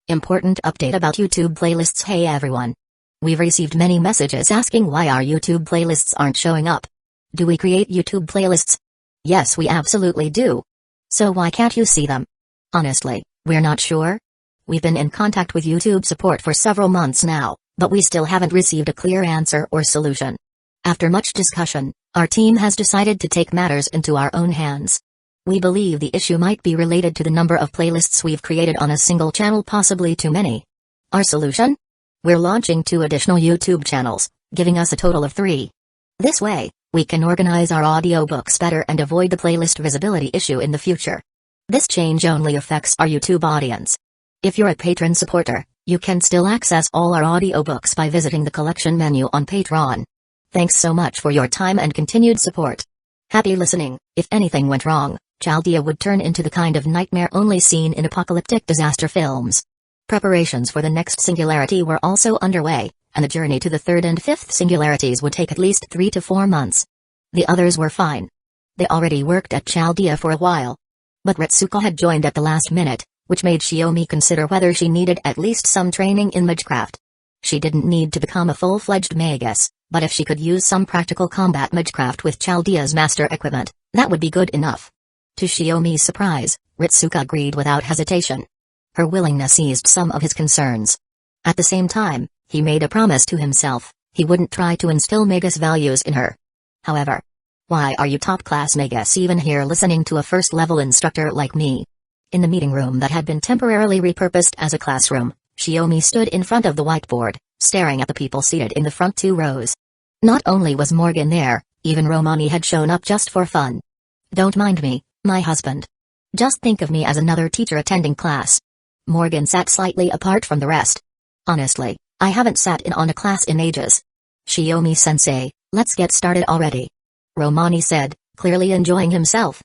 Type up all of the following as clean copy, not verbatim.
Important update about YouTube playlists. Hey everyone. We've received many messages asking why our YouTube playlists aren't showing up. Do we create YouTube playlists? Yes, we absolutely do. So why can't you see them? Honestly, we're not sure. We've been in contact with YouTube support for several months now, but we still haven't received a clear answer or solution. After much discussion, our team has decided to take matters into our own hands. We believe the issue might be related to the number of playlists we've created on a single channel, possibly too many. Our solution? We're launching 2 additional YouTube channels, giving us a total of 3. This way, we can organize our audiobooks better and avoid the playlist visibility issue in the future. This change only affects our YouTube audience. If you're a patron supporter, you can still access all our audiobooks by visiting the collection menu on Patreon. Thanks so much for your time and continued support. Happy listening. If anything went wrong, Chaldea would turn into the kind of nightmare only seen in apocalyptic disaster films. Preparations for the next singularity were also underway, and the journey to the 3rd and 5th singularities would take at least 3 to 4 months. The others were fine. They already worked at Chaldea for a while. But Ritsuko had joined at the last minute, which made Shiomi consider whether she needed at least some training in magecraft. She didn't need to become a full-fledged magus, but if she could use some practical combat magecraft with Chaldea's master equipment, that would be good enough. To Shiomi's surprise, Ritsuko agreed without hesitation. Her willingness eased some of his concerns. At the same time, he made a promise to himself, he wouldn't try to instill magus values in her. However, why are you top-class magus even here listening to a first-level instructor like me? In the meeting room that had been temporarily repurposed as a classroom, Shiomi stood in front of the whiteboard, staring at the people seated in the front 2 rows. Not only was Morgan there, even Romani had shown up just for fun. Don't mind me, my husband. Just think of me as another teacher attending class. Morgan sat slightly apart from the rest. Honestly, I haven't sat in on a class in ages. Shiomi-sensei, let's get started already. Romani said, clearly enjoying himself.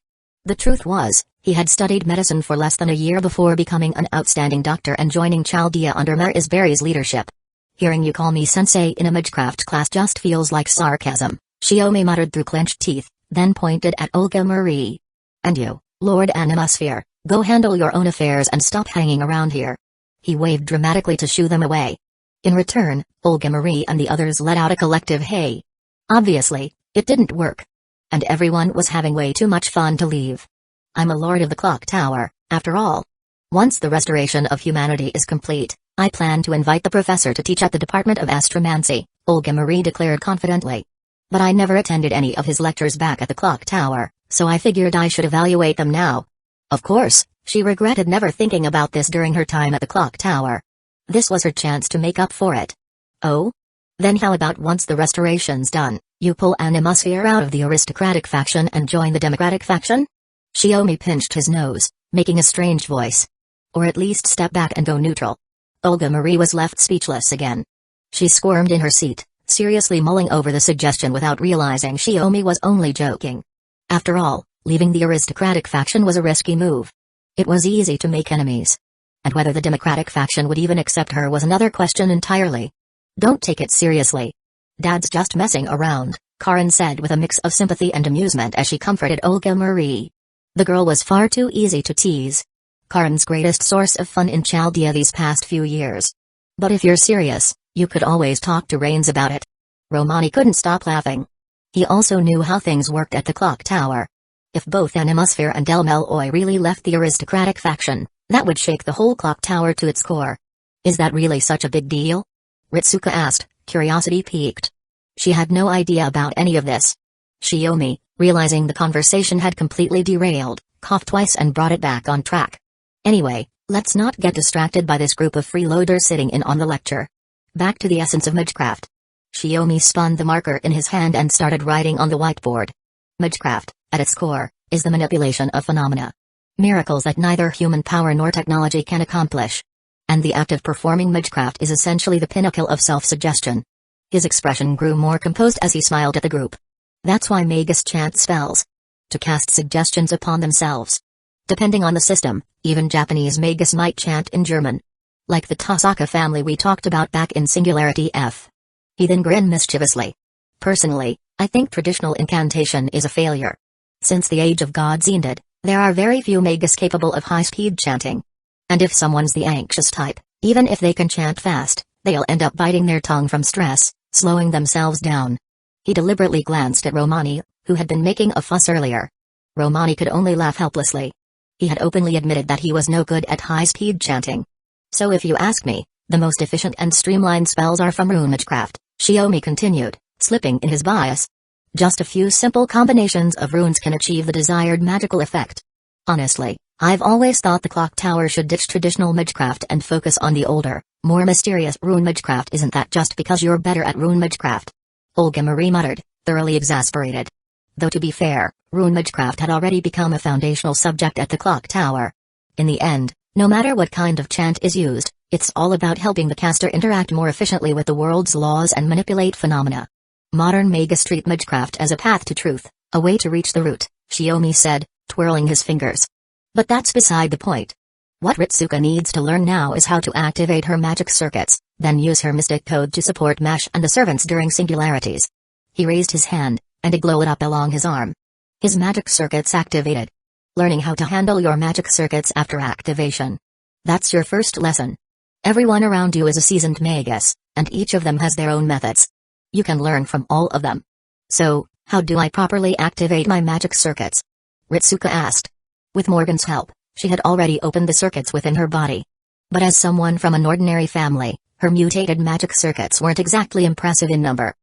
The truth was, he had studied medicine for less than a year before becoming an outstanding doctor and joining Chaldea under Marisberry's leadership. Hearing you call me sensei in a magecraft class just feels like sarcasm, Shiomi muttered through clenched teeth, then pointed at Olga Marie. And you, Lord Animosphere, go handle your own affairs and stop hanging around here. He waved dramatically to shoo them away. In return, Olga Marie and the others let out a collective hey. Obviously, it didn't work. And everyone was having way too much fun to leave. I'm a lord of the clock tower, after all. Once the restoration of humanity is complete, I plan to invite the professor to teach at the Department of Astromancy, Olga Marie declared confidently. But I never attended any of his lectures back at the clock tower, so I figured I should evaluate them now. Of course, she regretted never thinking about this during her time at the clock tower. This was her chance to make up for it. Oh? Then how about once the restoration's done, you pull Animosphere out of the aristocratic faction and join the democratic faction? Shiomi pinched his nose, making a strange voice. Or at least step back and go neutral. Olga Marie was left speechless again. She squirmed in her seat, seriously mulling over the suggestion without realizing Shiomi was only joking. After all, leaving the aristocratic faction was a risky move. It was easy to make enemies. And whether the democratic faction would even accept her was another question entirely. Don't take it seriously. Dad's just messing around, Karin said with a mix of sympathy and amusement as she comforted Olga Marie. The girl was far too easy to tease. Karin's greatest source of fun in Chaldea these past few years. But if you're serious, you could always talk to Rains about it. Romani couldn't stop laughing. He also knew how things worked at the clock tower. If both Animosphere and Delmeloi really left the aristocratic faction, that would shake the whole clock tower to its core. Is that really such a big deal? Ritsuko asked, curiosity piqued. She had no idea about any of this. Shiomi, realizing the conversation had completely derailed, coughed twice and brought it back on track. Anyway, let's not get distracted by this group of freeloaders sitting in on the lecture. Back to the essence of magecraft. Shiomi spun the marker in his hand and started writing on the whiteboard. Magecraft, at its core, is the manipulation of phenomena. Miracles that neither human power nor technology can accomplish. And the act of performing magecraft is essentially the pinnacle of self-suggestion. His expression grew more composed as he smiled at the group. That's why magus chant spells. To cast suggestions upon themselves. Depending on the system, even Japanese magus might chant in German. Like the Tasaka family we talked about back in Singularity F. He then grinned mischievously. Personally, I think traditional incantation is a failure. Since the Age of Gods ended, there are very few magus capable of high-speed chanting. And if someone's the anxious type, Even if they can chant fast, they'll end up biting their tongue from stress, slowing themselves down. He deliberately glanced at Romani, who had been making a fuss earlier. Romani could only laugh helplessly. He had openly admitted that he was no good at high-speed chanting. So if you ask me, the most efficient and streamlined spells are from runecraft, Shiomi continued, slipping in his bias. Just a few simple combinations of runes can achieve the desired magical effect. Honestly, I've always thought the clock tower should ditch traditional magecraft and focus on the older, more mysterious rune magecraft. Isn't that just because you're better at rune magecraft? Olga Marie muttered, thoroughly exasperated. Though to be fair, rune magecraft had already become a foundational subject at the clock tower. In the end, no matter what kind of chant is used, it's all about helping the caster interact more efficiently with the world's laws and manipulate phenomena. Modern magus treat magecraft as a path to truth, a way to reach the root, Shiomi said, twirling his fingers. But that's beside the point. What Ritsuka needs to learn now is how to activate her magic circuits, then use her mystic code to support Mash and the servants during singularities. He raised his hand, and a glow lit up along his arm. His magic circuits activated. Learning how to handle your magic circuits after activation. That's your first lesson. Everyone around you is a seasoned magus, and each of them has their own methods. You can learn from all of them. So, how do I properly activate my magic circuits? Ritsuka asked. With Morgan's help, she had already opened the circuits within her body. But as someone from an ordinary family, her mutated magic circuits weren't exactly impressive in number.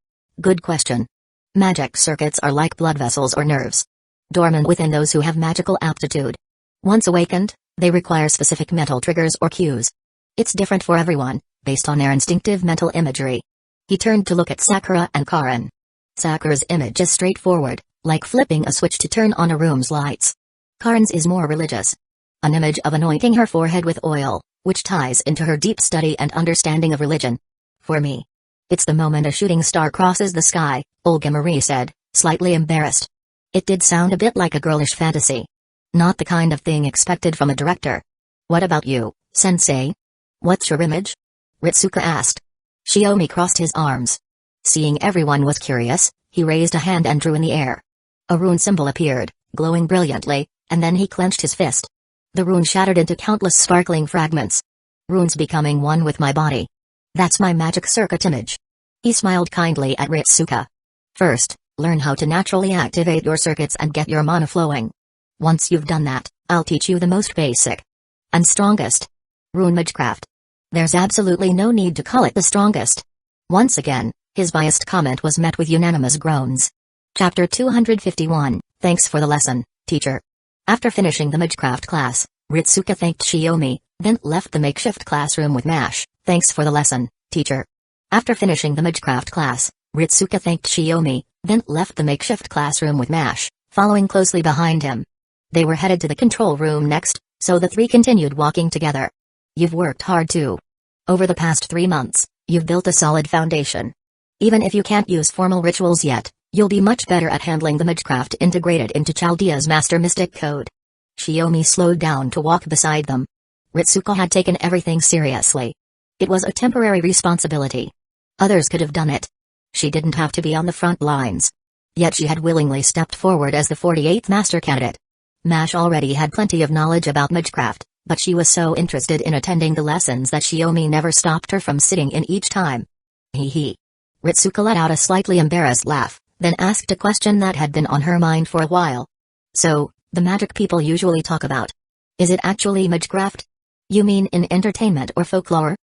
Good question. Magic circuits are like blood vessels or nerves. Dormant within those who have magical aptitude. Once awakened, they require specific mental triggers or cues. It's different for everyone, based on their instinctive mental imagery. He turned to look at Sakura and Karin. Sakura's image is straightforward, like flipping a switch to turn on a room's lights. Karin's is more religious. An image of anointing her forehead with oil, which ties into her deep study and understanding of religion. For me, it's the moment a shooting star crosses the sky, Olga Marie said, slightly embarrassed. It did sound a bit like a girlish fantasy. Not the kind of thing expected from a director. What about you, sensei? What's your image? Ritsuka asked. Shiomi crossed his arms. Seeing everyone was curious, he raised a hand and drew in the air. A rune symbol appeared, glowing brilliantly, and then he clenched his fist. The rune shattered into countless sparkling fragments. Runes becoming one with my body. That's my magic circuit image. He smiled kindly at Ritsuka. First, learn how to naturally activate your circuits and get your mana flowing. Once you've done that, I'll teach you the most basic and strongest rune magecraft. There's absolutely no need to call it the strongest. Once again, his biased comment was met with unanimous groans. Chapter 251, Thanks for the lesson, teacher. After finishing the magecraft class, Ritsuka thanked Shiomi, then left the makeshift classroom with Mash. Thanks for the lesson, teacher. After finishing the magecraft class, Ritsuka thanked Shiomi, then left the makeshift classroom with Mash, following closely behind him. They were headed to the control room next, so the three continued walking together. You've worked hard too. Over the past 3 months, you've built a solid foundation. Even if you can't use formal rituals yet, you'll be much better at handling the magecraft integrated into Chaldea's master mystic code. Shiomi slowed down to walk beside them. Ritsuka had taken everything seriously. It was a temporary responsibility. Others could have done it. She didn't have to be on the front lines. Yet she had willingly stepped forward as the 48th master candidate. Mash already had plenty of knowledge about magecraft, but she was so interested in attending the lessons that Shiomi never stopped her from sitting in each time. Hee. Ritsuka let out a slightly embarrassed laugh, then asked a question that had been on her mind for a while. So, the magic people usually talk about. Is it actually magecraft? You mean in entertainment or folklore?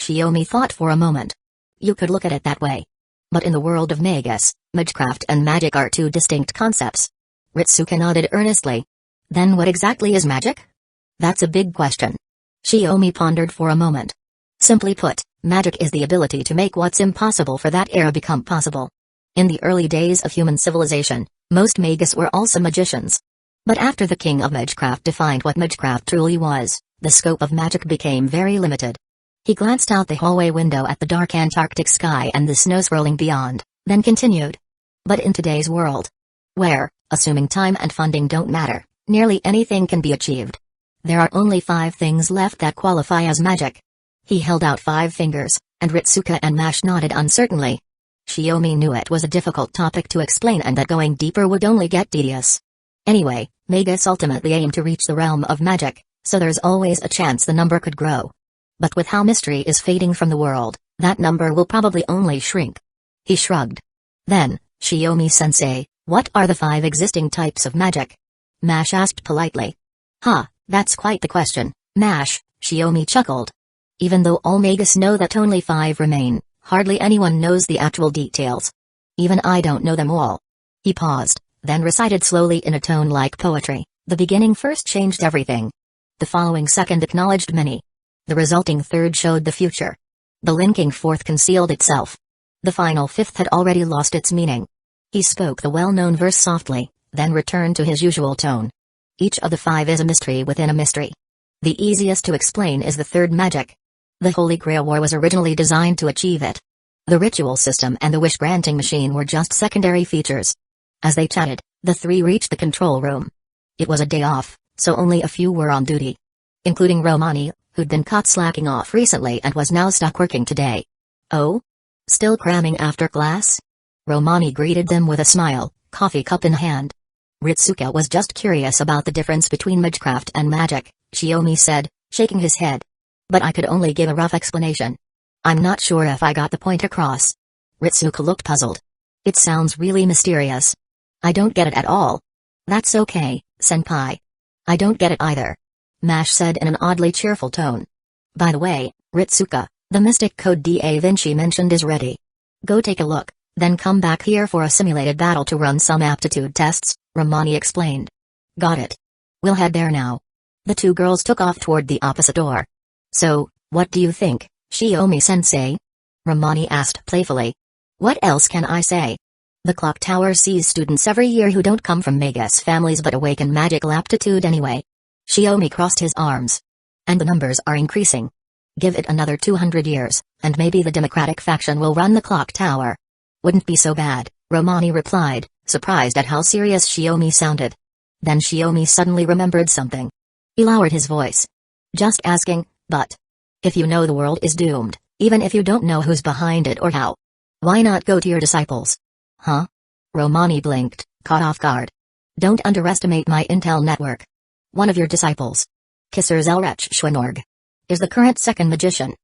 Shiomi thought for a moment. You could look at it that way. But in the world of magus, magecraft and magic are two distinct concepts. Ritsuka nodded earnestly. Then what exactly is magic? That's a big question. Shiomi pondered for a moment. Simply put, magic is the ability to make what's impossible for that era become possible. In the early days of human civilization, most magus were also magicians. But after the king of magecraft defined what magecraft truly was, the scope of magic became very limited. He glanced out the hallway window at the dark Antarctic sky and the snow swirling beyond, then continued. But in today's world, where, assuming time and funding don't matter, nearly anything can be achieved. There are only 5 things left that qualify as magic. He held out 5 fingers, and Ritsuka and Mash nodded uncertainly. Shiomi knew it was a difficult topic to explain and that going deeper would only get tedious. Anyway, magus ultimately aim to reach the realm of magic, so there's always a chance the number could grow. But with how mystery is fading from the world, that number will probably only shrink. He shrugged. Then, Shiomi-sensei, what are the 5 existing types of magic? Mash asked politely. That's quite the question, Mash, Shiomi chuckled. Even though all magus know that only 5 remain, hardly anyone knows the actual details. Even I don't know them all. He paused, then recited slowly in a tone like poetry. The beginning first changed everything. The following second acknowledged many. The resulting third showed the future. The linking fourth concealed itself. The final fifth had already lost its meaning. He spoke the well-known verse softly, then returned to his usual tone. Each of the 5 is a mystery within a mystery. The easiest to explain is the third magic. The Holy Grail War was originally designed to achieve it. The ritual system and the wish-granting machine were just secondary features. As they chatted, the 3 reached the control room. It was a day off, so only a few were on duty. Including Romani, who'd been caught slacking off recently and was now stuck working today. Oh? Still cramming after class? Romani greeted them with a smile, coffee cup in hand. Ritsuka was just curious about the difference between magecraft and magic, Shiomi said, shaking his head. But I could only give a rough explanation. I'm not sure if I got the point across. Ritsuka looked puzzled. It sounds really mysterious. I don't get it at all. That's okay, senpai. I don't get it either. Mash said in an oddly cheerful tone. By the way, Ritsuka, the mystic code Da Vinci mentioned is ready. Go take a look, then come back here for a simulated battle to run some aptitude tests, Romani explained. Got it. We'll head there now. The 2 girls took off toward the opposite door. So, what do you think, Shiomi-sensei? Romani asked playfully. What else can I say? The clock tower sees students every year who don't come from magus families but awaken magical aptitude anyway. Shiomi crossed his arms. And the numbers are increasing. Give it another 200 years, and maybe the democratic faction will run the clock tower. Wouldn't be so bad, Romani replied, surprised at how serious Shiomi sounded. Then Shiomi suddenly remembered something. He lowered his voice. Just asking, but if you know the world is doomed, even if you don't know who's behind it or how, why not go to your disciples? Huh? Romani blinked, caught off guard. Don't underestimate my intel network. One of your disciples, Kisser Zelrech Schwenorg, is the current second magician.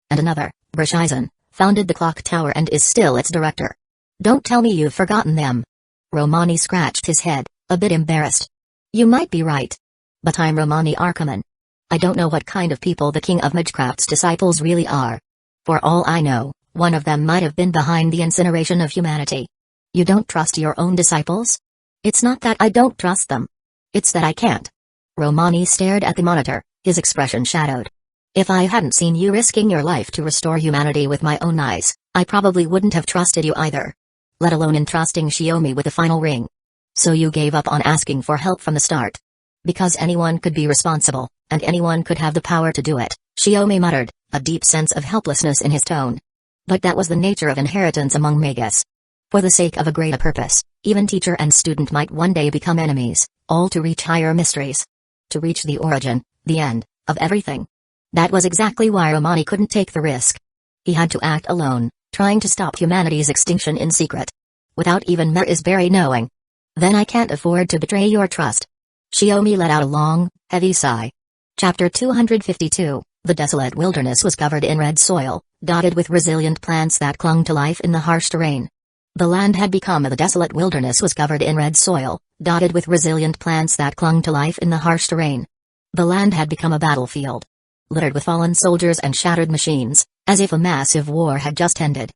And another, Brishisen, founded the clock tower and is still its director. Don't tell me you've forgotten them. Romani scratched his head, a bit embarrassed. You might be right. But I'm Romani Arkaman. I don't know what kind of people the King of Magecraft's disciples really are. For all I know, one of them might have been behind the incineration of humanity. You don't trust your own disciples? It's not that I don't trust them. It's that I can't. Romani stared at the monitor, his expression shadowed. If I hadn't seen you risking your life to restore humanity with my own eyes, I probably wouldn't have trusted you either. Let alone entrusting Shiomi with the final ring. So you gave up on asking for help from the start. Because anyone could be responsible, and anyone could have the power to do it, Shiomi muttered, a deep sense of helplessness in his tone. But that was the nature of inheritance among magus. For the sake of a greater purpose, even teacher and student might one day become enemies, all to reach higher mysteries. To reach the origin, the end, of everything. That was exactly why Romani couldn't take the risk. He had to act alone, trying to stop humanity's extinction in secret. Without even Marisberry knowing. Then I can't afford to betray your trust. Shiomi let out a long, heavy sigh. Chapter 252, The desolate wilderness was covered in red soil, dotted with resilient plants that clung to life in the harsh terrain. The land had become the desolate wilderness was covered in red soil, dotted with resilient plants that clung to life in the harsh terrain. The land had become a battlefield. Littered with fallen soldiers and shattered machines, as if a massive war had just ended.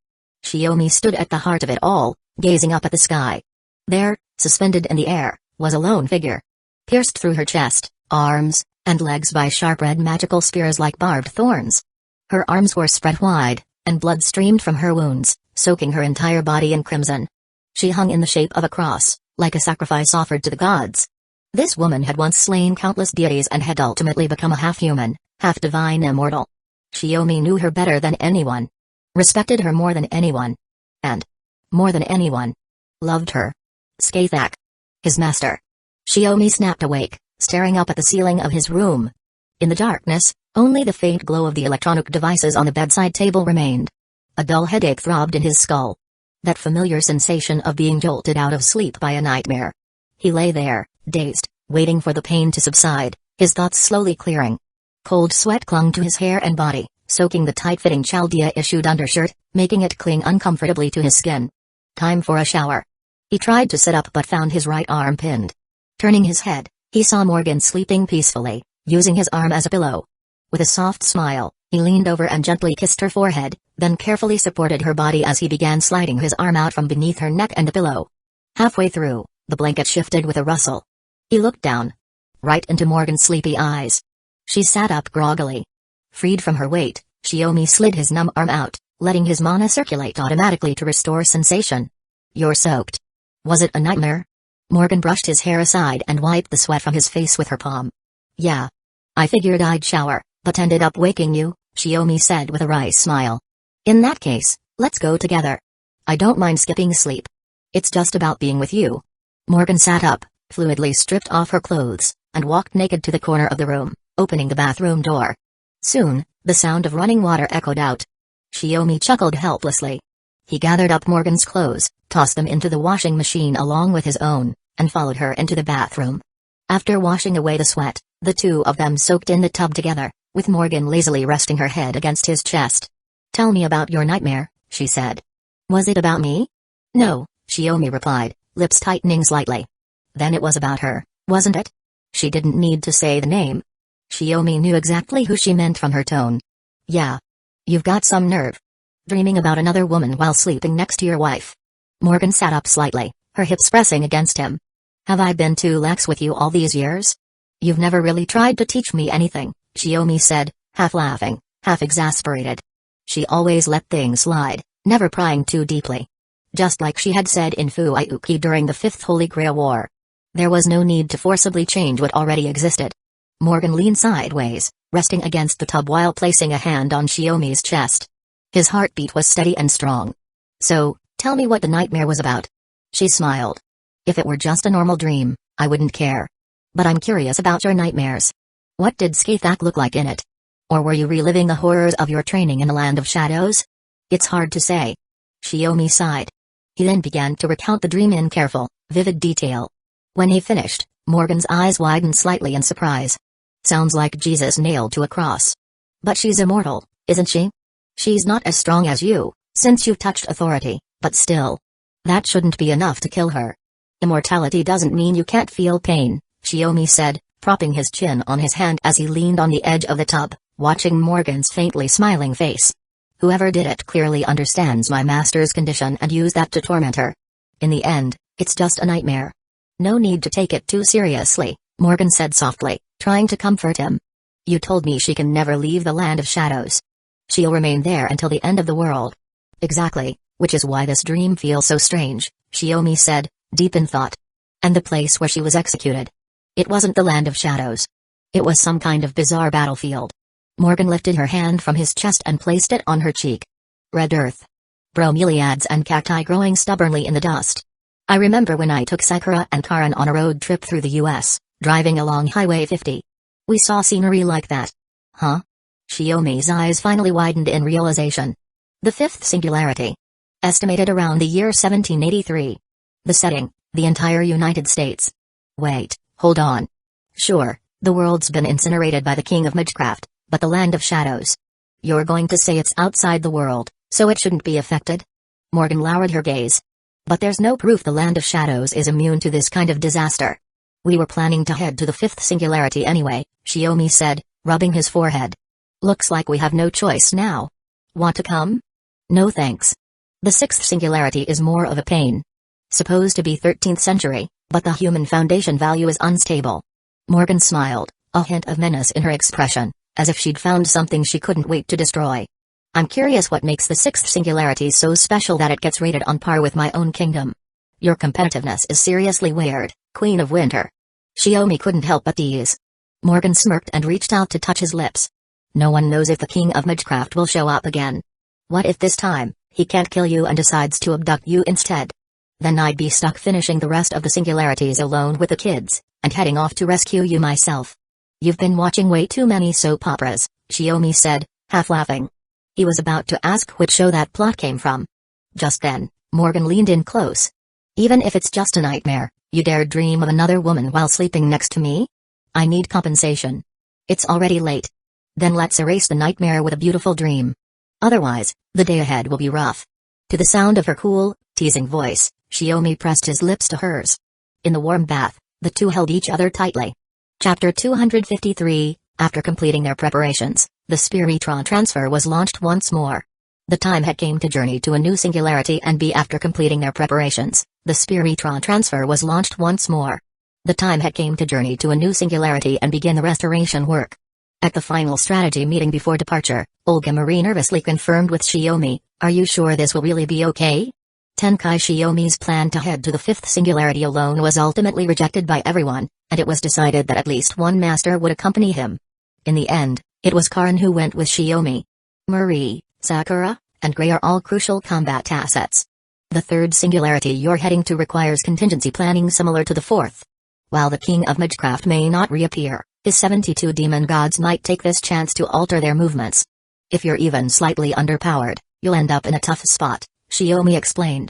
Shiomi stood at the heart of it all, gazing up at the sky. There, suspended in the air, was a lone figure. Pierced through her chest, arms, and legs by sharp red magical spears like barbed thorns. Her arms were spread wide, and blood streamed from her wounds, soaking her entire body in crimson. She hung in the shape of a cross, like a sacrifice offered to the gods. This woman had once slain countless deities and had ultimately become a half-human, half-divine immortal. Shiomi knew her better than anyone. Respected her more than anyone. And, more than anyone, loved her. Skathak. His master. Shiomi snapped awake, staring up at the ceiling of his room. In the darkness, only the faint glow of the electronic devices on the bedside table remained. A dull headache throbbed in his skull. That familiar sensation of being jolted out of sleep by a nightmare. He lay there, dazed, waiting for the pain to subside, his thoughts slowly clearing. Cold sweat clung to his hair and body, soaking the tight-fitting Chaldea-issued undershirt, making it cling uncomfortably to his skin. Time for a shower. He tried to sit up but found his right arm pinned. Turning his head, he saw Morgan sleeping peacefully, using his arm as a pillow. With a soft smile, he leaned over and gently kissed her forehead, then carefully supported her body as he began sliding his arm out from beneath her neck and the pillow. Halfway through, the blanket shifted with a rustle. He looked down. Right into Morgan's sleepy eyes. She sat up groggily. Freed from her weight, Shiomi slid his numb arm out, letting his mana circulate automatically to restore sensation. "You're soaked. Was it a nightmare?" Morgan brushed his hair aside and wiped the sweat from his face with her palm. "Yeah. I figured I'd shower, but ended up waking you," Shiomi said with a wry smile. "In that case, let's go together. I don't mind skipping sleep. It's just about being with you." Morgan sat up, fluidly stripped off her clothes, and walked naked to the corner of the room, opening the bathroom door. Soon, the sound of running water echoed out. Shiomi chuckled helplessly. He gathered up Morgan's clothes, tossed them into the washing machine along with his own, and followed her into the bathroom. After washing away the sweat, the two of them soaked in the tub together, with Morgan lazily resting her head against his chest. "Tell me about your nightmare," she said. "Was it about me?" "No," Shiomi replied, lips tightening slightly. "Then it was about her, wasn't it?" She didn't need to say the name. Shiomi knew exactly who she meant from her tone. "Yeah. You've got some nerve. Dreaming about another woman while sleeping next to your wife." Morgan sat up slightly, her hips pressing against him. "Have I been too lax with you all these years? You've never really tried to teach me anything," Shiomi said, half laughing, half exasperated. She always let things slide, never prying too deeply. Just like she had said in Fuiuki during the Fifth Holy Grail War. There was no need to forcibly change what already existed. Morgan leaned sideways, resting against the tub while placing a hand on Shiomi's chest. His heartbeat was steady and strong. "So, tell me what the nightmare was about." She smiled. "If it were just a normal dream, I wouldn't care. But I'm curious about your nightmares. What did Skathak look like in it? Or were you reliving the horrors of your training in the Land of Shadows?" "It's hard to say." Shiomi sighed. He then began to recount the dream in careful, vivid detail. When he finished, Morgan's eyes widened slightly in surprise. "Sounds like Jesus nailed to a cross. But she's immortal, isn't she? She's not as strong as you, since you've touched authority, but still. That shouldn't be enough to kill her." "Immortality doesn't mean you can't feel pain," Shiomi said, propping his chin on his hand as he leaned on the edge of the tub, watching Morgan's faintly smiling face. "Whoever did it clearly understands my master's condition and used that to torment her. In the end, it's just a nightmare. No need to take it too seriously," Morgan said softly, trying to comfort him. "You told me she can never leave the Land of Shadows. She'll remain there until the end of the world." "Exactly, which is why this dream feels so strange," Shiomi said, deep in thought. "And the place where she was executed. It wasn't the Land of Shadows. It was some kind of bizarre battlefield." Morgan lifted her hand from his chest and placed it on her cheek. "Red earth. Bromeliads and cacti growing stubbornly in the dust. I remember when I took Sakura and Karan on a road trip through the U.S., driving along Highway 50. We saw scenery like that." "Huh?" Shiomi's eyes finally widened in realization. "The fifth singularity. Estimated around the year 1783. The setting, the entire United States. Wait, hold on. Sure, the world's been incinerated by the King of Magecraft, but the Land of Shadows. You're going to say it's outside the world, so it shouldn't be affected?" Morgan lowered her gaze. "But there's no proof the Land of Shadows is immune to this kind of disaster. We were planning to head to the fifth singularity anyway," Shiomi said, rubbing his forehead. "Looks like we have no choice now. Want to come?" "No thanks. The sixth singularity is more of a pain. Supposed to be 13th century, but the human foundation value is unstable." Morgan smiled, a hint of menace in her expression, as if she'd found something she couldn't wait to destroy. "I'm curious what makes the sixth singularity so special that it gets rated on par with my own kingdom. Your competitiveness is seriously weird, Queen of Winter." Shiomi couldn't help but tease. Morgan smirked and reached out to touch his lips. "No one knows if the King of Magecraft will show up again. What if this time, he can't kill you and decides to abduct you instead? Then I'd be stuck finishing the rest of the singularities alone with the kids, and heading off to rescue you myself." "You've been watching way too many soap operas," Shiomi said, half laughing. He was about to ask which show that plot came from. Just then, Morgan leaned in close. "Even if it's just a nightmare, you dare dream of another woman while sleeping next to me? I need compensation. It's already late." Then let's erase the nightmare with a beautiful dream. Otherwise, the day ahead will be rough. To the sound of her cool, teasing voice, Shiomi pressed his lips to hers. In the warm bath, the two held each other tightly. Chapter 253, After completing their preparations, the Spiritron transfer was launched once more. The time had came to journey to a new singularity and be after completing their preparations, the Spiritron transfer was launched once more. The time had came to journey to a new singularity and begin the restoration work. At the final strategy meeting before departure, Olga Marie nervously confirmed with Shiomi, "Are you sure this will really be okay?" Tenkai Shiomi's plan to head to the fifth singularity alone was ultimately rejected by everyone, and it was decided that at least one master would accompany him. In the end, it was Karin who went with Shiomi. Marie, Sakura, and Gray are all crucial combat assets. The third singularity you're heading to requires contingency planning similar to the fourth. While the King of Magecraft may not reappear, his 72 demon gods might take this chance to alter their movements. If you're even slightly underpowered, you'll end up in a tough spot, Shiomi explained.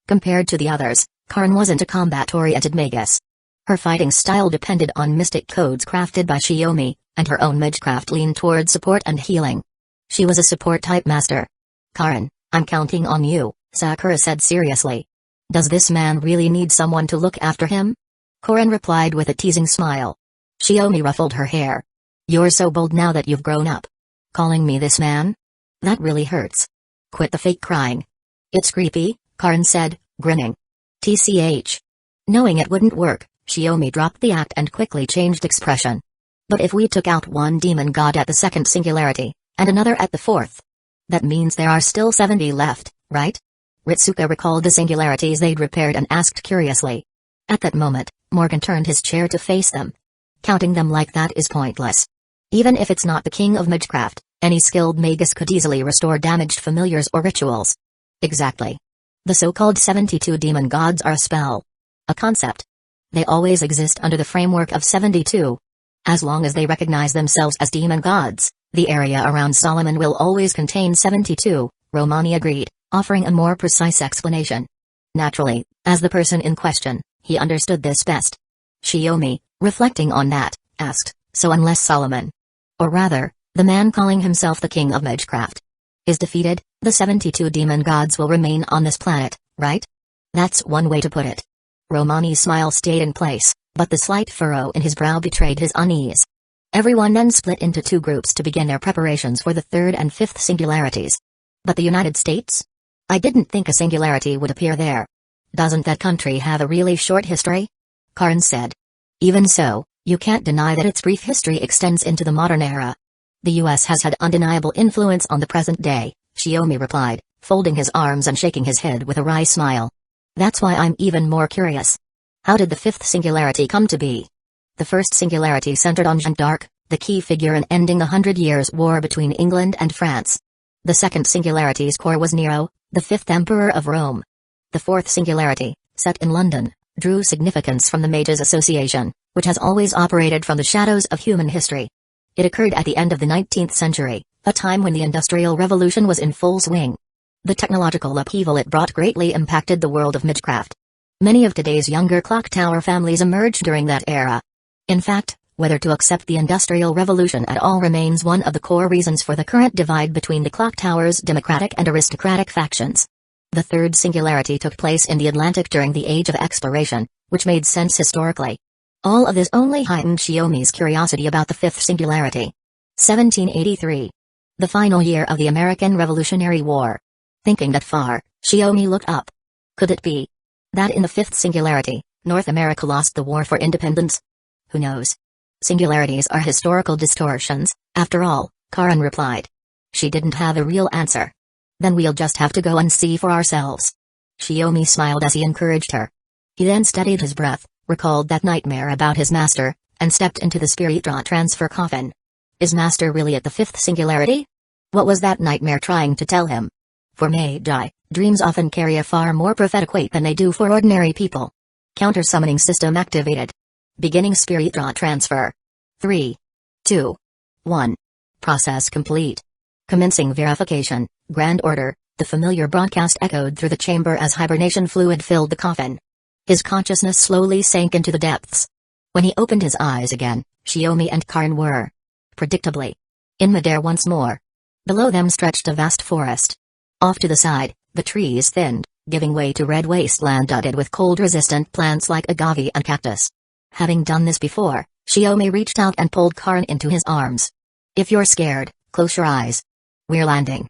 Compared to the others, Karin wasn't a combat-oriented magus. Her fighting style depended on mystic codes crafted by Shiomi, and her own magecraft leaned toward support and healing. She was a support-type master. "Karin, I'm counting on you," Sakura said seriously. "Does this man really need someone to look after him?" Karin replied with a teasing smile. Shiomi ruffled her hair. "You're so bold now that you've grown up. Calling me this man? That really hurts. Quit the fake crying." "It's creepy," Karin said, grinning. TCH. Knowing it wouldn't work, Shiomi dropped the act and quickly changed expression. "But if we took out one demon god at the second singularity, and another at the fourth, that means there are still 70 left, right?" Ritsuka recalled the singularities they'd repaired and asked curiously. At that moment, Morgan turned his chair to face them. "Counting them like that is pointless. Even if it's not the King of Magecraft, any skilled magus could easily restore damaged familiars or rituals." "Exactly. The so-called 72 demon gods are a spell. A concept. They always exist under the framework of 72. As long as they recognize themselves as demon gods, the area around Solomon will always contain 72, Romani agreed, offering a more precise explanation. Naturally, as the person in question, he understood this best. Shiomi, reflecting on that, asked, "So unless Solomon, or rather, the man calling himself the King of Magecraft, is defeated, the 72 demon gods will remain on this planet, right?" "That's one way to put it." Romani's smile stayed in place, but the slight furrow in his brow betrayed his unease. Everyone then split into two groups to begin their preparations for the third and fifth singularities. "But the United States? I didn't think a singularity would appear there. Doesn't that country have a really short history?" Karin said. "Even so, you can't deny that its brief history extends into the modern era. The U.S. has had undeniable influence on the present day," Shiomi replied, folding his arms and shaking his head with a wry smile. "That's why I'm even more curious. How did the fifth singularity come to be?" The first singularity centered on Jeanne d'Arc, the key figure in ending the 100 Years' War between England and France. The second singularity's core was Nero, the fifth emperor of Rome. The fourth singularity, set in London, drew significance from the Mages Association, which has always operated from the shadows of human history. It occurred at the end of the 19th century, a time when the Industrial Revolution was in full swing. The technological upheaval it brought greatly impacted the world of Magecraft. Many of today's younger clock tower families emerged during that era. In fact, whether to accept the Industrial Revolution at all remains one of the core reasons for the current divide between the clock tower's democratic and aristocratic factions. The third singularity took place in the Atlantic during the Age of Exploration, which made sense historically. All of this only heightened Shiomi's curiosity about the fifth singularity. 1783. The final year of the American Revolutionary War. Thinking that far, Shiomi looked up. Could it be that in the fifth singularity, North America lost the war for independence? Who knows? Singularities are historical distortions, after all, Karin replied. She didn't have a real answer. Then we'll just have to go and see for ourselves. Shiomi smiled as he encouraged her. He then steadied his breath, recalled that nightmare about his master, and stepped into the Spiritron transfer coffin. Is master really at the fifth singularity? What was that nightmare trying to tell him? For Magi, dreams often carry a far more prophetic weight than they do for ordinary people. Counter-summoning system activated. Beginning Spiritron transfer. 3, 2, 1. Process complete. Commencing verification, Grand Order. The familiar broadcast echoed through the chamber as hibernation fluid filled the coffin. His consciousness slowly sank into the depths. When he opened his eyes again, Shiomi and Karin were, predictably, In midair once more. Below them stretched a vast forest. Off to the side, the trees thinned, giving way to red wasteland dotted with cold-resistant plants like agave and cactus. Having done this before, Xiaomi reached out and pulled Karin into his arms. If you're scared, close your eyes. We're landing.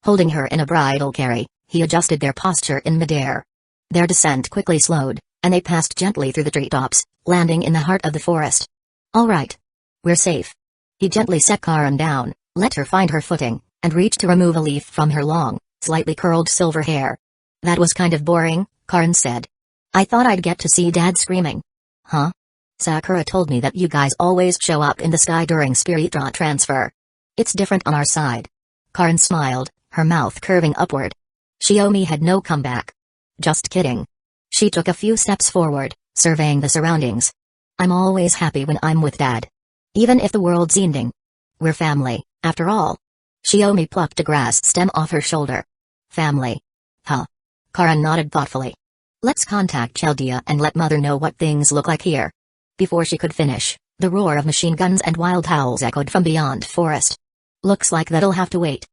Holding her in a bridal carry, he adjusted their posture in midair. Their descent quickly slowed, and they passed gently through the treetops, landing in the heart of the forest. All right. We're safe. He gently set Karin down, let her find her footing, and reached to remove a leaf from her long, slightly curled silver hair. That was kind of boring, Karin said. I thought I'd get to see Dad screaming. Huh? Sakura told me that you guys always show up in the sky during spirit transfer. It's different on our side. Karin smiled, her mouth curving upward. Xiaomi had no comeback. Just kidding. She took a few steps forward, surveying the surroundings. I'm always happy when I'm with Dad. Even if the world's ending. We're family, after all. Xiaomi plucked a grass stem off her shoulder. Family. Huh. Karin nodded thoughtfully. Let's contact Chaldea and let Mother know what things look like here. Before she could finish, the roar of machine guns and wild howls echoed from beyond forest. Looks like that'll have to wait.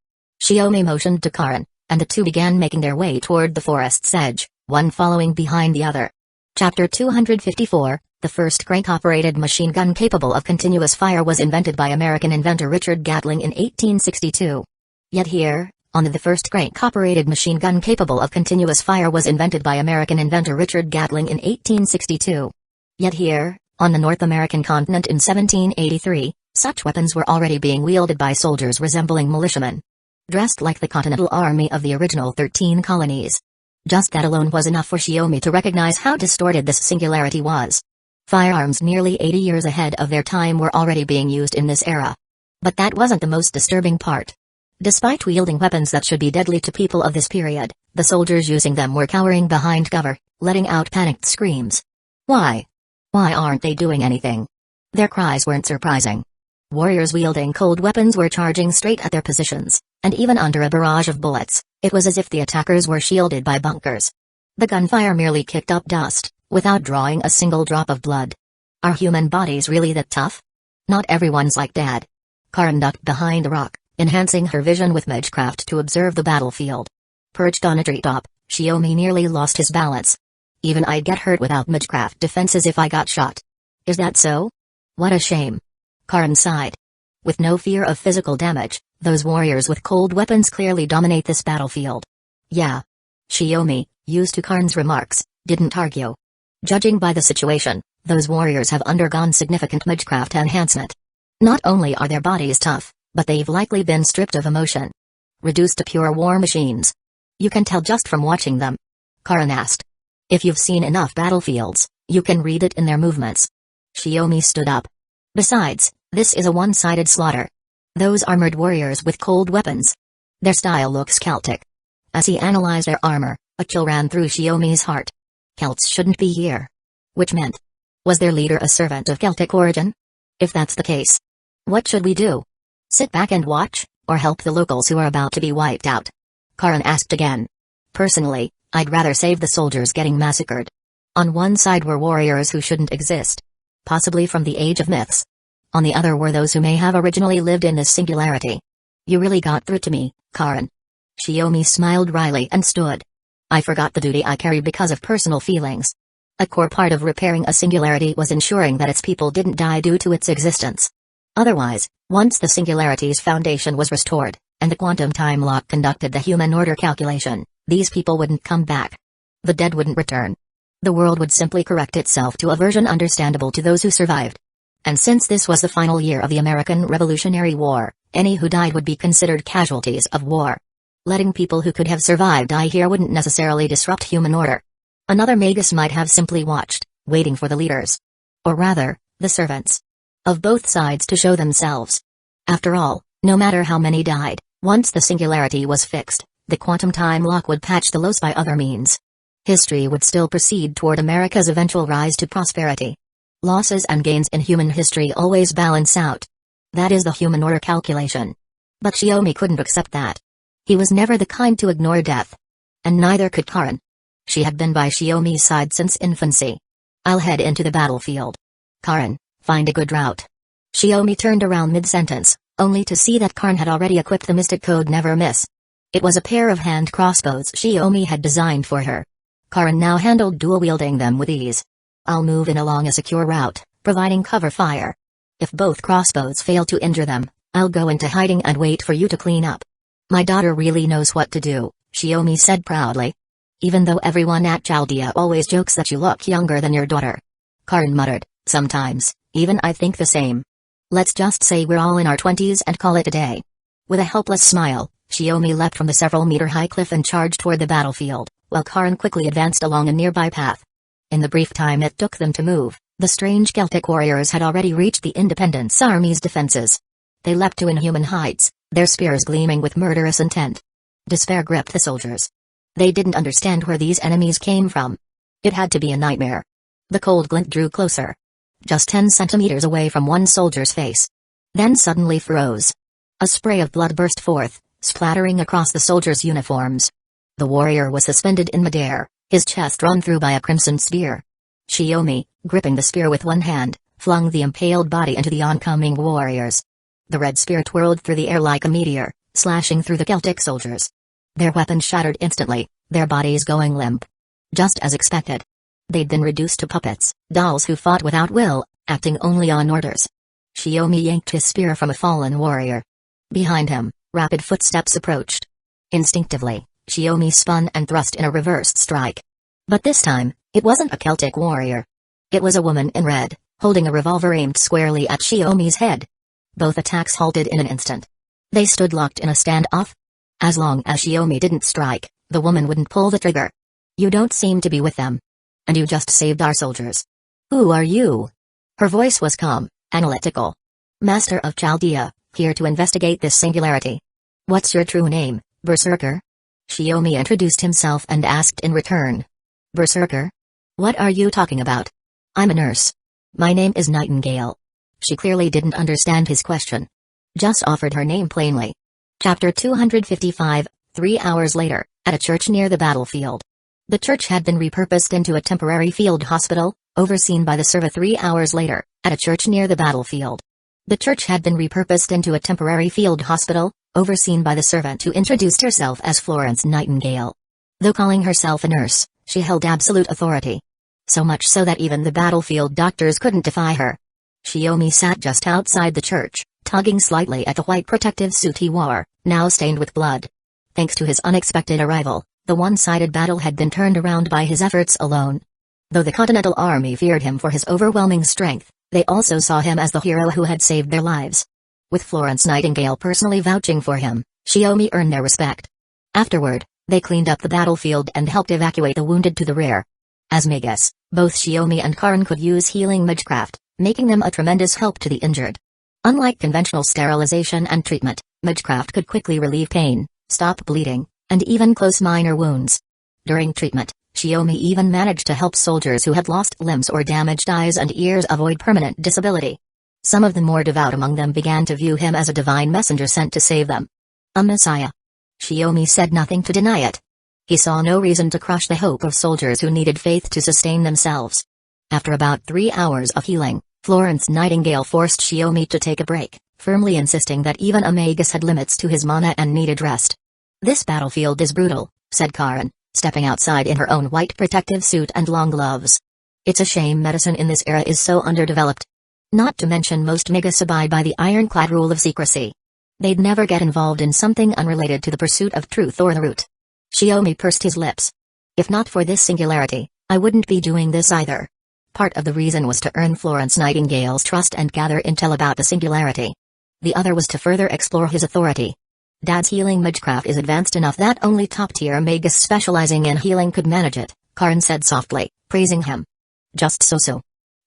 Xiaomi motioned to Karin, and the two began making their way toward the forest's edge, one following behind the other. Chapter 254, the first crank-operated machine gun capable of continuous fire was invented by American inventor Richard Gatling in 1862. Yet here, on the first crank-operated machine gun capable of continuous fire was invented by American inventor Richard Gatling in 1862. Yet here, on the North American continent in 1783, such weapons were already being wielded by soldiers resembling militiamen. Dressed like the Continental Army of the original 13 colonies. Just that alone was enough for Xiaomi to recognize how distorted this singularity was. Firearms nearly 80 years ahead of their time were already being used in this era. But that wasn't the most disturbing part. Despite wielding weapons that should be deadly to people of this period, the soldiers using them were cowering behind cover, letting out panicked screams. Why? Why aren't they doing anything? Their cries weren't surprising. Warriors wielding cold weapons were charging straight at their positions, and even under a barrage of bullets, it was as if the attackers were shielded by bunkers. The gunfire merely kicked up dust, without drawing a single drop of blood. Are human bodies really that tough? Not everyone's like Dad. Karin ducked behind a rock, enhancing her vision with Magecraft to observe the battlefield. Perched on a treetop, Xiaomi nearly lost his balance. Even I'd get hurt without Magecraft defenses if I got shot. Is that so? What a shame. Karin sighed. With no fear of physical damage, those warriors with cold weapons clearly dominate this battlefield. Yeah. Xiaomi, used to Karin's remarks, didn't argue. Judging by the situation, those warriors have undergone significant Magecraft enhancement. Not only are their bodies tough, but they've likely been stripped of emotion. Reduced to pure war machines. You can tell just from watching them. Karin asked. If you've seen enough battlefields, you can read it in their movements. Xiaomi stood up. Besides, this is a one-sided slaughter. Those armored warriors with cold weapons. Their style looks Celtic. As he analyzed their armor, a chill ran through Xiaomi's heart. Celts shouldn't be here. Which meant, was their leader a servant of Celtic origin? If that's the case, what should we do? Sit back and watch, or help the locals who are about to be wiped out? Karin asked again. Personally, I'd rather save the soldiers getting massacred. On one side were warriors who shouldn't exist. Possibly from the age of myths. On the other were those who may have originally lived in this singularity. You really got through to me, Karin. Xiaomi smiled wryly and stood. I forgot the duty I carry because of personal feelings. A core part of repairing a singularity was ensuring that its people didn't die due to its existence. Otherwise, once the singularity's foundation was restored, and the quantum time lock conducted the human order calculation, these people wouldn't come back. The dead wouldn't return. The world would simply correct itself to a version understandable to those who survived. And since this was the final year of the American Revolutionary War, any who died would be considered casualties of war. Letting people who could have survived die here wouldn't necessarily disrupt human order. Another Magus might have simply watched, waiting for the leaders. Or rather, the servants. Of both sides to show themselves. After all, no matter how many died, once the singularity was fixed, the quantum time lock would patch the loss by other means. History would still proceed toward America's eventual rise to prosperity. Losses and gains in human history always balance out. That is the human order calculation. But Xiaomi couldn't accept that. He was never the kind to ignore death. And neither could Karin. She had been by Xiaomi's side since infancy. I'll head into the battlefield. Karin, find a good route. Xiaomi turned around mid-sentence, only to see that Karn had already equipped the mystic code Never Miss. It was a pair of hand crossbows Shiomi had designed for her. Karin now handled dual-wielding them with ease. I'll move in along a secure route, providing cover fire. If both crossbows fail to injure them, I'll go into hiding and wait for you to clean up. My daughter really knows what to do, Shiomi said proudly. Even though everyone at Chaldea always jokes that you look younger than your daughter. Karin muttered, sometimes, even I think the same. Let's just say we're all in our 20s and call it a day. With a helpless smile, Shiomi leapt from the several-meter-high cliff and charged toward the battlefield, while Karin quickly advanced along a nearby path. In the brief time it took them to move, the strange Celtic warriors had already reached the Independence Army's defenses. They leapt to inhuman heights, their spears gleaming with murderous intent. Despair gripped the soldiers. They didn't understand where these enemies came from. It had to be a nightmare. The cold glint drew closer. Just 10 centimeters away from one soldier's face. Then suddenly froze. A spray of blood burst forth, splattering across the soldiers' uniforms. The warrior was suspended in midair, his chest run through by a crimson spear. Shiomi, gripping the spear with one hand, flung the impaled body into the oncoming warriors. The red spear twirled through the air like a meteor, slashing through the Celtic soldiers. Their weapons shattered instantly, their bodies going limp. Just as expected. They'd been reduced to puppets, dolls who fought without will, acting only on orders. Shiomi yanked his spear from a fallen warrior. Behind him, rapid footsteps approached. Instinctively, Shiomi spun and thrust in a reversed strike. But this time, it wasn't a Celtic warrior. It was a woman in red, holding a revolver aimed squarely at Shiomi's head. Both attacks halted in an instant. They stood locked in a standoff. As long as Shiomi didn't strike, the woman wouldn't pull the trigger. You don't seem to be with them. And you just saved our soldiers. Who are you? Her voice was calm, analytical. Master of Chaldea, here to investigate this singularity. What's your true name, Berserker? Shiomi introduced himself and asked in return. Berserker? What are you talking about? I'm a nurse. My name is Nightingale. She clearly didn't understand his question. Just offered her name plainly. Chapter 255, 3 hours later, at a church near the battlefield. The church had been repurposed into a temporary field hospital, overseen by the servant 3 hours later, at a church near the battlefield. The church had been repurposed into a temporary field hospital, overseen by the servant who introduced herself as Florence Nightingale. Though calling herself a nurse, she held absolute authority. So much so that even the battlefield doctors couldn't defy her. Shiomi sat just outside the church, tugging slightly at the white protective suit he wore, now stained with blood. Thanks to his unexpected arrival, the one-sided battle had been turned around by his efforts alone. Though the Continental Army feared him for his overwhelming strength, they also saw him as the hero who had saved their lives. With Florence Nightingale personally vouching for him, Shiomi earned their respect. Afterward, they cleaned up the battlefield and helped evacuate the wounded to the rear. As Magus, both Shiomi and Karin could use healing magecraft, making them a tremendous help to the injured. Unlike conventional sterilization and treatment, magecraft could quickly relieve pain, stop bleeding, and even close minor wounds. During treatment, Shiomi even managed to help soldiers who had lost limbs or damaged eyes and ears avoid permanent disability. Some of the more devout among them began to view him as a divine messenger sent to save them. A messiah. Shiomi said nothing to deny it. He saw no reason to crush the hope of soldiers who needed faith to sustain themselves. After about 3 hours of healing, Florence Nightingale forced Shiomi to take a break, firmly insisting that even a magus had limits to his mana and needed rest. This battlefield is brutal, said Karin, stepping outside in her own white protective suit and long gloves. It's a shame medicine in this era is so underdeveloped. Not to mention most magus abide by the ironclad rule of secrecy. They'd never get involved in something unrelated to the pursuit of truth or the root. Shiomi pursed his lips. If not for this singularity, I wouldn't be doing this either. Part of the reason was to earn Florence Nightingale's trust and gather intel about the singularity. The other was to further explore his authority. Dad's healing magecraft is advanced enough that only top-tier magus specializing in healing could manage it, Karin said softly, praising him. Just so-so.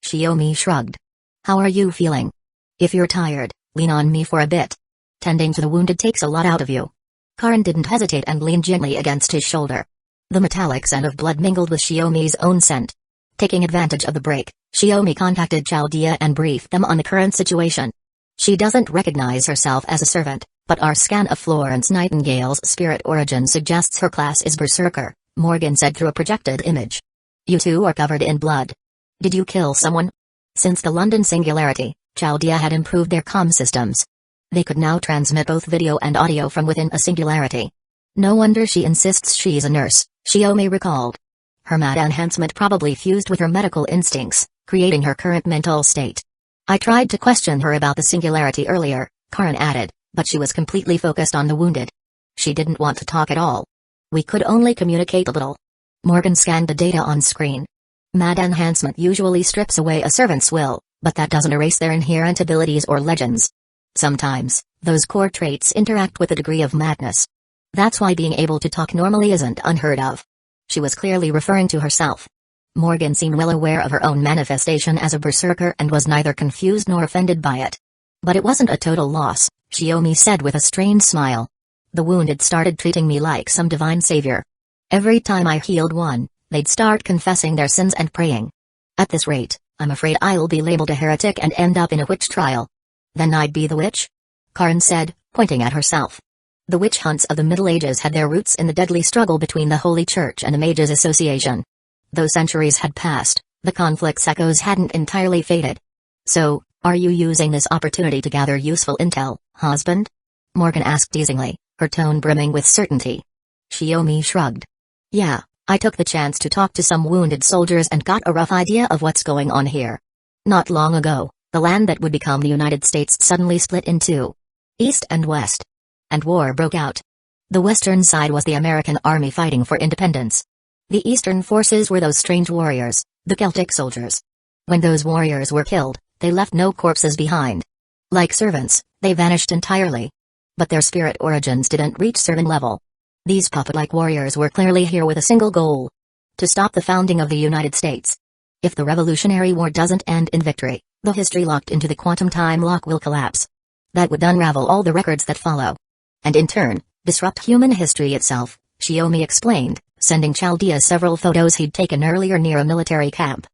Shiomi shrugged. How are you feeling? If you're tired, lean on me for a bit. Tending to the wounded takes a lot out of you. Karin didn't hesitate and leaned gently against his shoulder. The metallic scent of blood mingled with Shiomi's own scent. Taking advantage of the break, Shiomi contacted Chaldea and briefed them on the current situation. She doesn't recognize herself as a servant, but our scan of Florence Nightingale's spirit origin suggests her class is Berserker, Morgan said through a projected image. You two are covered in blood. Did you kill someone? Since the London singularity, Chaldea had improved their comm systems. They could now transmit both video and audio from within a singularity. No wonder she insists she's a nurse, Xiaomi recalled. Her mad enhancement probably fused with her medical instincts, creating her current mental state. I tried to question her about the singularity earlier, Karen added, but she was completely focused on the wounded. She didn't want to talk at all. We could only communicate a little. Morgan scanned the data on screen. Mad enhancement usually strips away a servant's will, but that doesn't erase their inherent abilities or legends. Sometimes, those core traits interact with a degree of madness. That's why being able to talk normally isn't unheard of. She was clearly referring to herself. Morgan seemed well aware of her own manifestation as a berserker and was neither confused nor offended by it. But it wasn't a total loss, Xiaomi said with a strained smile. The wounded started treating me like some divine savior. Every time I healed one, they'd start confessing their sins and praying. At this rate, I'm afraid I'll be labeled a heretic and end up in a witch trial. Then I'd be the witch? Karen said, pointing at herself. The witch hunts of the Middle Ages had their roots in the deadly struggle between the Holy Church and the Mages Association. Though centuries had passed, the conflict's echoes hadn't entirely faded. So, are you using this opportunity to gather useful intel, husband? Morgan asked teasingly, her tone brimming with certainty. Xiaomi shrugged. Yeah, I took the chance to talk to some wounded soldiers and got a rough idea of what's going on here. Not long ago, the land that would become the United States suddenly split in two. East and West. And war broke out. The western side was the American army fighting for independence. The eastern forces were those strange warriors, the Celtic soldiers. When those warriors were killed, they left no corpses behind. Like servants, they vanished entirely. But their spirit origins didn't reach certain level. These puppet-like warriors were clearly here with a single goal: to stop the founding of the United States. If the Revolutionary War doesn't end in victory, the history locked into the quantum time lock will collapse. That would unravel all the records that follow. And in turn, disrupt human history itself, Xiaomi explained, sending Chaldea several photos he'd taken earlier near a military camp.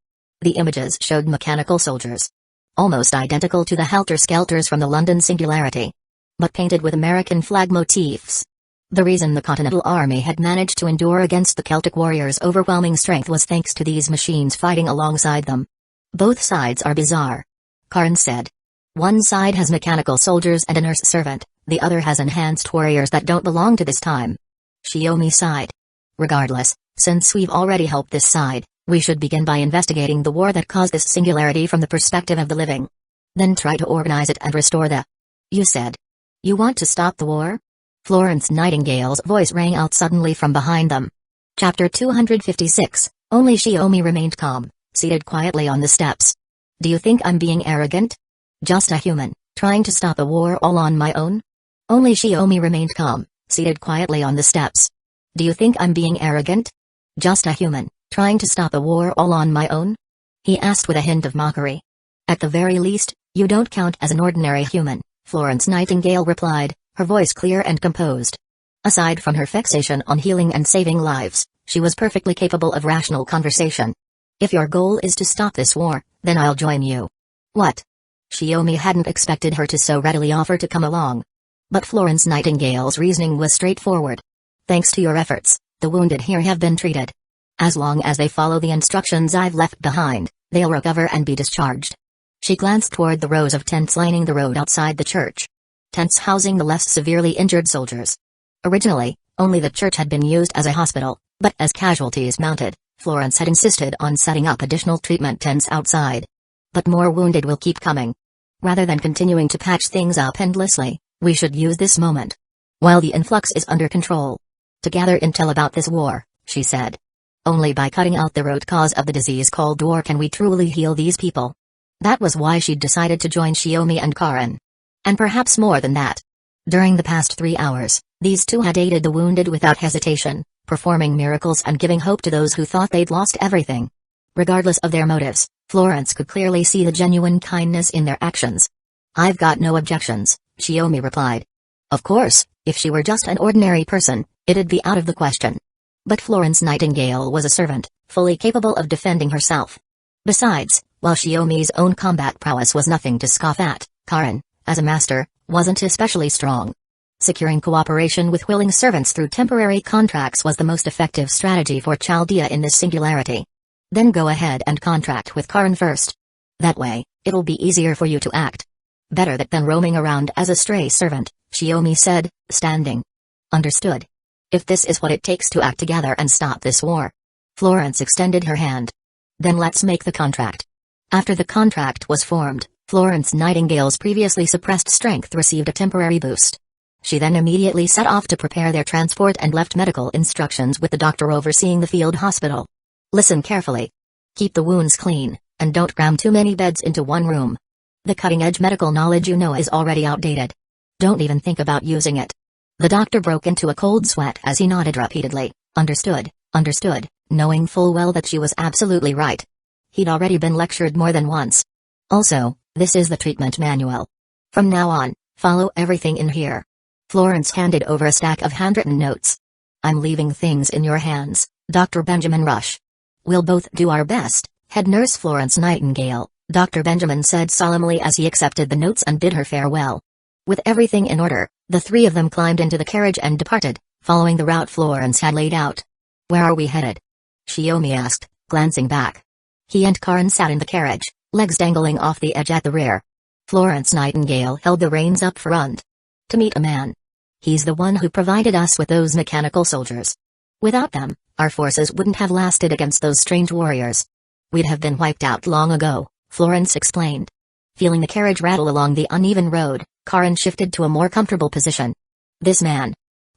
The images showed mechanical soldiers. Almost identical to the helter-skelters from the London Singularity. But painted with American flag motifs. The reason the Continental Army had managed to endure against the Celtic warriors' overwhelming strength was thanks to these machines fighting alongside them. Both sides are bizarre. Karen said. One side has mechanical soldiers and a nurse servant, the other has enhanced warriors that don't belong to this time. Xiaomi sighed. Regardless, since we've already helped this side, we should begin by investigating the war that caused this singularity from the perspective of the living. Then try to organize it and restore the... You said. You want to stop the war? Florence Nightingale's voice rang out suddenly from behind them. Chapter 256, only Xiaomi remained calm, seated quietly on the steps. Do you think I'm being arrogant? Just a human, trying to stop a war all on my own? Only Xiaomi remained calm, seated quietly on the steps. Do you think I'm being arrogant? Just a human, trying to stop a war all on my own? He asked with a hint of mockery. At the very least, you don't count as an ordinary human, Florence Nightingale replied, her voice clear and composed. Aside from her fixation on healing and saving lives, she was perfectly capable of rational conversation. If your goal is to stop this war, then I'll join you. What? Xiaomi hadn't expected her to so readily offer to come along. But Florence Nightingale's reasoning was straightforward. Thanks to your efforts, the wounded here have been treated. As long as they follow the instructions I've left behind, they'll recover and be discharged. She glanced toward the rows of tents lining the road outside the church. Tents housing the less severely injured soldiers. Originally, only the church had been used as a hospital, but as casualties mounted, Florence had insisted on setting up additional treatment tents outside. But more wounded will keep coming. Rather than continuing to patch things up endlessly, we should use this moment, while the influx is under control, to gather intel about this war, she said. Only by cutting out the root cause of the disease called war can we truly heal these people. That was why she'd decided to join Xiaomi and Karen. And perhaps more than that. During the past 3 hours, these two had aided the wounded without hesitation, performing miracles and giving hope to those who thought they'd lost everything. Regardless of their motives, Florence could clearly see the genuine kindness in their actions. I've got no objections, Xiaomi replied. Of course, if she were just an ordinary person, it'd be out of the question. But Florence Nightingale was a servant, fully capable of defending herself. Besides, while Xiaomi's own combat prowess was nothing to scoff at, Karen, as a master, wasn't especially strong. Securing cooperation with willing servants through temporary contracts was the most effective strategy for Chaldea in this singularity. Then go ahead and contract with Karen first. That way, it'll be easier for you to act. Better that than roaming around as a stray servant, Shiomi said, standing. Understood. If this is what it takes to act together and stop this war. Florence extended her hand. Then let's make the contract. After the contract was formed, Florence Nightingale's previously suppressed strength received a temporary boost. She then immediately set off to prepare their transport and left medical instructions with the doctor overseeing the field hospital. Listen carefully. Keep the wounds clean, and don't cram too many beds into one room. The cutting-edge medical knowledge you know is already outdated. Don't even think about using it. The doctor broke into a cold sweat as he nodded repeatedly. Understood, understood, knowing full well that she was absolutely right. He'd already been lectured more than once. Also, this is the treatment manual. From now on, follow everything in here. Florence handed over a stack of handwritten notes. I'm leaving things in your hands, Dr. Benjamin Rush. We'll both do our best, head nurse Florence Nightingale, Dr. Benjamin said solemnly as he accepted the notes and bid her farewell. With everything in order, the three of them climbed into the carriage and departed, following the route Florence had laid out. Where are we headed? Shiomi asked, glancing back. He and Karen sat in the carriage, legs dangling off the edge at the rear. Florence Nightingale held the reins up front. To meet a man. He's the one who provided us with those mechanical soldiers. Without them, our forces wouldn't have lasted against those strange warriors. We'd have been wiped out long ago, Florence explained. Feeling the carriage rattle along the uneven road, Karen shifted to a more comfortable position. This man.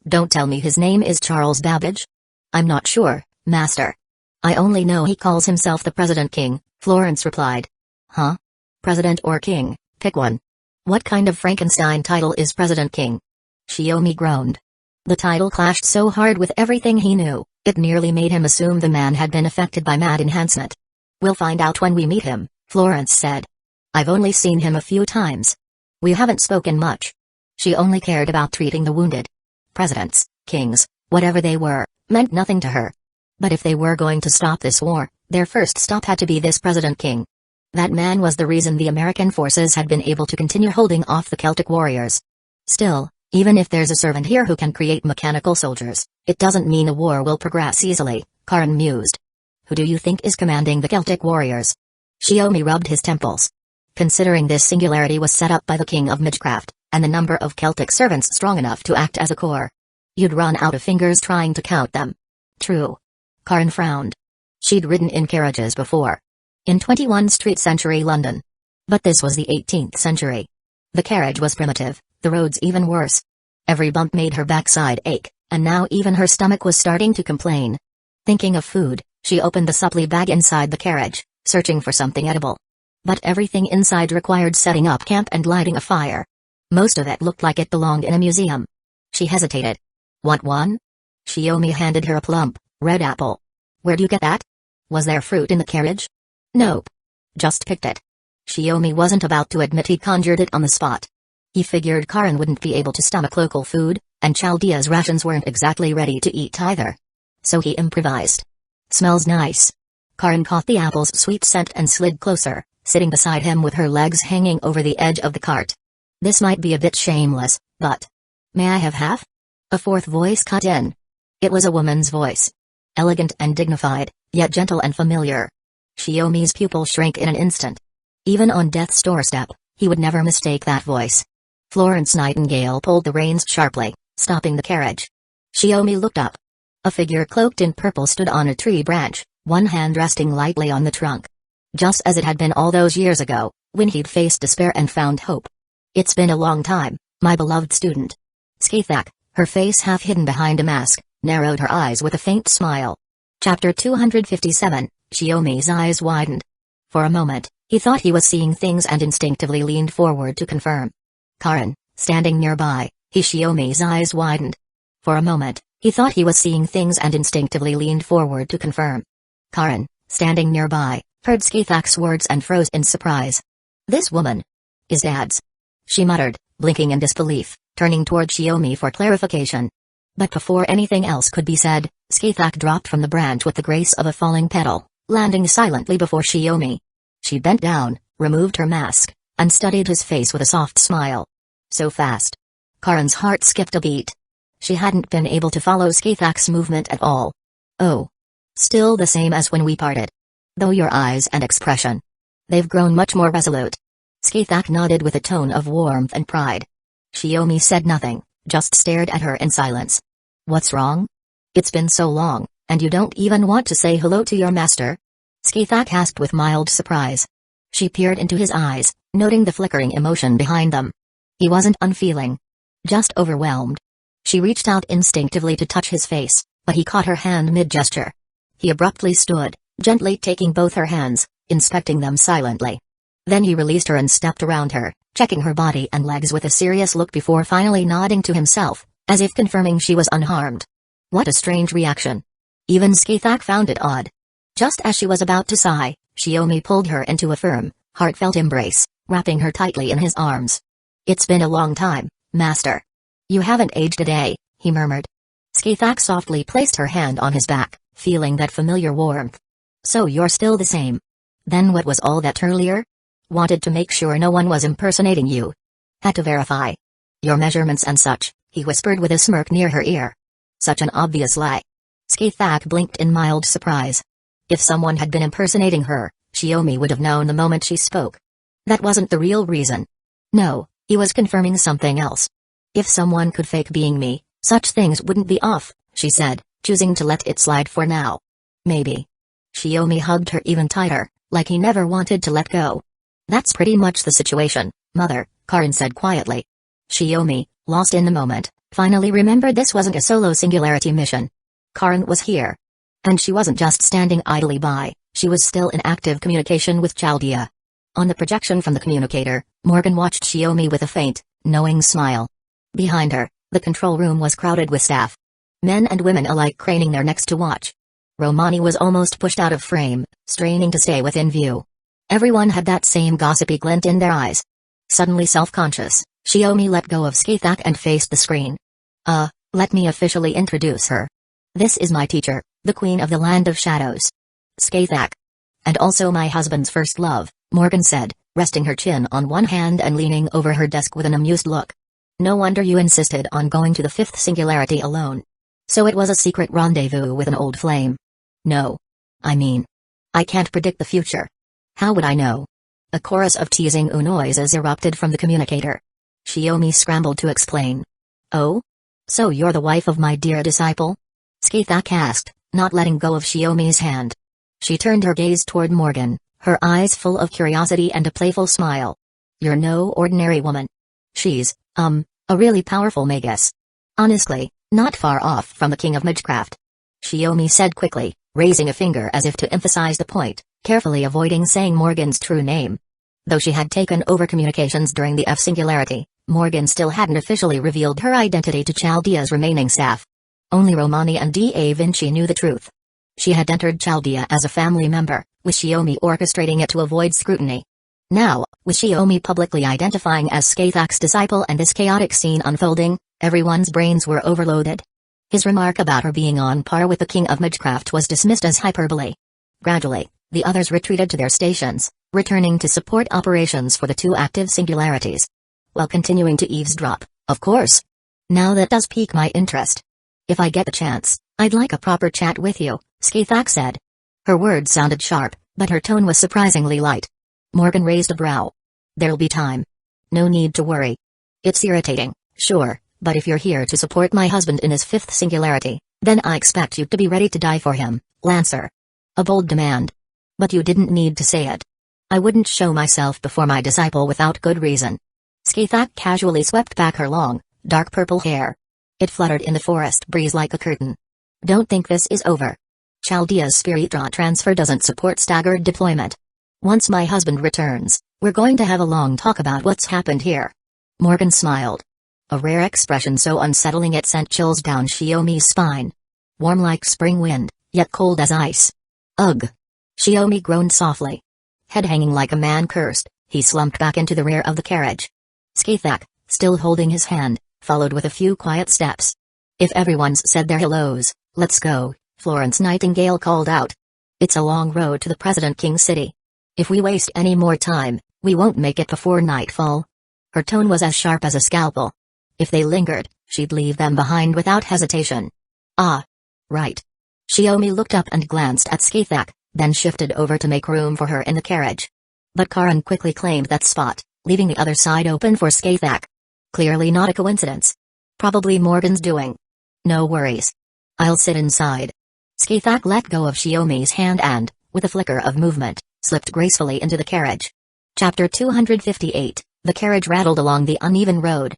Don't tell me his name is Charles Babbage? I'm not sure, Master. I only know he calls himself the President King, Florence replied. Huh? President or King, pick one. What kind of Frankenstein title is President King? Shiomi groaned. The title clashed so hard with everything he knew, it nearly made him assume the man had been affected by mad enhancement. We'll find out when we meet him, Florence said. I've only seen him a few times. We haven't spoken much. She only cared about treating the wounded. Presidents, kings, whatever they were, meant nothing to her. But if they were going to stop this war, their first stop had to be this President King. That man was the reason the American forces had been able to continue holding off the Celtic warriors. Still, even if there's a servant here who can create mechanical soldiers, it doesn't mean the war will progress easily, Karen mused. Who do you think is commanding the Celtic warriors? Shiomi rubbed his temples. Considering this singularity was set up by the king of Midgecraft, and the number of Celtic servants strong enough to act as a core, you'd run out of fingers trying to count them. True. Karen frowned. She'd ridden in carriages before. In 21st century London. But this was the 18th century. The carriage was primitive, the roads even worse. Every bump made her backside ache, and now even her stomach was starting to complain. Thinking of food, she opened the supply bag inside the carriage, searching for something edible. But everything inside required setting up camp and lighting a fire. Most of it looked like it belonged in a museum. She hesitated. Want one? Shiomi handed her a plump, red apple. Where'd you get that? Was there fruit in the carriage? Nope. Just picked it. Shiomi wasn't about to admit he conjured it on the spot. He figured Karen wouldn't be able to stomach local food, and Chaldea's rations weren't exactly ready to eat either. So he improvised. Smells nice. Karen caught the apple's sweet scent and slid closer, sitting beside him with her legs hanging over the edge of the cart. This might be a bit shameless, but... May I have half? A fourth voice cut in. It was a woman's voice. Elegant and dignified, yet gentle and familiar. Shiomi's pupil shrank in an instant. Even on death's doorstep, he would never mistake that voice. Florence Nightingale pulled the reins sharply, stopping the carriage. Shiomi looked up. A figure cloaked in purple stood on a tree branch, one hand resting lightly on the trunk. Just as it had been all those years ago, when he'd faced despair and found hope. It's been a long time, my beloved student. Skaithak, her face half hidden behind a mask, narrowed her eyes with a faint smile. Chapter 257, Shiomi's eyes widened. For a moment, he thought he was seeing things and instinctively leaned forward to confirm. Karen, standing nearby, Shiomi's eyes widened. For a moment, he thought he was seeing things and instinctively leaned forward to confirm. Karen, standing nearby, heard Skaithak's words and froze in surprise. This woman is Dad's. She muttered, blinking in disbelief, turning toward Shiomi for clarification. But before anything else could be said, Skaithak dropped from the branch with the grace of a falling petal, landing silently before Shiomi. She bent down, removed her mask, and studied his face with a soft smile. So fast. Karen's heart skipped a beat. She hadn't been able to follow Skaithak's movement at all. Oh. Still the same as when we parted. Though your eyes and expression. They've grown much more resolute. Skathak nodded with a tone of warmth and pride. Shiomi said nothing, just stared at her in silence. What's wrong? It's been so long, and you don't even want to say hello to your master? Skathak asked with mild surprise. She peered into his eyes, noting the flickering emotion behind them. He wasn't unfeeling. Just overwhelmed. She reached out instinctively to touch his face, but he caught her hand mid-gesture. He abruptly stood, gently taking both her hands, inspecting them silently. Then he released her and stepped around her, checking her body and legs with a serious look before finally nodding to himself, as if confirming she was unharmed. What a strange reaction. Even Skathak found it odd. Just as she was about to sigh, Shiomi pulled her into a firm, heartfelt embrace, wrapping her tightly in his arms. It's been a long time, master. You haven't aged a day, he murmured. Skathak softly placed her hand on his back, feeling that familiar warmth. So you're still the same. Then what was all that earlier? Wanted to make sure no one was impersonating you. Had to verify. Your measurements and such, he whispered with a smirk near her ear. Such an obvious lie. Skathak blinked in mild surprise. If someone had been impersonating her, Shiomi would have known the moment she spoke. That wasn't the real reason. No, he was confirming something else. If someone could fake being me, such things wouldn't be off, she said, choosing to let it slide for now. Maybe. Shiomi hugged her even tighter, like he never wanted to let go. That's pretty much the situation, mother, Karin said quietly. Shiomi, lost in the moment, finally remembered this wasn't a solo singularity mission. Karin was here. And she wasn't just standing idly by, she was still in active communication with Chaldea. On the projection from the communicator, Morgan watched Shiomi with a faint, knowing smile. Behind her, the control room was crowded with staff. Men and women alike craning their necks to watch. Romani was almost pushed out of frame, straining to stay within view. Everyone had that same gossipy glint in their eyes. Suddenly self-conscious, Shiomi let go of Skathak and faced the screen. Let me officially introduce her. This is my teacher, the Queen of the Land of Shadows. Skathak. And also my husband's first love, Morgan said, resting her chin on one hand and leaning over her desk with an amused look. No wonder you insisted on going to the fifth singularity alone. So it was a secret rendezvous with an old flame. No. I mean, I can't predict the future. How would I know? A chorus of teasing noises erupted from the communicator. Shiomi scrambled to explain. Oh? So you're the wife of my dear disciple? Skathak asked, not letting go of Shiomi's hand. She turned her gaze toward Morgan, her eyes full of curiosity and a playful smile. You're no ordinary woman. She's, a really powerful magus. Honestly, not far off from the king of magecraft. Shiomi said quickly, raising a finger as if to emphasize the point, carefully avoiding saying Morgan's true name. Though she had taken over communications during the F singularity, Morgan still hadn't officially revealed her identity to Chaldea's remaining staff. Only Romani and Da Vinci knew the truth. She had entered Chaldea as a family member, with Shiomi orchestrating it to avoid scrutiny. Now, with Shiomi publicly identifying as Skathak's disciple and this chaotic scene unfolding, everyone's brains were overloaded. His remark about her being on par with the king of magecraft was dismissed as hyperbole. Gradually, the others retreated to their stations, returning to support operations for the two active singularities. While continuing to eavesdrop, of course. Now that does pique my interest. If I get the chance, I'd like a proper chat with you, Skathak said. Her words sounded sharp, but her tone was surprisingly light. Morgan raised a brow. There'll be time. No need to worry. It's irritating, sure, but if you're here to support my husband in his fifth singularity, then I expect you to be ready to die for him, Lancer. A bold demand. But you didn't need to say it. I wouldn't show myself before my disciple without good reason. Skathak casually swept back her long, dark purple hair. It fluttered in the forest breeze like a curtain. Don't think this is over. Chaldea's spiritra transfer doesn't support staggered deployment. Once my husband returns, we're going to have a long talk about what's happened here. Morgan smiled. A rare expression so unsettling it sent chills down Shiomi's spine. Warm like spring wind, yet cold as ice. Ugh. Shiomi groaned softly. Head hanging like a man cursed, he slumped back into the rear of the carriage. Skathak, still holding his hand, followed with a few quiet steps. If everyone's said their hellos, let's go, Florence Nightingale called out. It's a long road to the President King City. If we waste any more time, we won't make it before nightfall. Her tone was as sharp as a scalpel. If they lingered, she'd leave them behind without hesitation. Ah. Right. Shiomi looked up and glanced at Skathak, then shifted over to make room for her in the carriage. But Karin quickly claimed that spot, leaving the other side open for Skathak. Clearly not a coincidence. Probably Morgan's doing. No worries. I'll sit inside. Skathak let go of Shiomi's hand and, with a flicker of movement, slipped gracefully into the carriage. Chapter 258, the carriage rattled along the uneven road.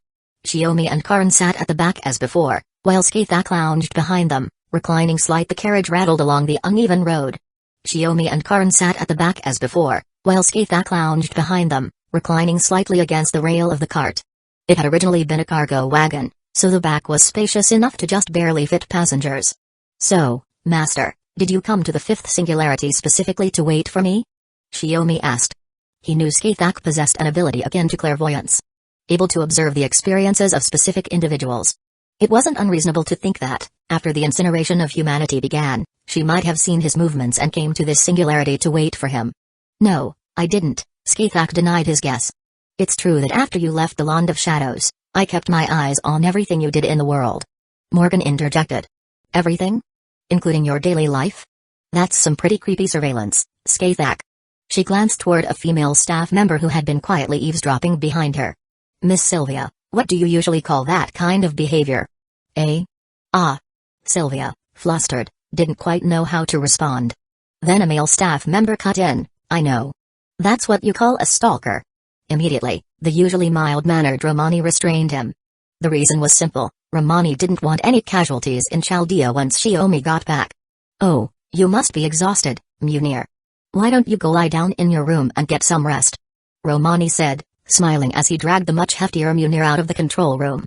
Shiomi and Karan sat at the back as before, while Skathak lounged behind them, reclining slight. The carriage rattled along the uneven road. Shiomi and Karan sat at the back as before, while Skathak lounged behind them, reclining slightly against the rail of the cart. It had originally been a cargo wagon, so the back was spacious enough to just barely fit passengers. So, Master, did you come to the fifth singularity specifically to wait for me? Shiomi asked. He knew Skathak possessed an ability akin to clairvoyance, able to observe the experiences of specific individuals. It wasn't unreasonable to think that, after the incineration of humanity began, she might have seen his movements and came to this singularity to wait for him. No, I didn't, Skathak denied his guess. It's true that after you left the Land of Shadows, I kept my eyes on everything you did in the world. Morgan interjected. Everything? Including your daily life? That's some pretty creepy surveillance, Skathak. She glanced toward a female staff member who had been quietly eavesdropping behind her. Miss Sylvia, what do you usually call that kind of behavior? Eh? Ah. Sylvia, flustered, didn't quite know how to respond. Then a male staff member cut in, I know. That's what you call a stalker. Immediately, the usually mild-mannered Romani restrained him. The reason was simple, Romani didn't want any casualties in Chaldea once Shiomi got back. Oh, you must be exhausted, Munir. Why don't you go lie down in your room and get some rest? Romani said, smiling as he dragged the much heftier Munir out of the control room,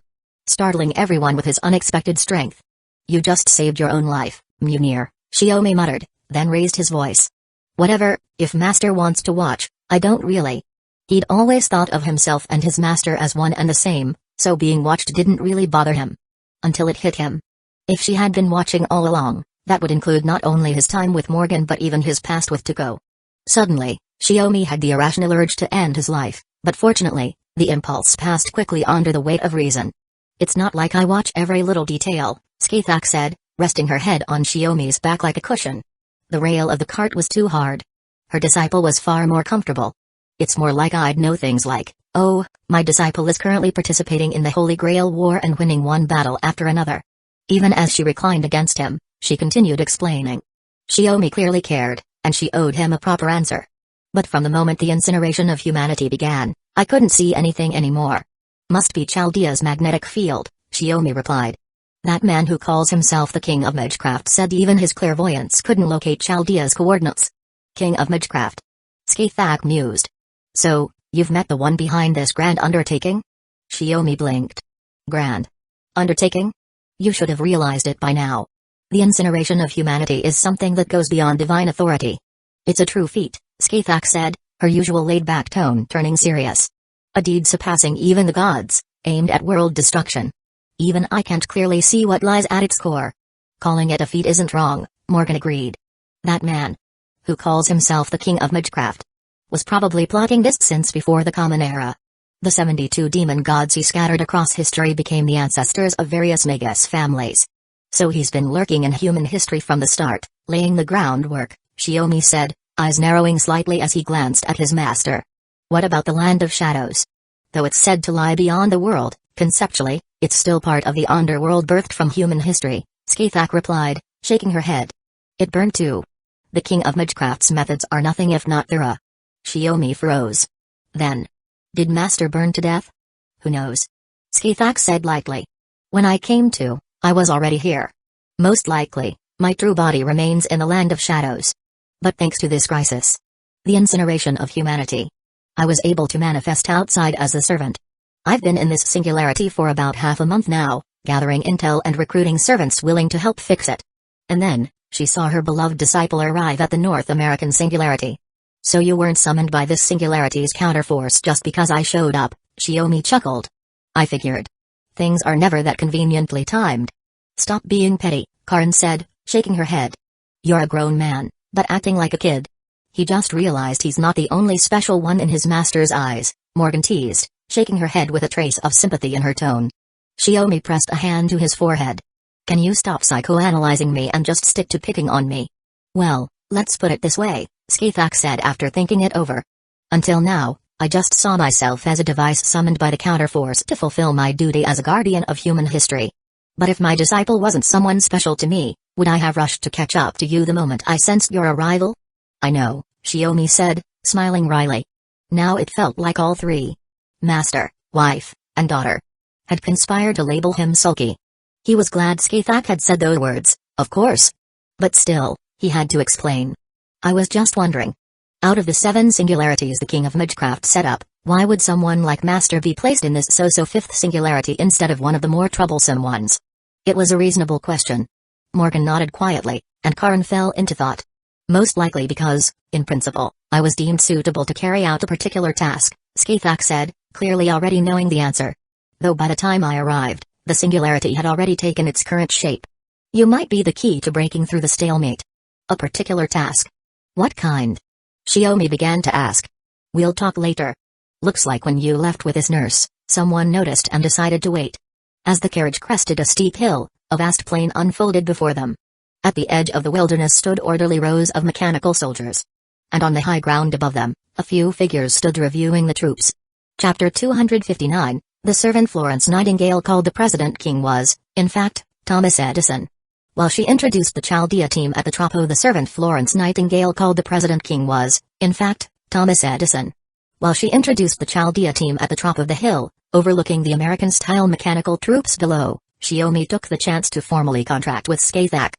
startling everyone with his unexpected strength. You just saved your own life, Munir, Shiomi muttered, then raised his voice. Whatever, if Master wants to watch, I don't really. He'd always thought of himself and his master as one and the same, so being watched didn't really bother him. Until it hit him. If she had been watching all along, that would include not only his time with Morgan but even his past with Tuko. Suddenly, Shiomi had the irrational urge to end his life, but fortunately, the impulse passed quickly under the weight of reason. It's not like I watch every little detail, Skathak said, resting her head on Shiomi's back like a cushion. The rail of the cart was too hard. Her disciple was far more comfortable. It's more like I'd know things like, oh, my disciple is currently participating in the Holy Grail War and winning one battle after another. Even as she reclined against him, she continued explaining. Shiomi clearly cared, and she owed him a proper answer. But from the moment the incineration of humanity began, I couldn't see anything anymore. Must be Chaldea's magnetic field, Shiomi replied. That man who calls himself the King of Magecraft said even his clairvoyance couldn't locate Chaldea's coordinates. King of Magecraft. Skathak mused. So, you've met the one behind this grand undertaking? Shiomi blinked. Grand undertaking? You should have realized it by now. The incineration of humanity is something that goes beyond divine authority. It's a true feat, Skathak said, her usual laid-back tone turning serious. A deed surpassing even the gods, aimed at world destruction. Even I can't clearly see what lies at its core. Calling it a feat isn't wrong, Morgan agreed. That man, who calls himself the King of Magecraft, was probably plotting this since before the Common Era. The 72 demon gods he scattered across history became the ancestors of various Magus families. So he's been lurking in human history from the start, laying the groundwork, Shiomi said, eyes narrowing slightly as he glanced at his master. What about the Land of Shadows? Though it's said to lie beyond the world, conceptually, it's still part of the underworld birthed from human history, Skathak replied, shaking her head. It burned too. The King of Magecraft's methods are nothing if not thorough. Shiomi froze. Then, did Master burn to death? Who knows? Skathak said lightly. When I came to, I was already here. Most likely, my true body remains in the Land of Shadows. But thanks to this crisis, the incineration of humanity, I was able to manifest outside as a servant. I've been in this singularity for about half a month now, gathering intel and recruiting servants willing to help fix it. And then, she saw her beloved disciple arrive at the North American singularity. So you weren't summoned by this singularity's counterforce just because I showed up, Shiomi chuckled. I figured. Things are never that conveniently timed. Stop being petty, Karan said, shaking her head. You're a grown man, but acting like a kid. He just realized he's not the only special one in his master's eyes, Morgan teased, shaking her head with a trace of sympathy in her tone. Shiomi pressed a hand to his forehead. Can you stop psychoanalyzing me and just stick to picking on me? Well, let's put it this way, Skathak said after thinking it over. Until now, I just saw myself as a device summoned by the counterforce to fulfill my duty as a guardian of human history. But if my disciple wasn't someone special to me, would I have rushed to catch up to you the moment I sensed your arrival? I know, Shiomi said, smiling wryly. Now it felt like all three, master, wife, and daughter, had conspired to label him sulky. He was glad Skathak had said those words, of course. But still, he had to explain. I was just wondering. Out of the 7 singularities the King of Magecraft set up, why would someone like Master be placed in this so-so 5th singularity instead of one of the more troublesome ones? It was a reasonable question. Morgan nodded quietly, and Karin fell into thought. Most likely because, in principle, I was deemed suitable to carry out a particular task, Skathak said, clearly already knowing the answer. Though by the time I arrived, the singularity had already taken its current shape. You might be the key to breaking through the stalemate. A particular task. What kind? Shiomi began to ask. We'll talk later. Looks like when you left with this nurse, someone noticed and decided to wait. As the carriage crested a steep hill, a vast plain unfolded before them. At the edge of the wilderness stood orderly rows of mechanical soldiers. And on the high ground above them, a few figures stood reviewing the troops. Chapter 259, the servant Florence Nightingale called the President King was, in fact, Thomas Edison. While she introduced the Chaldea team at the Tropo, the servant Florence Nightingale called the President King was, in fact, Thomas Edison. While she introduced the Chaldea team at the top of the hill, overlooking the American-style mechanical troops below, Shiomi took the chance to formally contract with Skathak.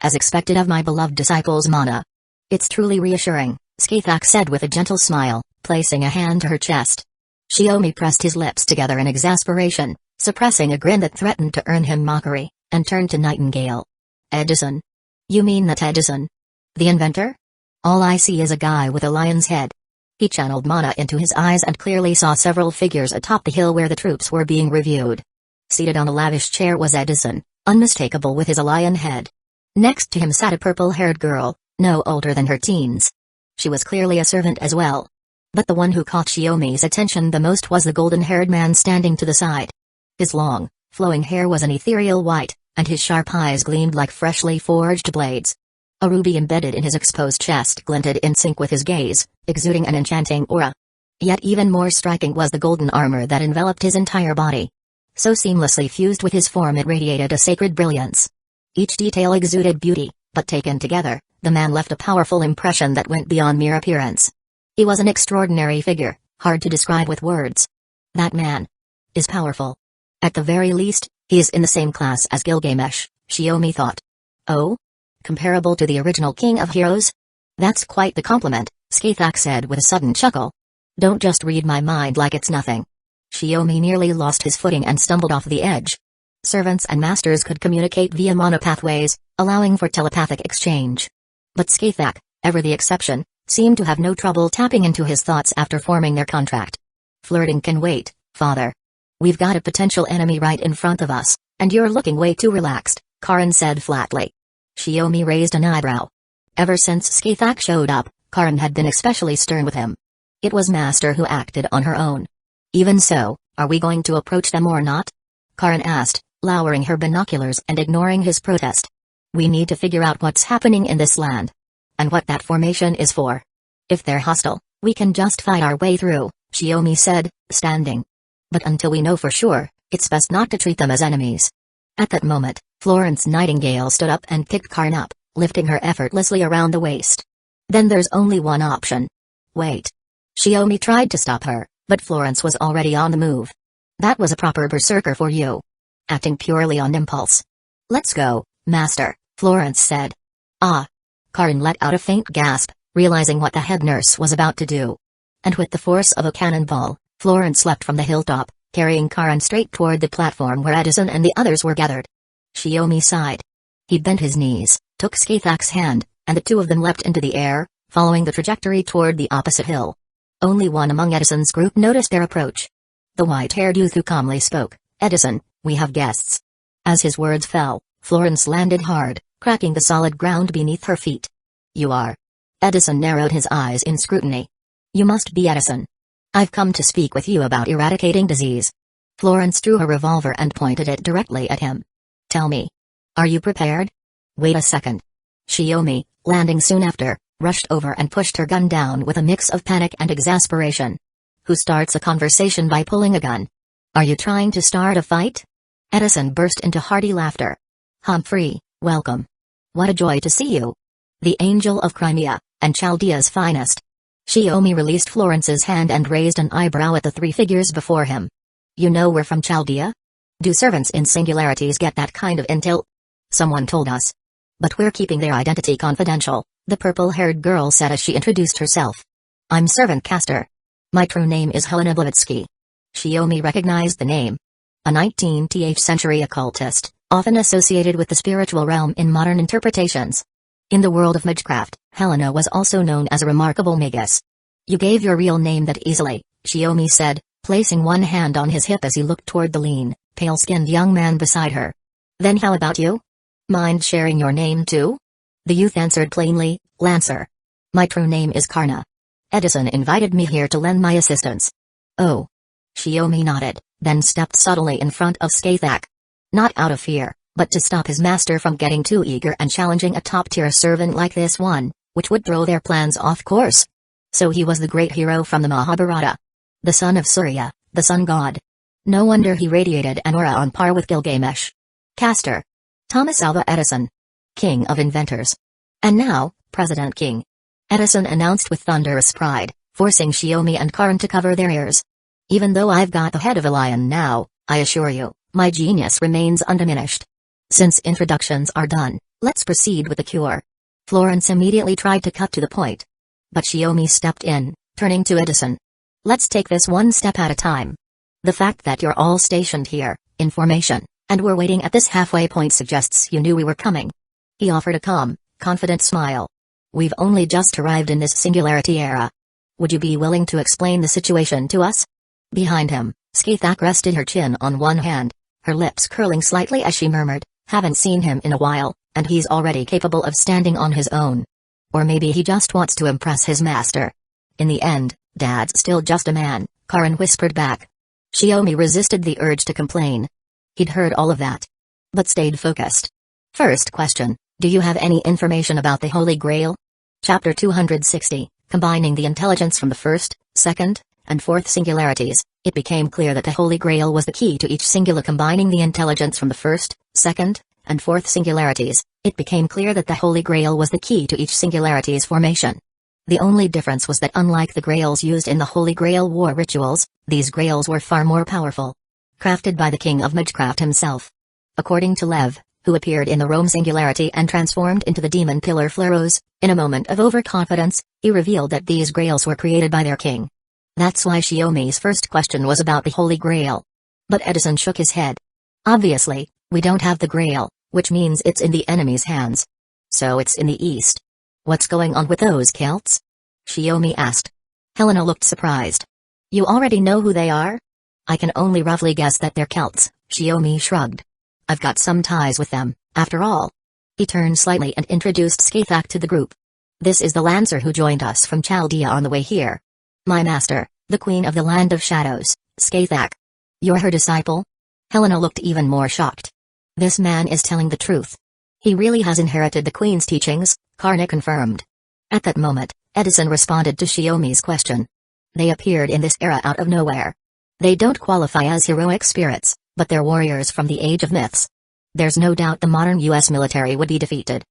As expected of my beloved disciples Mana. It's truly reassuring, Skathak said with a gentle smile, placing a hand to her chest. Shiomi pressed his lips together in exasperation, suppressing a grin that threatened to earn him mockery, and turned to Nightingale. Edison? You mean that Edison? The inventor? All I see is a guy with a lion's head. He channeled mana into his eyes and clearly saw several figures atop the hill where the troops were being reviewed. Seated on a lavish chair was Edison, unmistakable with his lion head. Next to him sat a purple-haired girl, no older than her teens. She was clearly a servant as well. But the one who caught Shiomi's attention the most was the golden-haired man standing to the side. His long, flowing hair was an ethereal white, and his sharp eyes gleamed like freshly forged blades. A ruby embedded in his exposed chest glinted in sync with his gaze, exuding an enchanting aura. Yet even more striking was the golden armor that enveloped his entire body. So seamlessly fused with his form it radiated a sacred brilliance. Each detail exuded beauty, but taken together, the man left a powerful impression that went beyond mere appearance. He was an extraordinary figure, hard to describe with words. That man is powerful. At the very least, he is in the same class as Gilgamesh, Shiomi thought. Oh? Comparable to the original King of Heroes? That's quite the compliment, Skathak said with a sudden chuckle. Don't just read my mind like it's nothing. Shiomi nearly lost his footing and stumbled off the edge. Servants and masters could communicate via mana pathways, allowing for telepathic exchange. But Skathak, ever the exception, seemed to have no trouble tapping into his thoughts after forming their contract. Flirting can wait, father. We've got a potential enemy right in front of us, and you're looking way too relaxed, Karin said flatly. Shiomi raised an eyebrow. Ever since Skathak showed up, Karin had been especially stern with him. It was Master who acted on her own. Even so, are we going to approach them or not? Karin asked, lowering her binoculars and ignoring his protest. We need to figure out what's happening in this land. And what that formation is for. If they're hostile, we can just fight our way through, Shiomi said, standing. But until we know for sure, it's best not to treat them as enemies. At that moment, Florence Nightingale stood up and picked Karin up, lifting her effortlessly around the waist. Then there's only one option. Wait. Shiomi tried to stop her, but Florence was already on the move. That was a proper berserker for you. Acting purely on impulse. Let's go, Master, Florence said. Ah. Karin let out a faint gasp, realizing what the head nurse was about to do. And with the force of a cannonball, Florence leapt from the hilltop, carrying Karin straight toward the platform where Edison and the others were gathered. Shiomi sighed. He bent his knees, took Skathak's hand, and the two of them leapt into the air, following the trajectory toward the opposite hill. Only one among Edison's group noticed their approach. The white-haired youth who calmly spoke, Edison, we have guests. As his words fell, Florence landed hard, cracking the solid ground beneath her feet. You are. Edison narrowed his eyes in scrutiny. You must be Edison. I've come to speak with you about eradicating disease. Florence drew her revolver and pointed it directly at him. Tell me. Are you prepared? Wait a second. Shiomi, landing soon after, rushed over and pushed her gun down with a mix of panic and exasperation. Who starts a conversation by pulling a gun? Are you trying to start a fight? Edison burst into hearty laughter. Humphrey, welcome. What a joy to see you. The angel of Crimea, and Chaldea's finest. Shiomi released Florence's hand and raised an eyebrow at the three figures before him. You know we're from Chaldea? Do servants in singularities get that kind of intel? Someone told us. But we're keeping their identity confidential, the purple-haired girl said as she introduced herself. I'm Servant Caster. My true name is Helena Blavatsky. Shiomi recognized the name. A 19th century occultist, often associated with the spiritual realm in modern interpretations. In the world of magecraft, Helena was also known as a remarkable magus. You gave your real name that easily, Shiomi said, placing one hand on his hip as he looked toward the lean, pale-skinned young man beside her. Then how about you? Mind sharing your name too? The youth answered plainly, Lancer. My true name is Karna. Edison invited me here to lend my assistance. Oh. Shiomi nodded, then stepped subtly in front of Skathak. Not out of fear, but to stop his master from getting too eager and challenging a top-tier servant like this one, which would throw their plans off course. So he was the great hero from the Mahabharata. The son of Surya, the sun god. No wonder he radiated an aura on par with Gilgamesh. Castor. Thomas Alva Edison. King of inventors. And now, President King. Edison announced with thunderous pride, forcing Shiomi and Karan to cover their ears. Even though I've got the head of a lion now, I assure you, my genius remains undiminished. Since introductions are done, let's proceed with the cure. Florence immediately tried to cut to the point. But Shiomi stepped in, turning to Edison. Let's take this one step at a time. The fact that you're all stationed here, in formation, and we're waiting at this halfway point suggests you knew we were coming. He offered a calm, confident smile. We've only just arrived in this singularity era. Would you be willing to explain the situation to us? Behind him, Skathak rested her chin on one hand, her lips curling slightly as she murmured, haven't seen him in a while, and he's already capable of standing on his own. Or maybe he just wants to impress his master. In the end, Dad's still just a man, Karan whispered back. Shiomi resisted the urge to complain. He'd heard all of that. But stayed focused. First question, do you have any information about the Holy Grail? Chapter 260, combining the intelligence from the first, second, and fourth singularities, it became clear that the Holy Grail was the key to each singular. Combining the intelligence from the first, second, and fourth singularities, it became clear that the Holy Grail was the key to each singularity's formation. The only difference was that unlike the Grails used in the Holy Grail war rituals, these Grails were far more powerful. Crafted by the king of Magecraft himself. According to Lev, who appeared in the Rome singularity and transformed into the demon pillar Fleros, in a moment of overconfidence, he revealed that these Grails were created by their king. That's why Shiomi's first question was about the Holy Grail. But Edison shook his head. Obviously, we don't have the Grail, which means it's in the enemy's hands. So it's in the east. What's going on with those Celts? Shiomi asked. Helena looked surprised. You already know who they are? I can only roughly guess that they're Celts, Shiomi shrugged. I've got some ties with them, after all. He turned slightly and introduced Skathak to the group. This is the Lancer who joined us from Chaldea on the way here. My master, the Queen of the Land of Shadows, Skathak. You're her disciple? Helena looked even more shocked. This man is telling the truth. He really has inherited the Queen's teachings, Karna confirmed. At that moment, Edison responded to Shiomi's question. They appeared in this era out of nowhere. They don't qualify as heroic spirits, but they're warriors from the age of myths. There's no doubt the modern U.S. military would be defeated.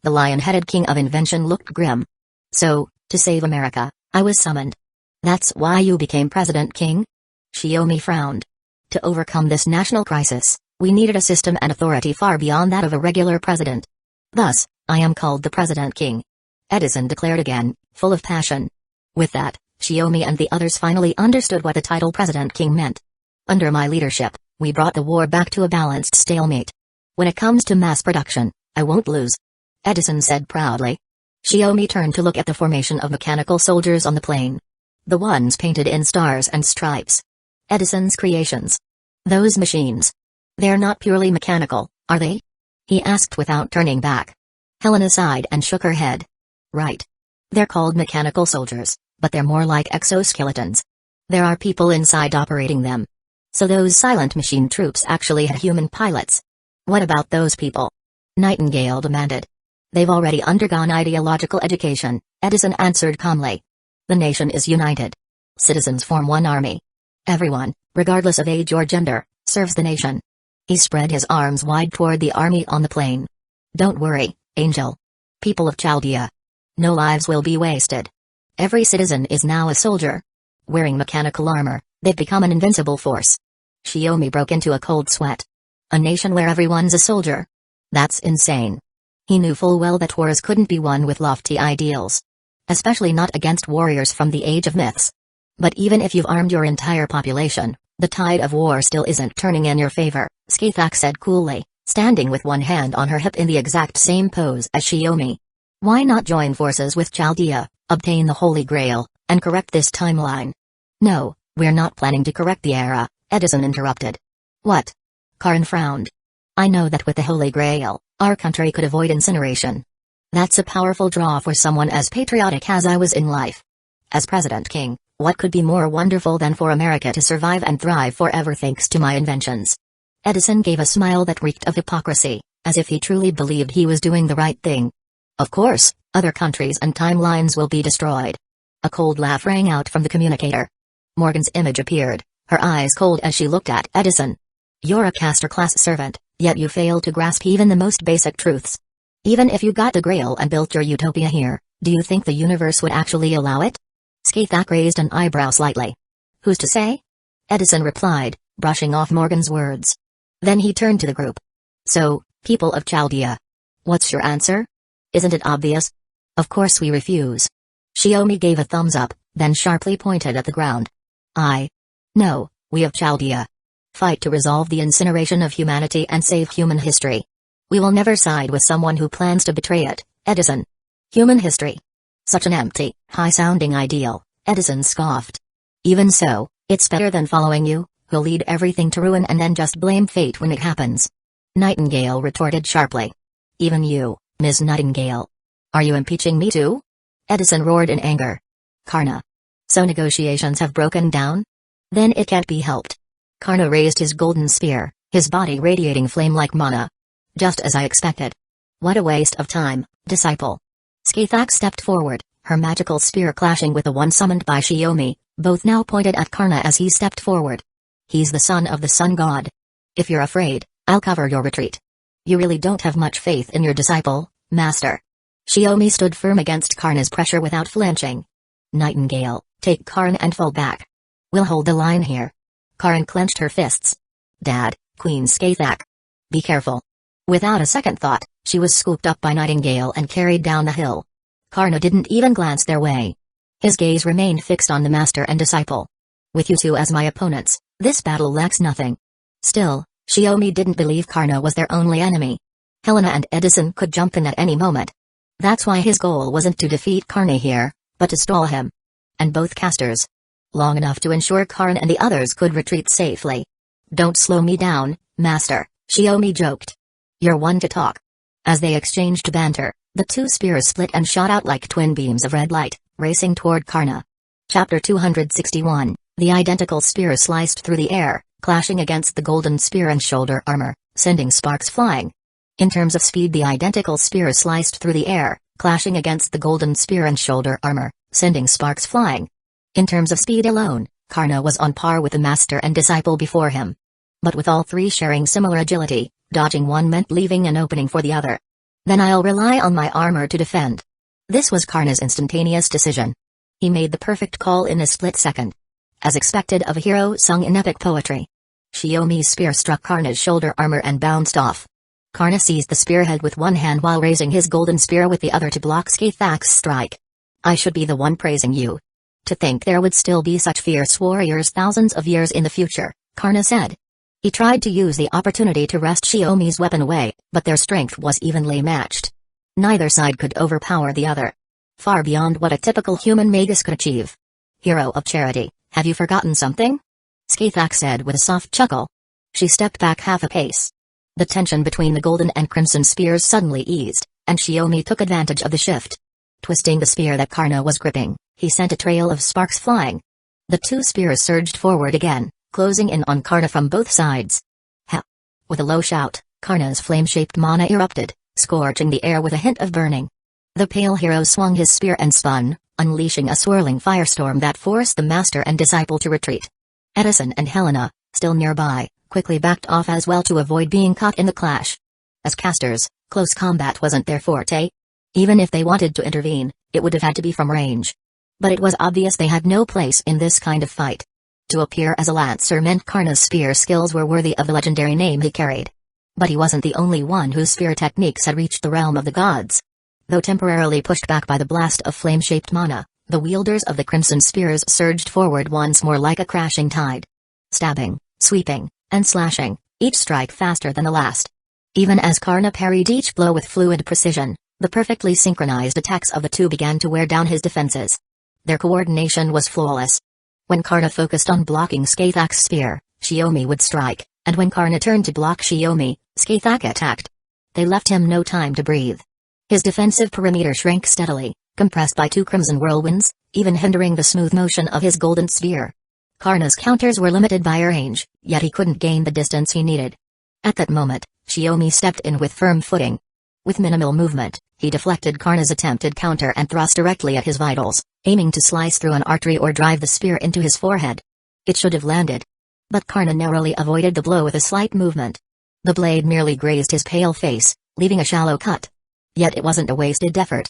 The lion-headed king of invention looked grim. So, to save America, I was summoned. That's why you became President King? Shiomi frowned. To overcome this national crisis, we needed a system and authority far beyond that of a regular president. Thus, I am called the President King. Edison declared again, full of passion. With that, Shiomi and the others finally understood what the title President King meant. Under my leadership, we brought the war back to a balanced stalemate. When it comes to mass production, I won't lose. Edison said proudly. Shiomi turned to look at the formation of mechanical soldiers on the plain. The ones painted in stars and stripes. Edison's creations. Those machines. They're not purely mechanical, are they? He asked without turning back. Helena sighed and shook her head. Right. They're called mechanical soldiers, but they're more like exoskeletons. There are people inside operating them. So those silent machine troops actually had human pilots. What about those people? Nightingale demanded. They've already undergone ideological education, Edison answered calmly. The nation is united. Citizens form one army. Everyone, regardless of age or gender, serves the nation. He spread his arms wide toward the army on the plain. Don't worry, Angel. People of Chaldea. No lives will be wasted. Every citizen is now a soldier. Wearing mechanical armor, they've become an invincible force. Shiomi broke into a cold sweat. A nation where everyone's a soldier? That's insane. He knew full well that wars couldn't be won with lofty ideals. Especially not against warriors from the age of myths. But even if you've armed your entire population, the tide of war still isn't turning in your favor, Skathak said coolly, standing with one hand on her hip in the exact same pose as Shiomi. Why not join forces with Chaldea, obtain the Holy Grail, and correct this timeline? No, we're not planning to correct the era, Edison interrupted. What? Karin frowned. I know that with the Holy Grail, our country could avoid incineration. That's a powerful draw for someone as patriotic as I was in life. As President King, what could be more wonderful than for America to survive and thrive forever thanks to my inventions? Edison gave a smile that reeked of hypocrisy, as if he truly believed he was doing the right thing. Of course, other countries and timelines will be destroyed. A cold laugh rang out from the communicator. Morgan's image appeared, her eyes cold as she looked at Edison. You're a caster-class servant, yet you fail to grasp even the most basic truths. Even if you got the Grail and built your utopia here, do you think the universe would actually allow it? Skathak raised an eyebrow slightly. Who's to say? Edison replied, brushing off Morgan's words. Then he turned to the group. So, people of Chaldea. What's your answer? Isn't it obvious? Of course we refuse. Shiomi gave a thumbs up, then sharply pointed at the ground. No, we of Chaldea. Fight to resolve the incineration of humanity and save human history. We will never side with someone who plans to betray it, Edison. Human history. Such an empty, high-sounding ideal, Edison scoffed. Even so, it's better than following you, who'll lead everything to ruin and then just blame fate when it happens. Nightingale retorted sharply. Even you, Ms. Nightingale. Are you impeaching me too? Edison roared in anger. Karna. So negotiations have broken down? Then it can't be helped. Karna raised his golden spear, his body radiating flame like mana. Just as I expected. What a waste of time, disciple. Skathak stepped forward, her magical spear clashing with the one summoned by Shiomi, both now pointed at Karna as he stepped forward. He's the son of the sun god. If you're afraid, I'll cover your retreat. You really don't have much faith in your disciple, master. Shiomi stood firm against Karna's pressure without flinching. Nightingale, take Karn and fall back. We'll hold the line here. Karin clenched her fists. Dad, Queen Skathak. Be careful. Without a second thought, she was scooped up by Nightingale and carried down the hill. Karna didn't even glance their way. His gaze remained fixed on the master and disciple. With you two as my opponents, this battle lacks nothing. Still, Shiomi didn't believe Karna was their only enemy. Helena and Edison could jump in at any moment. That's why his goal wasn't to defeat Karna here, but to stall him. And both casters. Long enough to ensure Karn and the others could retreat safely. Don't slow me down, master, Shiomi joked. You're one to talk. As they exchanged banter, the two spears split and shot out like twin beams of red light, racing toward Karna. Chapter 261, the identical spear sliced through the air, clashing against the golden spear and shoulder armor, sending sparks flying. In terms of speed, the identical spear sliced through the air, clashing against the golden spear and shoulder armor, sending sparks flying. In terms of speed alone, Karna was on par with the master and disciple before him. But with all three sharing similar agility, dodging one meant leaving an opening for the other. Then I'll rely on my armor to defend. This was Karna's instantaneous decision. He made the perfect call in a split second. As expected of a hero sung in epic poetry. Shiomi's spear struck Karna's shoulder armor and bounced off. Karna seized the spearhead with one hand while raising his golden spear with the other to block Skathak's strike. I should be the one praising you. To think there would still be such fierce warriors thousands of years in the future, Karna said. He tried to use the opportunity to wrest Shiomi's weapon away, but their strength was evenly matched. Neither side could overpower the other. Far beyond what a typical human magus could achieve. Hero of charity, have you forgotten something? Skathak said with a soft chuckle. She stepped back half a pace. The tension between the golden and crimson spears suddenly eased, and Shiomi took advantage of the shift. Twisting the spear that Karna was gripping, he sent a trail of sparks flying. The two spears surged forward again, closing in on Karna from both sides. Ha! With a low shout, Karna's flame-shaped mana erupted, scorching the air with a hint of burning. The pale hero swung his spear and spun, unleashing a swirling firestorm that forced the master and disciple to retreat. Edison and Helena, still nearby, quickly backed off as well to avoid being caught in the clash. As casters, close combat wasn't their forte. Even if they wanted to intervene, it would have had to be from range. But it was obvious they had no place in this kind of fight. To appear as a lancer meant Karna's spear skills were worthy of the legendary name he carried. But he wasn't the only one whose spear techniques had reached the realm of the gods. Though temporarily pushed back by the blast of flame-shaped mana, the wielders of the crimson spears surged forward once more like a crashing tide. Stabbing, sweeping, and slashing, each strike faster than the last. Even as Karna parried each blow with fluid precision, the perfectly synchronized attacks of the two began to wear down his defenses. Their coordination was flawless. When Karna focused on blocking Skathak's spear, Shiomi would strike, and when Karna turned to block Shiomi, Skathak attacked. They left him no time to breathe. His defensive perimeter shrank steadily, compressed by two crimson whirlwinds, even hindering the smooth motion of his golden spear. Karna's counters were limited by range, yet he couldn't gain the distance he needed. At that moment, Shiomi stepped in with firm footing. With minimal movement, he deflected Karna's attempted counter and thrust directly at his vitals, aiming to slice through an artery or drive the spear into his forehead. It should have landed. But Karna narrowly avoided the blow with a slight movement. The blade merely grazed his pale face, leaving a shallow cut. Yet it wasn't a wasted effort.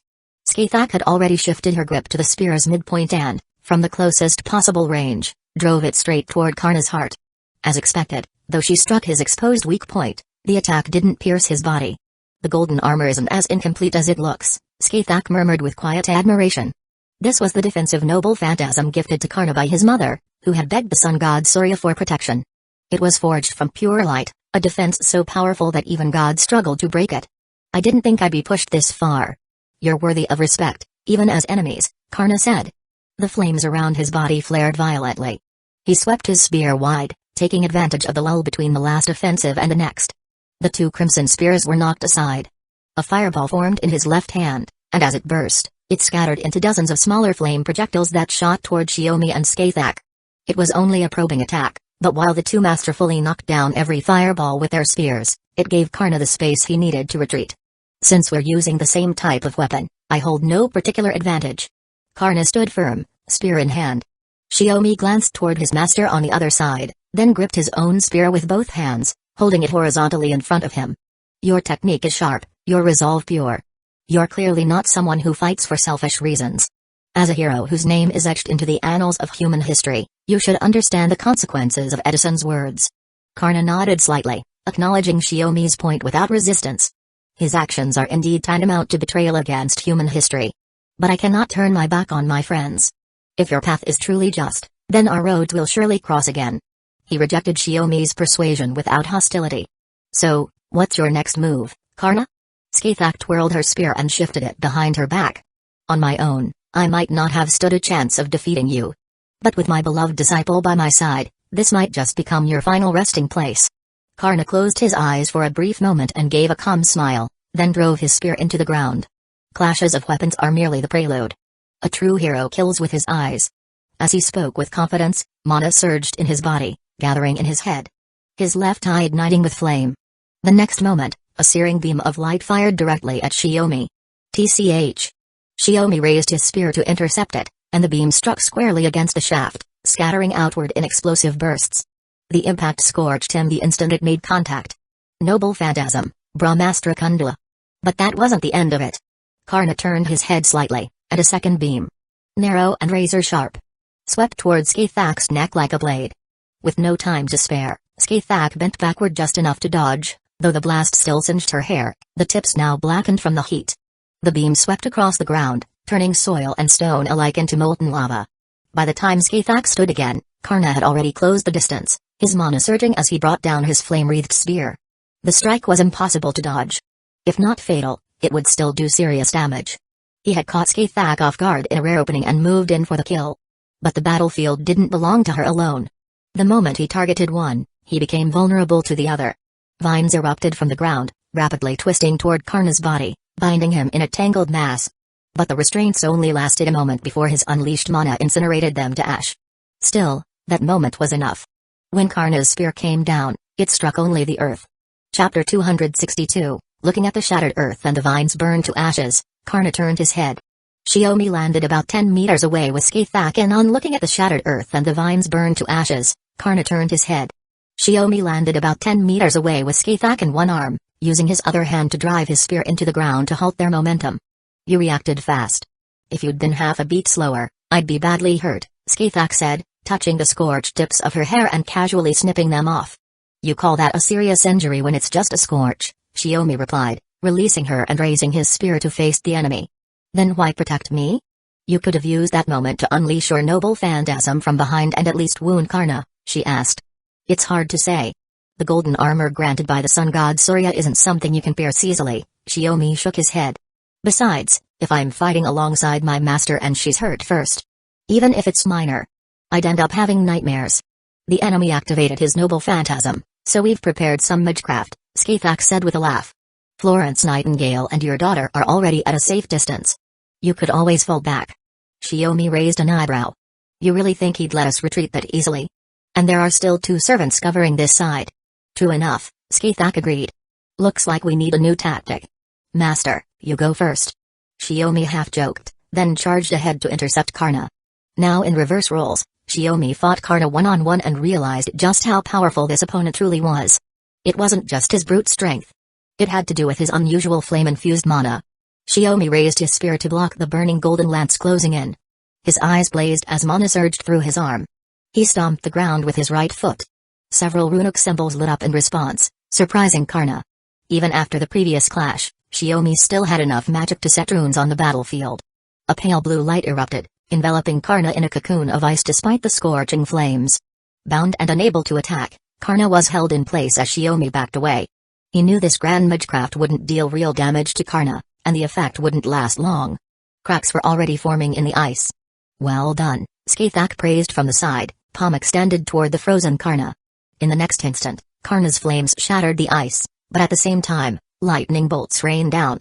Skathak had already shifted her grip to the spear's midpoint and, from the closest possible range, drove it straight toward Karna's heart. As expected, though she struck his exposed weak point, the attack didn't pierce his body. The golden armor isn't as incomplete as it looks, Skathak murmured with quiet admiration. This was the defensive noble phantasm gifted to Karna by his mother, who had begged the sun god Surya for protection. It was forged from pure light, a defense so powerful that even gods struggled to break it. I didn't think I'd be pushed this far. You're worthy of respect, even as enemies, Karna said. The flames around his body flared violently. He swept his spear wide, taking advantage of the lull between the last offensive and the next. The two crimson spears were knocked aside. A fireball formed in his left hand, and as it burst, it scattered into dozens of smaller flame projectiles that shot toward Shiomi and Skathak. It was only a probing attack, but while the two masterfully knocked down every fireball with their spears, it gave Karna the space he needed to retreat. Since we're using the same type of weapon, I hold no particular advantage. Karna stood firm, spear in hand. Shiomi glanced toward his master on the other side, then gripped his own spear with both hands, holding it horizontally in front of him. Your technique is sharp, your resolve pure. You're clearly not someone who fights for selfish reasons. As a hero whose name is etched into the annals of human history, you should understand the consequences of Edison's words. Karna nodded slightly, acknowledging Shiomi's point without resistance. His actions are indeed tantamount to betrayal against human history. But I cannot turn my back on my friends. If your path is truly just, then our roads will surely cross again. He rejected Shiomi's persuasion without hostility. So, what's your next move, Karna? Skathak twirled her spear and shifted it behind her back. On my own, I might not have stood a chance of defeating you. But with my beloved disciple by my side, this might just become your final resting place. Karna closed his eyes for a brief moment and gave a calm smile, then drove his spear into the ground. Clashes of weapons are merely the prelude. A true hero kills with his eyes. As he spoke with confidence, mana surged in his body, gathering in his head. His left eye igniting with flame. The next moment, a searing beam of light fired directly at Shiomi. TCH. Shiomi raised his spear to intercept it, and the beam struck squarely against the shaft, scattering outward in explosive bursts. The impact scorched him the instant it made contact. Noble phantasm, Brahmastra Kundala. But that wasn't the end of it. Karna turned his head slightly, and a second beam, narrow and razor-sharp, swept towards Skathak's neck like a blade. With no time to spare, Skathak bent backward just enough to dodge, though the blast still singed her hair, the tips now blackened from the heat. The beam swept across the ground, turning soil and stone alike into molten lava. By the time Skathak stood again, Karna had already closed the distance, his mana surging as he brought down his flame-wreathed spear. The strike was impossible to dodge. If not fatal, it would still do serious damage. He had caught Skathak off guard in a rare opening and moved in for the kill. But the battlefield didn't belong to her alone. The moment he targeted one, he became vulnerable to the other. Vines erupted from the ground, rapidly twisting toward Karna's body, binding him in a tangled mass. But the restraints only lasted a moment before his unleashed mana incinerated them to ash. Still, that moment was enough. When Karna's spear came down, it struck only the earth. Chapter 262, Looking at the shattered earth and the vines burned to ashes, Karna turned his head. Shiomi landed about 10 meters away with Skaithak in on. Looking at the shattered earth and the vines burned to ashes, Karna turned his head. Shiomi landed about 10 meters away with Skaithak in one arm, using his other hand to drive his spear into the ground to halt their momentum. You reacted fast. If you'd been half a beat slower, I'd be badly hurt, Skaithak said, touching the scorched tips of her hair and casually snipping them off. You call that a serious injury when it's just a scorch, Shiomi replied, releasing her and raising his spear to face the enemy. Then why protect me? You could have used that moment to unleash your noble phantasm from behind and at least wound Karna, she asked. It's hard to say. The golden armor granted by the sun god Surya isn't something you can pierce easily, Shiomi shook his head. Besides, if I'm fighting alongside my master and she's hurt first, even if it's minor, I'd end up having nightmares. The enemy activated his noble phantasm, so we've prepared some magecraft, Skaithak said with a laugh. Florence Nightingale and your daughter are already at a safe distance. You could always fall back. Shiomi raised an eyebrow. You really think he'd let us retreat that easily? And there are still 2 servants covering this side. True enough, Skaithak agreed. Looks like we need a new tactic. Master, you go first. Shiomi half-joked, then charged ahead to intercept Karna. Now in reverse roles, Shiomi fought Karna one-on-one and realized just how powerful this opponent truly was. It wasn't just his brute strength. It had to do with his unusual flame-infused mana. Shiomi raised his spear to block the burning golden lance closing in. His eyes blazed as mana surged through his arm. He stomped the ground with his right foot. Several runic symbols lit up in response, surprising Karna. Even after the previous clash, Shiomi still had enough magic to set runes on the battlefield. A pale blue light erupted, enveloping Karna in a cocoon of ice despite the scorching flames. Bound and unable to attack, Karna was held in place as Shiomi backed away. He knew this grand magecraft wouldn't deal real damage to Karna, and the effect wouldn't last long. Cracks were already forming in the ice. Well done, Skaithak praised from the side, palm extended toward the frozen Karna. In the next instant, Karna's flames shattered the ice, but at the same time, lightning bolts rained down.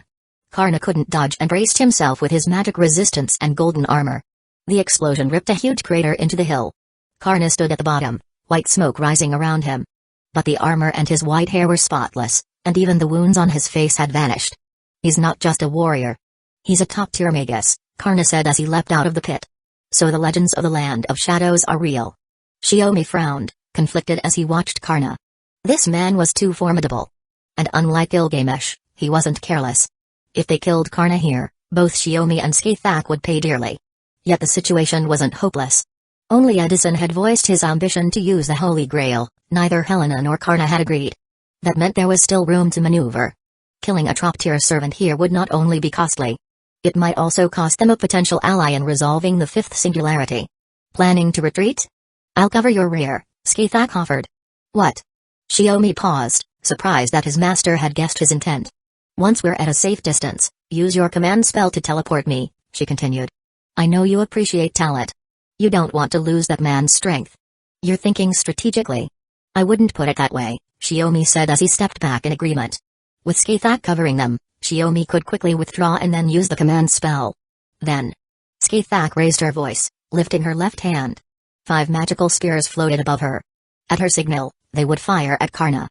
Karna couldn't dodge and braced himself with his magic resistance and golden armor. The explosion ripped a huge crater into the hill. Karna stood at the bottom, white smoke rising around him. But the armor and his white hair were spotless, and even the wounds on his face had vanished. He's not just a warrior. He's a top-tier magus, Karna said as he leapt out of the pit. So the legends of the Land of Shadows are real. Shiomi frowned, conflicted as he watched Karna. This man was too formidable. And unlike Gilgamesh, he wasn't careless. If they killed Karna here, both Shiomi and Skaithak would pay dearly. Yet the situation wasn't hopeless. Only Edison had voiced his ambition to use the Holy Grail, neither Helena nor Karna had agreed. That meant there was still room to maneuver. Killing a top-tier servant here would not only be costly. It might also cost them a potential ally in resolving the 5th singularity. Planning to retreat? I'll cover your rear, Skaithak offered. What? Shiomi paused, surprised that his master had guessed his intent. Once we're at a safe distance, use your command spell to teleport me, she continued. I know you appreciate talent. You don't want to lose that man's strength. You're thinking strategically. I wouldn't put it that way, Shiomi said as he stepped back in agreement. With Skaithak covering them, Shiomi could quickly withdraw and then use the command spell. Then, Skaithak raised her voice, lifting her left hand. 5 magical spears floated above her. At her signal, they would fire at Karna.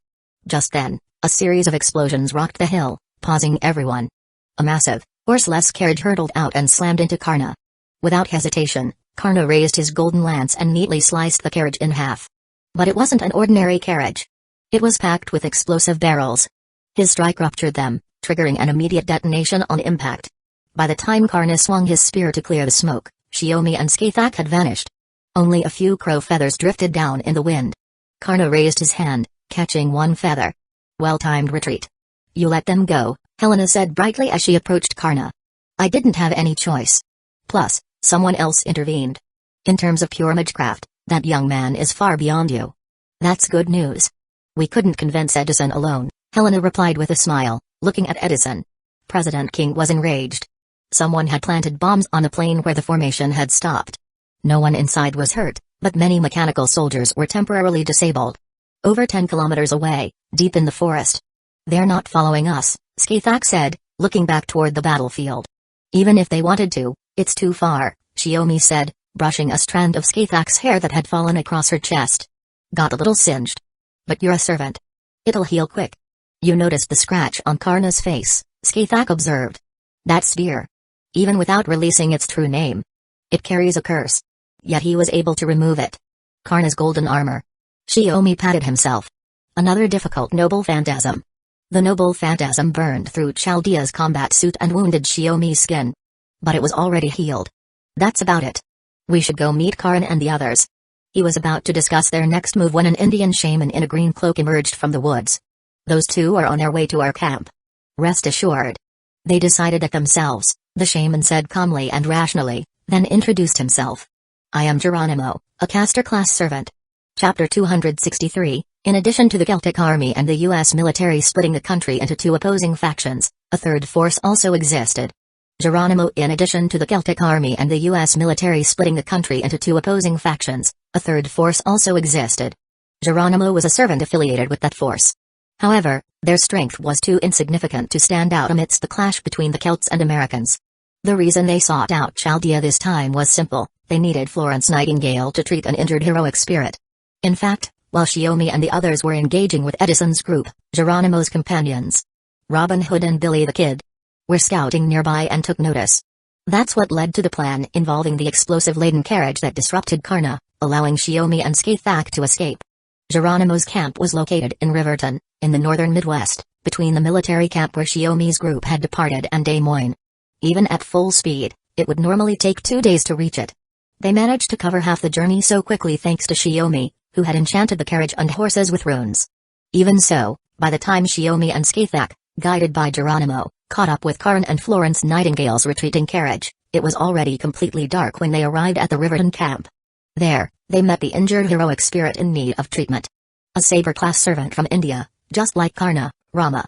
Just then, a series of explosions rocked the hill, pausing everyone. A massive, horseless carriage hurtled out and slammed into Karna. Without hesitation, Karna raised his golden lance and neatly sliced the carriage in half. But it wasn't an ordinary carriage. It was packed with explosive barrels. His strike ruptured them, triggering an immediate detonation on impact. By the time Karna swung his spear to clear the smoke, Shiomi and Skaithak had vanished. Only a few crow feathers drifted down in the wind. Karna raised his hand, catching one feather. Well-timed retreat. You let them go, Helena said brightly as she approached Karna. I didn't have any choice. Plus, someone else intervened. In terms of pure magecraft, that young man is far beyond you. That's good news. We couldn't convince Edison alone, Helena replied with a smile, looking at Edison. President King was enraged. Someone had planted bombs on a plane where the formation had stopped. No one inside was hurt, but many mechanical soldiers were temporarily disabled. Over 10 kilometers away, deep in the forest. They're not following us, Skaithak said, looking back toward the battlefield. Even if they wanted to, it's too far, Shiomi said, brushing a strand of Skaithak's hair that had fallen across her chest. Got a little singed. But you're a servant. It'll heal quick. You noticed the scratch on Karna's face, Skathak observed. That spear. Even without releasing its true name. It carries a curse. Yet he was able to remove it. Karna's golden armor. Shiomi patted himself. Another difficult noble phantasm. The noble phantasm burned through Chaldea's combat suit and wounded Shiomi's skin. But it was already healed. That's about it. We should go meet Karan and the others. He was about to discuss their next move when an Indian shaman in a green cloak emerged from the woods. Those two are on their way to our camp. Rest assured. They decided it themselves, the shaman said calmly and rationally, then introduced himself. I am Geronimo, a caster class servant. Chapter 263. In addition to the Celtic army and the U.S. military splitting the country into two opposing factions, a third force also existed. Geronimo. In addition to the Celtic army and the U.S. military splitting the country into two opposing factions, a third force also existed. Geronimo was a servant affiliated with that force. However, their strength was too insignificant to stand out amidst the clash between the Celts and Americans. The reason they sought out Chaldea this time was simple: they needed Florence Nightingale to treat an injured heroic spirit. In fact, while Shiomi and the others were engaging with Edison's group, Geronimo's companions, Robin Hood and Billy the Kid, were scouting nearby and took notice. That's what led to the plan involving the explosive-laden carriage that disrupted Karna, allowing Shiomi and Skathak to escape. Geronimo's camp was located in Riverton, in the northern Midwest, between the military camp where Shiomi's group had departed and Des Moines. Even at full speed, it would normally take 2 days to reach it. They managed to cover half the journey so quickly thanks to Shiomi, who had enchanted the carriage and horses with runes. Even so, by the time Shiomi and Skathak, guided by Geronimo, caught up with Karan and Florence Nightingale's retreating carriage, it was already completely dark when they arrived at the Riverton camp. There, they met the injured heroic spirit in need of treatment. A saber-class servant from India, just like Karna, Rama.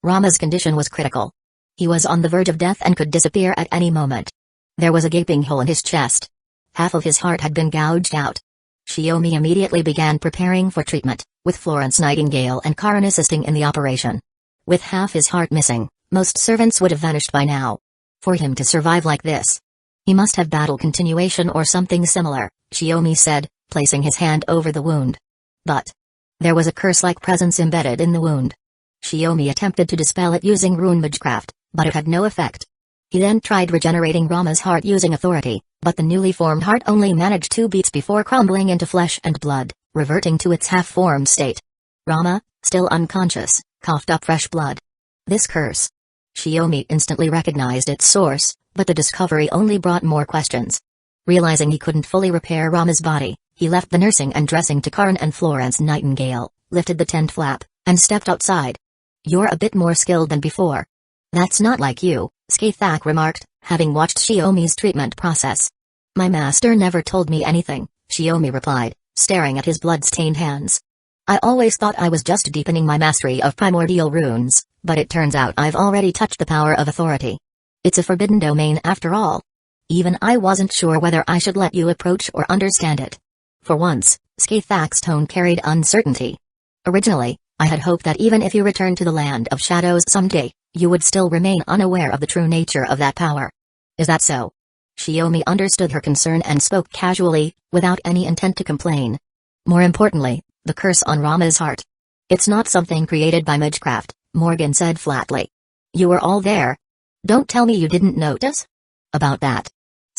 Rama's condition was critical. He was on the verge of death and could disappear at any moment. There was a gaping hole in his chest. Half of his heart had been gouged out. Shiomi immediately began preparing for treatment, with Florence Nightingale and Karan assisting in the operation. With half his heart missing, most servants would have vanished by now. For him to survive like this, he must have battle continuation or something similar, Shiomi said, placing his hand over the wound. But there was a curse-like presence embedded in the wound. Shiomi attempted to dispel it using rune magecraft, but it had no effect. He then tried regenerating Rama's heart using authority, but the newly formed heart only managed 2 beats before crumbling into flesh and blood, reverting to its half-formed state. Rama, still unconscious, coughed up fresh blood. This curse. Shiomi instantly recognized its source, but the discovery only brought more questions. Realizing he couldn't fully repair Rama's body, he left the nursing and dressing to Karan and Florence Nightingale, lifted the tent flap, and stepped outside. You're a bit more skilled than before. That's not like you, Skathak remarked, having watched Shiomi's treatment process. My master never told me anything, Shiomi replied, staring at his blood-stained hands. I always thought I was just deepening my mastery of primordial runes, but it turns out I've already touched the power of authority. It's a forbidden domain after all. Even I wasn't sure whether I should let you approach or understand it. For once, Skathak's tone carried uncertainty. Originally, I had hoped that even if you returned to the land of shadows someday, you would still remain unaware of the true nature of that power. Is that so? Shiomi understood her concern and spoke casually, without any intent to complain. More importantly, the curse on Rama's heart. It's not something created by magecraft, Morgan said flatly. You were all there. Don't tell me you didn't notice? About that.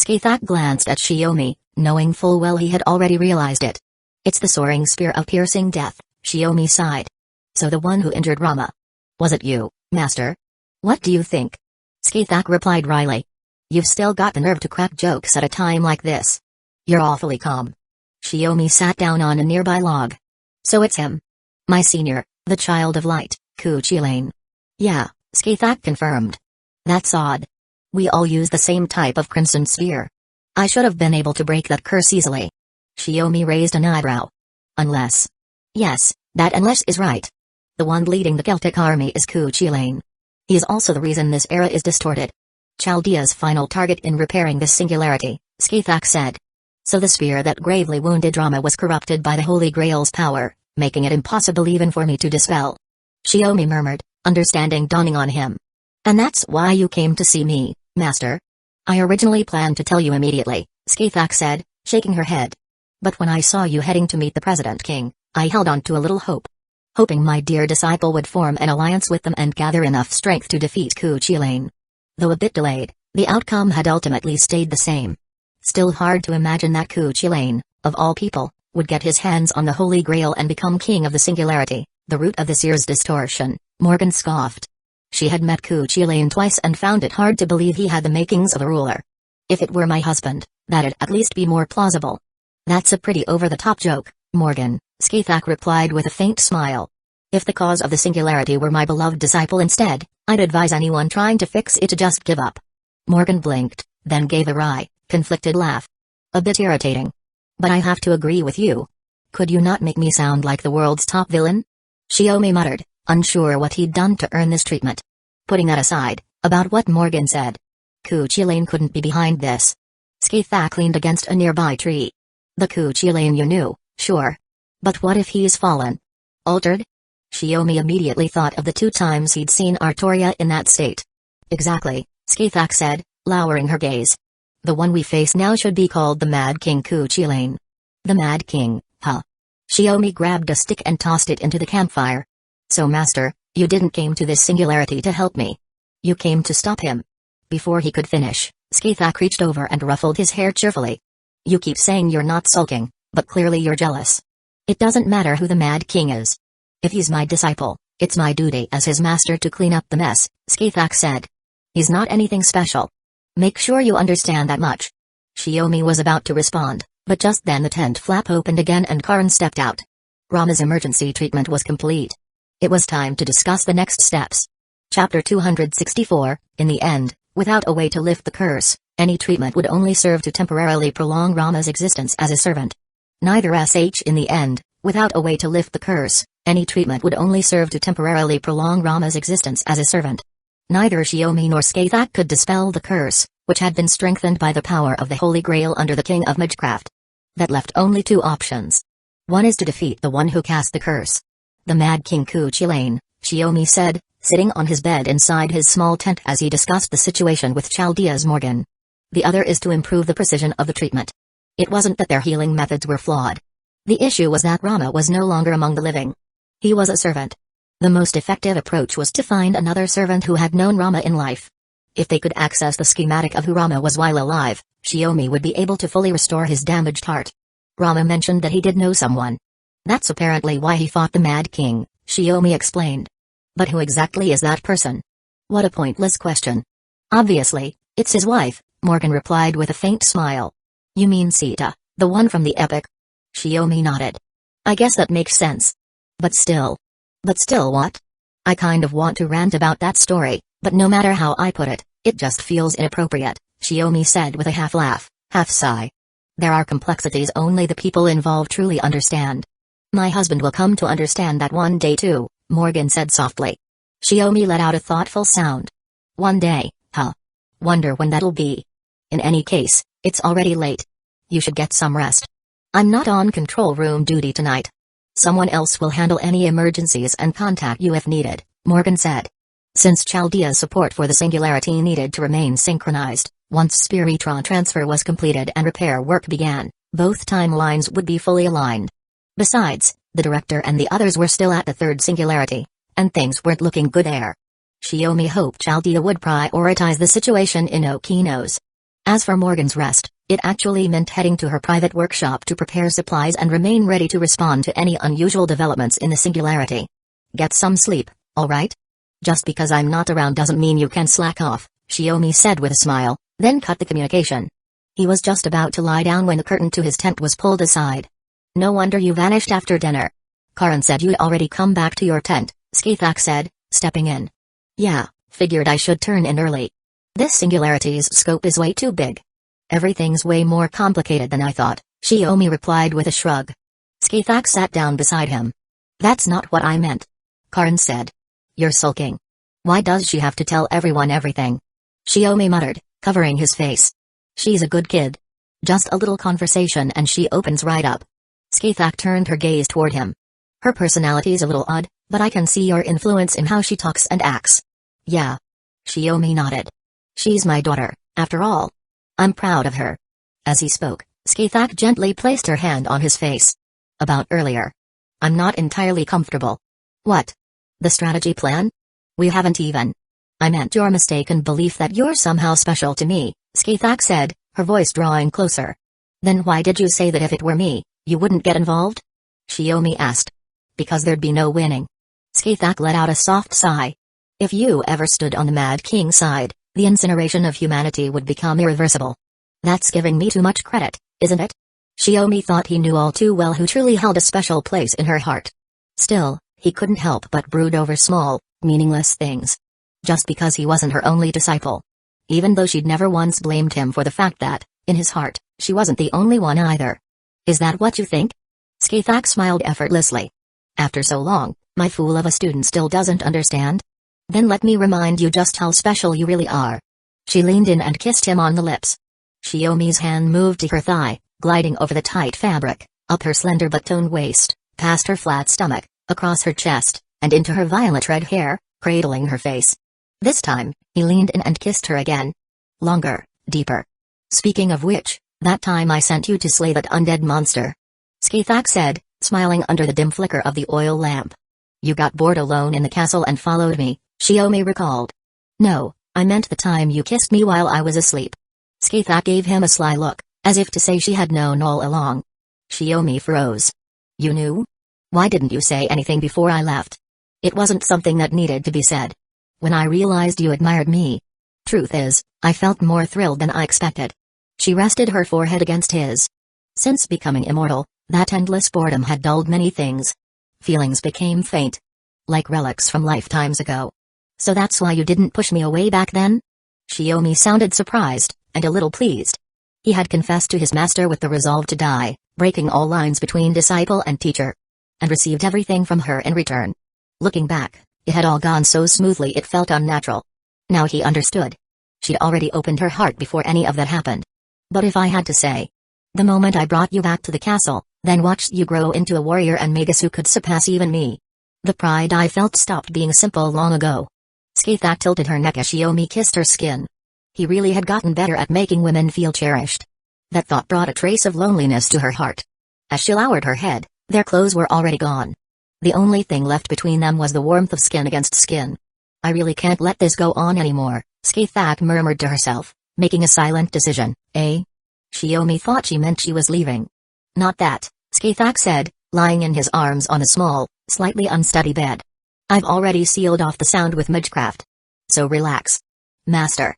Skathak glanced at Shiomi, knowing full well he had already realized it. It's the soaring spear of piercing death, Shiomi sighed. So the one who injured Rama. Was it you, master? What do you think? Skathak replied wryly. You've still got the nerve to crack jokes at a time like this. You're awfully calm. Shiomi sat down on a nearby log. So it's him. My senior, the child of light, Kuchilane. Yeah, Skathak confirmed. That's odd. We all use the same type of crimson sphere. I should have been able to break that curse easily. Shiomi raised an eyebrow. Unless. Yes, that unless is right. The one leading the Celtic army is Kuchilane. He is also the reason this era is distorted. Chaldea's final target in repairing this singularity, Skathak said. So the spear that gravely wounded Rama was corrupted by the Holy Grail's power, making it impossible even for me to dispel. Shiomi murmured, understanding dawning on him. And that's why you came to see me, master? I originally planned to tell you immediately, Skathak said, shaking her head. But when I saw you heading to meet the President King, I held on to a little hope. hoping my dear disciple would form an alliance with them and gather enough strength to defeat Ku Chilane. Though a bit delayed, the outcome had ultimately stayed the same. Still hard to imagine that Ku Chilane, of all people, would get his hands on the Holy Grail and become king of the Singularity, the root of the seer's distortion, Morgan scoffed. She had met Ku Chilane twice and found it hard to believe he had the makings of a ruler. If it were my husband, that'd at least be more plausible. That's a pretty over-the-top joke, Morgan, Skathak replied with a faint smile. If the cause of the Singularity were my beloved disciple instead, I'd advise anyone trying to fix it to just give up. Morgan blinked, then gave a wry, conflicted laugh. A bit irritating. But I have to agree with you. Could you not make me sound like the world's top villain? Shiomi muttered, unsure what he'd done to earn this treatment. Putting that aside, about what Morgan said. Ku Chilane couldn't be behind this. Skathak leaned against a nearby tree. The Ku Chilane you knew, sure. But what if he's fallen? Altered? Shiomi immediately thought of the 2 times he'd seen Artoria in that state. Exactly, Skathak said, lowering her gaze. The one we face now should be called the Mad King Ku Chilane. The Mad King, huh? Shiomi grabbed a stick and tossed it into the campfire. So master, you didn't came to this singularity to help me. You came to stop him. Before he could finish, Skathak reached over and ruffled his hair cheerfully. You keep saying you're not sulking, but clearly you're jealous. It doesn't matter who the Mad King is. If he's my disciple, it's my duty as his master to clean up the mess, Skathak said. He's not anything special. Make sure you understand that much. Shiomi was about to respond, but just then the tent flap opened again and Karan stepped out. Rama's emergency treatment was complete. It was time to discuss the next steps. Chapter 264, in the end, without a way to lift the curse, any treatment would only serve to temporarily prolong Rama's existence as a servant. Neither in the end, without a way to lift the curse, any treatment would only serve to temporarily prolong Rama's existence as a servant. Neither Shiomi nor Skathak could dispel the curse, which had been strengthened by the power of the Holy Grail under the King of Magecraft. That left only 2 options. One is to defeat the one who cast the curse. The Mad King Ku Chilane, Shiomi said, sitting on his bed inside his small tent as he discussed the situation with Chaldea's Morgan. The other is to improve the precision of the treatment. It wasn't that their healing methods were flawed. The issue was that Rama was no longer among the living. He was a servant. The most effective approach was to find another servant who had known Rama in life. If they could access the schematic of who Rama was while alive, Shiomi would be able to fully restore his damaged heart. Rama mentioned that he did know someone. That's apparently why he fought the Mad King, Shiomi explained. But who exactly is that person? What a pointless question. Obviously, it's his wife, Morgan replied with a faint smile. You mean Sita, the one from the epic? Shiomi nodded. I guess that makes sense. But still what? I kind of want to rant about that story, but no matter how I put it, it just feels inappropriate, Shiomi said with a half laugh, half sigh. There are complexities only the people involved truly understand. My husband will come to understand that one day too, Morgan said softly. Shiomi let out a thoughtful sound. One day, huh? Wonder when that'll be. In any case, it's already late. You should get some rest. I'm not on control room duty tonight. Someone else will handle any emergencies and contact you if needed, Morgan said. Since Chaldea's support for the Singularity needed to remain synchronized, once Spiritron transfer was completed and repair work began, both timelines would be fully aligned. Besides, the director and the others were still at the 3rd Singularity, and things weren't looking good there. Shiomi hoped Chaldea would prioritize the situation in Okino's. As for Morgan's rest, it actually meant heading to her private workshop to prepare supplies and remain ready to respond to any unusual developments in the Singularity. Get some sleep, alright? Just because I'm not around doesn't mean you can slack off, Shiomi said with a smile, then cut the communication. He was just about to lie down when the curtain to his tent was pulled aside. No wonder you vanished after dinner. Karan said you'd already come back to your tent, Skathak said, stepping in. Yeah, figured I should turn in early. This Singularity's scope is way too big. Everything's way more complicated than I thought, Shiomi replied with a shrug. Skathak sat down beside him. That's not what I meant. Karan said. You're sulking. Why does she have to tell everyone everything? Shiomi muttered, covering his face. She's a good kid. Just a little conversation and she opens right up. Skathak turned her gaze toward him. Her personality's a little odd, but I can see your influence in how she talks and acts. Yeah. Shiomi nodded. She's my daughter, after all. I'm proud of her. As he spoke, Skathak gently placed her hand on his face. About earlier. I'm not entirely comfortable. What? The strategy plan? We haven't even. I meant your mistaken belief that you're somehow special to me, Skathak said, her voice drawing closer. Then why did you say that if it were me, you wouldn't get involved? Shiomi asked. Because there'd be no winning. Skathak let out a soft sigh. If you ever stood on the Mad King's side, the incineration of humanity would become irreversible. That's giving me too much credit, isn't it? Shiomi thought he knew all too well who truly held a special place in her heart. Still, he couldn't help but brood over small, meaningless things. Just because he wasn't her only disciple. Even though she'd never once blamed him for the fact that, in his heart, she wasn't the only one either. Is that what you think? Skathak smiled effortlessly. After so long, my fool of a student still doesn't understand? Then let me remind you just how special you really are. She leaned in and kissed him on the lips. Shiomi's hand moved to her thigh, gliding over the tight fabric, up her slender but toned waist, past her flat stomach, across her chest, and into her violet red hair, cradling her face. This time, he leaned in and kissed her again. Longer, deeper. Speaking of which, that time I sent you to slay that undead monster. Skathak said, smiling under the dim flicker of the oil lamp. You got bored alone in the castle and followed me, Shiomi recalled. No, I meant the time you kissed me while I was asleep. Skathak gave him a sly look, as if to say she had known all along. Shiomi froze. You knew? Why didn't you say anything before I left? It wasn't something that needed to be said. When I realized you admired me. Truth is, I felt more thrilled than I expected. She rested her forehead against his. Since becoming immortal, that endless boredom had dulled many things. Feelings became faint. Like relics from lifetimes ago. So that's why you didn't push me away back then? Shiomi sounded surprised, and a little pleased. He had confessed to his master with the resolve to die, breaking all lines between disciple and teacher. And received everything from her in return. Looking back, it had all gone so smoothly it felt unnatural. Now he understood. She'd already opened her heart before any of that happened. But if I had to say, the moment I brought you back to the castle, then watched you grow into a warrior and magus who could surpass even me. The pride I felt stopped being simple long ago. Skathak tilted her neck as Shiomi kissed her skin. He really had gotten better at making women feel cherished. That thought brought a trace of loneliness to her heart. As she lowered her head, their clothes were already gone. The only thing left between them was the warmth of skin against skin. I really can't let this go on anymore, Skathak murmured to herself, making a silent decision, eh? Shiomi thought she meant she was leaving. Not that, Skathak said, lying in his arms on a small, slightly unsteady bed. I've already sealed off the sound with Magecraft. So relax. Master.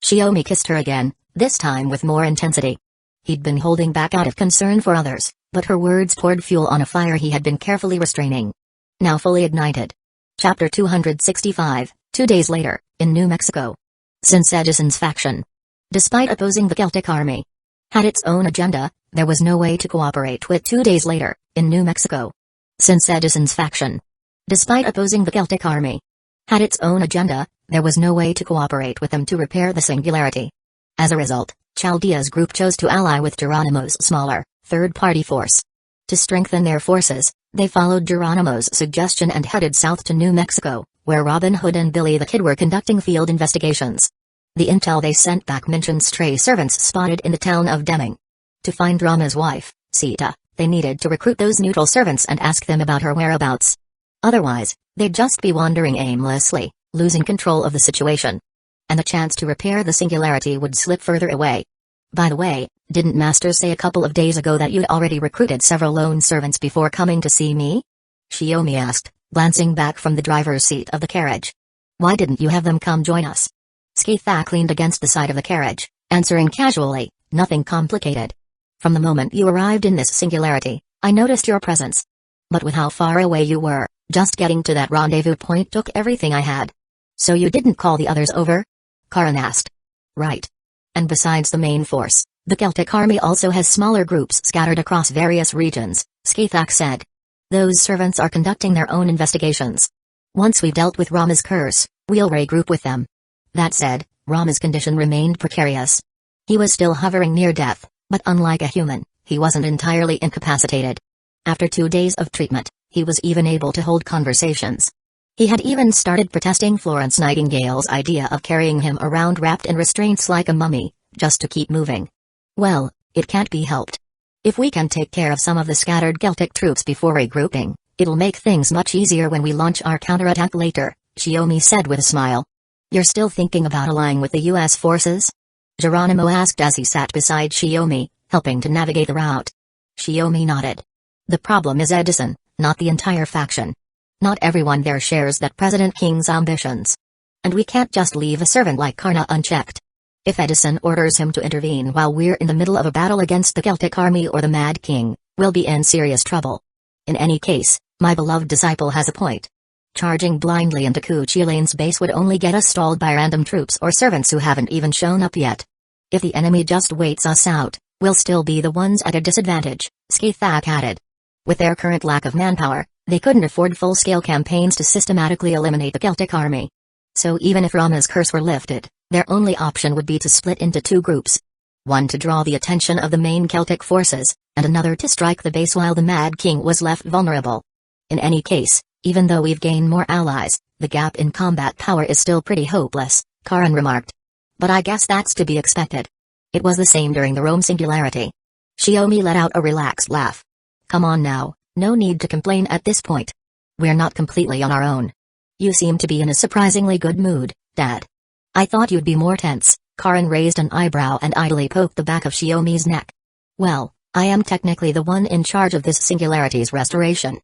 Shiomi kissed her again, this time with more intensity. He'd been holding back out of concern for others, but her words poured fuel on a fire he had been carefully restraining. Now fully ignited. Chapter 265, 2 days later, in New Mexico. Since Edison's faction, despite opposing the Celtic army, had its own agenda, there was no way to cooperate with 2 days later, in New Mexico. Since Edison's faction, despite opposing the Celtic army, had its own agenda, there was no way to cooperate with them to repair the singularity. As a result, Chaldea's group chose to ally with Geronimo's smaller, third-party force. To strengthen their forces, they followed Geronimo's suggestion and headed south to New Mexico, where Robin Hood and Billy the Kid were conducting field investigations. The intel they sent back mentioned stray servants spotted in the town of Deming. To find Rama's wife, Sita, they needed to recruit those neutral servants and ask them about her whereabouts. Otherwise, they'd just be wandering aimlessly, losing control of the situation. And the chance to repair the singularity would slip further away. By the way, didn't Master say a couple of days ago that you'd already recruited several lone servants before coming to see me? Shiomi asked, glancing back from the driver's seat of the carriage. Why didn't you have them come join us? Skathak leaned against the side of the carriage, answering casually, nothing complicated. From the moment you arrived in this singularity, I noticed your presence. But with how far away you were, just getting to that rendezvous point took everything I had. So you didn't call the others over? Karan asked. Right. And besides the main force, the Celtic army also has smaller groups scattered across various regions, Skathak said. Those servants are conducting their own investigations. Once we've dealt with Rama's curse, we'll regroup with them. That said, Rama's condition remained precarious. He was still hovering near death, but unlike a human, he wasn't entirely incapacitated. After 2 days of treatment, he was even able to hold conversations. He had even started protesting Florence Nightingale's idea of carrying him around wrapped in restraints like a mummy, just to keep moving. Well, it can't be helped. If we can take care of some of the scattered Celtic troops before regrouping, It'll make things much easier when we launch our counterattack later, Xiaomi said with a smile. You're still thinking about allying with the US forces? Geronimo asked as he sat beside Xiaomi, helping to navigate the route. Xiaomi nodded. The problem is Edison, not the entire faction. Not everyone there shares that President King's ambitions. And we can't just leave a servant like Karna unchecked. If Edison orders him to intervene while we're in the middle of a battle against the Celtic army or the Mad King, we'll be in serious trouble. In any case, my beloved disciple has a point. Charging blindly into Ku Chilane's base would only get us stalled by random troops or servants who haven't even shown up yet. If the enemy just waits us out, we'll still be the ones at a disadvantage, Skathak added. With their current lack of manpower, they couldn't afford full-scale campaigns to systematically eliminate the Celtic army. So even if Rama's curse were lifted, their only option would be to split into two groups. One to draw the attention of the main Celtic forces, and another to strike the base while the Mad King was left vulnerable. In any case, even though we've gained more allies, the gap in combat power is still pretty hopeless, Karan remarked. But I guess that's to be expected. It was the same during the Rome Singularity. Xiaomi let out a relaxed laugh. Come on now, no need to complain at this point. We're not completely on our own. You seem to be in a surprisingly good mood, Dad. I thought you'd be more tense. Karan raised an eyebrow and idly poked the back of Xiaomi's neck. Well, I am technically the one in charge of this singularity's restoration.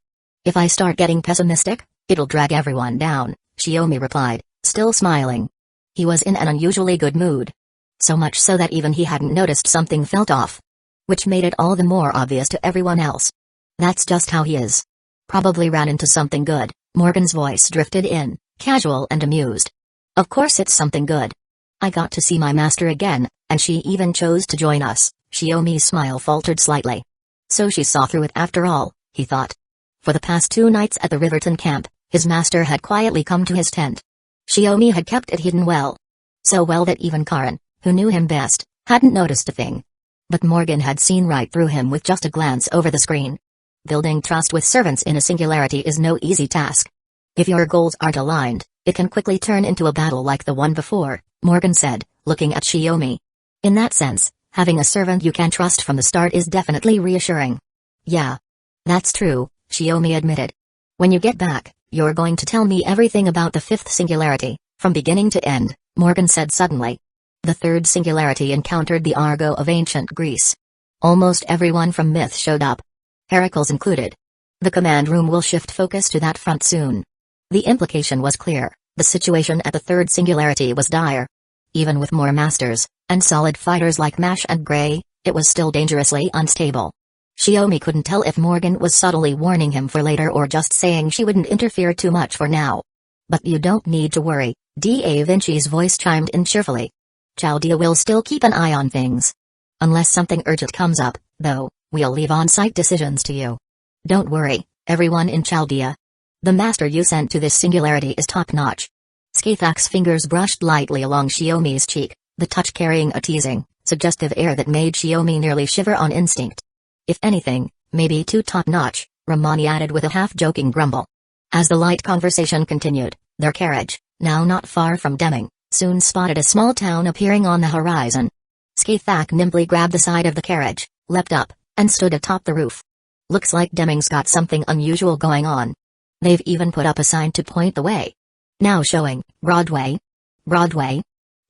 If I start getting pessimistic, it'll drag everyone down, Xiaomi replied, still smiling. He was in an unusually good mood. So much so that even he hadn't noticed something felt off. Which made it all the more obvious to everyone else. That's just how he is. Probably ran into something good, Morgan's voice drifted in, casual and amused. Of course it's something good. I got to see my master again, and she even chose to join us, Xiaomi's smile faltered slightly. So she saw through it after all, he thought. For the past 2 nights at the Riverton camp, his master had quietly come to his tent. Xiaomi had kept it hidden well. So well that even Karan, who knew him best, hadn't noticed a thing. But Morgan had seen right through him with just a glance over the screen. Building trust with servants in a singularity is no easy task. If your goals aren't aligned, it can quickly turn into a battle like the one before, Morgan said, looking at Xiaomi. In that sense, having a servant you can trust from the start is definitely reassuring. Yeah. That's true, Xiaomi admitted. When you get back, you're going to tell me everything about the 5th singularity, from beginning to end, Morgan said suddenly. The 3rd singularity encountered the Argo of ancient Greece. Almost everyone from myth showed up. Heracles included. The command room will shift focus to that front soon. The implication was clear, the situation at the 3rd singularity was dire. Even with more masters, and solid fighters like Mash and Gray, it was still dangerously unstable. Xiaomi couldn't tell if Morgan was subtly warning him for later or just saying she wouldn't interfere too much for now. But you don't need to worry, Da Vinci's voice chimed in cheerfully. Chaldea will still keep an eye on things. Unless something urgent comes up, though, we'll leave on-site decisions to you. Don't worry, everyone in Chaldea. The master you sent to this singularity is top-notch. Skathak's fingers brushed lightly along Xiaomi's cheek, the touch carrying a teasing, suggestive air that made Xiaomi nearly shiver on instinct. If anything, maybe too top-notch, Ramani added with a half-joking grumble. As the light conversation continued, their carriage, now not far from Deming, soon spotted a small town appearing on the horizon. Skathak nimbly grabbed the side of the carriage, leapt up, and stood atop the roof. Looks like Deming's got something unusual going on. They've even put up a sign to point the way. Now showing, Broadway. Broadway?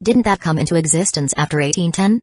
Didn't that come into existence after 1810?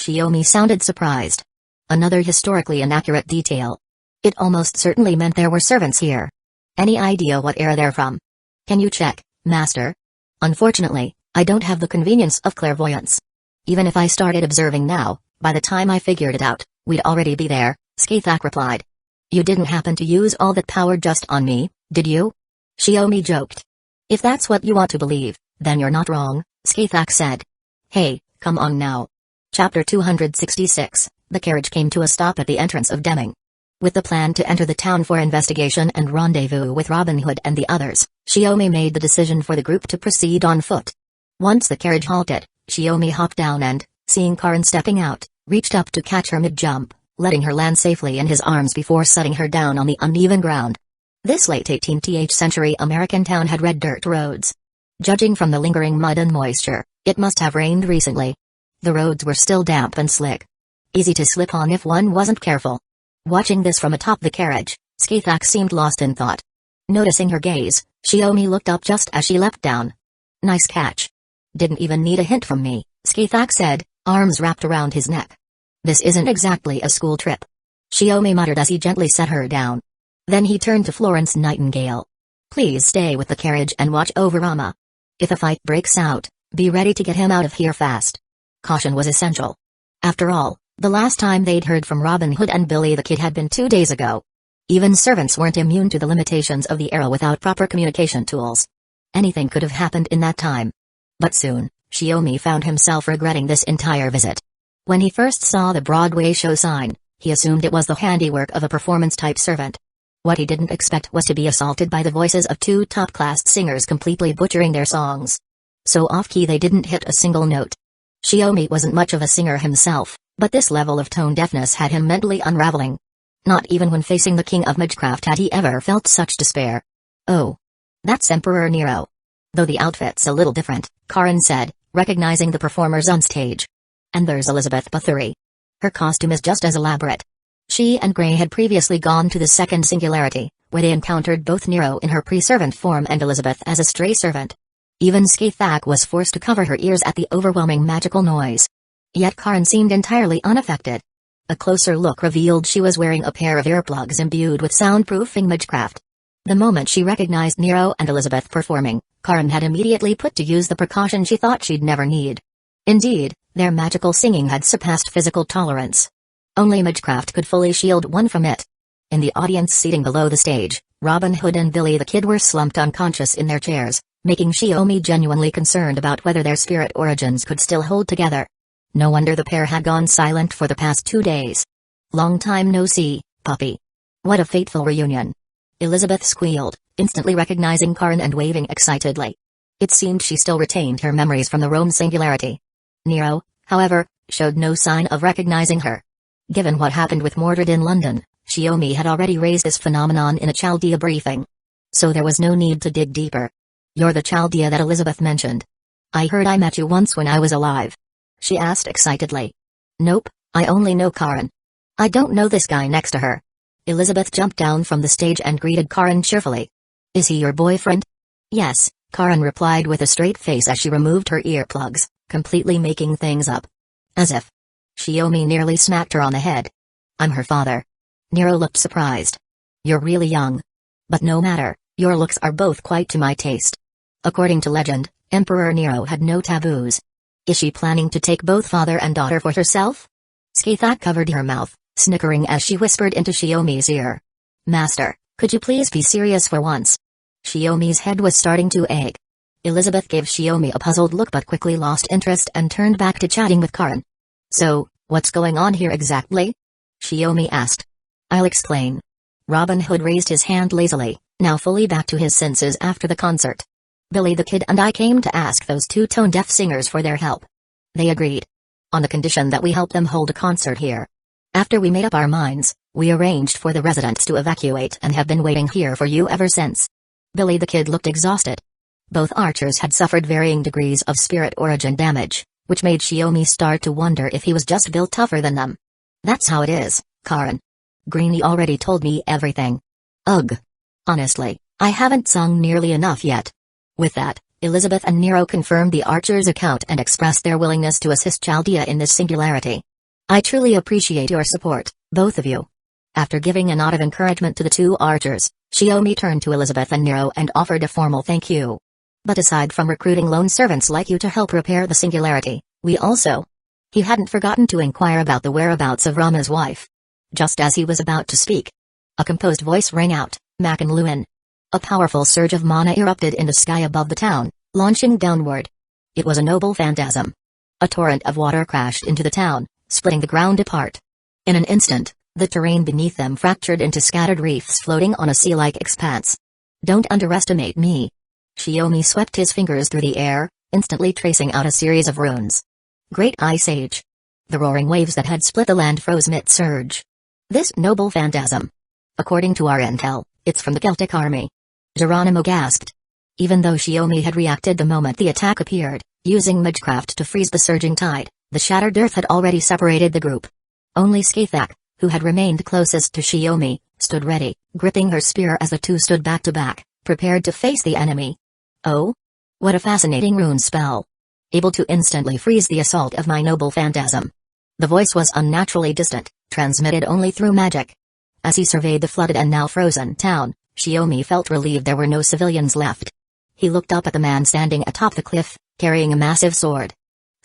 Xiaomi sounded surprised. Another historically inaccurate detail. It almost certainly meant there were servants here. Any idea what era they're from? Can you check, Master? Unfortunately, I don't have the convenience of clairvoyance. Even if I started observing now, by the time I figured it out, we'd already be there, Skathak replied. You didn't happen to use all that power just on me, did you? Xiaomi joked. If that's what you want to believe, then you're not wrong, Skathak said. Hey, come on now. Chapter 266. The carriage came to a stop at the entrance of Deming. With the plan to enter the town for investigation and rendezvous with Robin Hood and the others, Xiaomi made the decision for the group to proceed on foot. Once the carriage halted, Xiaomi hopped down and, seeing Karin stepping out, reached up to catch her mid-jump, letting her land safely in his arms before setting her down on the uneven ground. This late 18th century American town had red dirt roads. Judging from the lingering mud and moisture, it must have rained recently. The roads were still damp and slick. Easy to slip on if one wasn't careful. Watching this from atop the carriage, Skithak seemed lost in thought. Noticing her gaze, Shiomi looked up just as she leapt down. Nice catch. Didn't even need a hint from me, Skithak said, arms wrapped around his neck. This isn't exactly a school trip. Shiomi muttered as he gently set her down. Then he turned to Florence Nightingale. Please stay with the carriage and watch over Rama. If a fight breaks out, be ready to get him out of here fast. Caution was essential. After all, the last time they'd heard from Robin Hood and Billy the Kid had been 2 days ago. Even servants weren't immune to the limitations of the era without proper communication tools. Anything could have happened in that time. But soon, Shiomi found himself regretting this entire visit. When he first saw the Broadway show sign, he assumed it was the handiwork of a performance-type servant. What he didn't expect was to be assaulted by the voices of 2 top-class singers completely butchering their songs. So off-key they didn't hit a single note. Shiomi wasn't much of a singer himself, but this level of tone deafness had him mentally unraveling. Not even when facing the king of Magecraft had he ever felt such despair. Oh. That's Emperor Nero. Though the outfit's a little different, Karen said, recognizing the performers on stage. And there's Elizabeth Bathory. Her costume is just as elaborate. She and Gray had previously gone to the second singularity, where they encountered both Nero in her pre-servant form and Elizabeth as a stray servant. Even Skithak was forced to cover her ears at the overwhelming magical noise. Yet Karen seemed entirely unaffected. A closer look revealed she was wearing a pair of earplugs imbued with soundproofing Magecraft. The moment she recognized Nero and Elizabeth performing, Karen had immediately put to use the precaution she thought she'd never need. Indeed, their magical singing had surpassed physical tolerance. Only Magecraft could fully shield one from it. In the audience seating below the stage, Robin Hood and Billy the Kid were slumped unconscious in their chairs, making Shiomi genuinely concerned about whether their spirit origins could still hold together. No wonder the pair had gone silent for the past 2 days. Long time no see, puppy. What a fateful reunion. Elizabeth squealed, instantly recognizing Karen and waving excitedly. It seemed she still retained her memories from the Rome singularity. Nero, however, showed no sign of recognizing her. Given what happened with Mordred in London, Shiomi had already raised this phenomenon in a Chaldea briefing. So there was no need to dig deeper. You're the Chaldea that Elizabeth mentioned. I heard I met you once when I was alive. She asked excitedly. Nope, I only know Karen. I don't know this guy next to her. Elizabeth jumped down from the stage and greeted Karen cheerfully. Is he your boyfriend? Yes, Karen replied with a straight face as she removed her earplugs, completely making things up. As if. Shiomi nearly smacked her on the head. I'm her father. Nero looked surprised. You're really young. But no matter, your looks are both quite to my taste. According to legend, Emperor Nero had no taboos. Is she planning to take both father and daughter for herself? Skithak covered her mouth, snickering as she whispered into Shiomi's ear. Master, could you please be serious for once? Shiomi's head was starting to ache. Elizabeth gave Shiomi a puzzled look but quickly lost interest and turned back to chatting with Karen. So, what's going on here exactly? Shiomi asked. I'll explain. Robin Hood raised his hand lazily, now fully back to his senses after the concert. Billy the Kid and I came to ask those 2 tone-deaf singers for their help. They agreed. On the condition that we help them hold a concert here. After we made up our minds, we arranged for the residents to evacuate and have been waiting here for you ever since. Billy the Kid looked exhausted. Both archers had suffered varying degrees of spirit origin damage, which made Shiomi start to wonder if he was just built tougher than them. That's how it is, Karen. Greenie already told me everything. Ugh. Honestly, I haven't sung nearly enough yet. With that, Elizabeth and Nero confirmed the archer's account and expressed their willingness to assist Chaldea in this singularity. I truly appreciate your support, both of you. After giving a nod of encouragement to the 2 archers, Shiomi turned to Elizabeth and Nero and offered a formal thank you. But aside from recruiting lone servants like you to help repair the singularity, we also... He hadn't forgotten to inquire about the whereabouts of Rama's wife. Just as he was about to speak, a composed voice rang out, Mac and Luin. A powerful surge of mana erupted in the sky above the town, launching downward. It was a noble phantasm. A torrent of water crashed into the town, splitting the ground apart. In an instant, the terrain beneath them fractured into scattered reefs floating on a sea-like expanse. Don't underestimate me. Shiomi swept his fingers through the air, instantly tracing out a series of runes. Great Ice Age. The roaring waves that had split the land froze mid-surge. This noble phantasm. According to our intel, it's from the Celtic army. Geronimo gasped. Even though Shiomi had reacted the moment the attack appeared, using Magecraft to freeze the surging tide, the shattered earth had already separated the group. Only Skithak, who had remained closest to Shiomi, stood ready, gripping her spear as the two stood back to back, prepared to face the enemy. Oh? What a fascinating rune spell. Able to instantly freeze the assault of my noble phantasm. The voice was unnaturally distant, transmitted only through magic. As he surveyed the flooded and now frozen town, Shiomi felt relieved there were no civilians left. He looked up at the man standing atop the cliff, carrying a massive sword.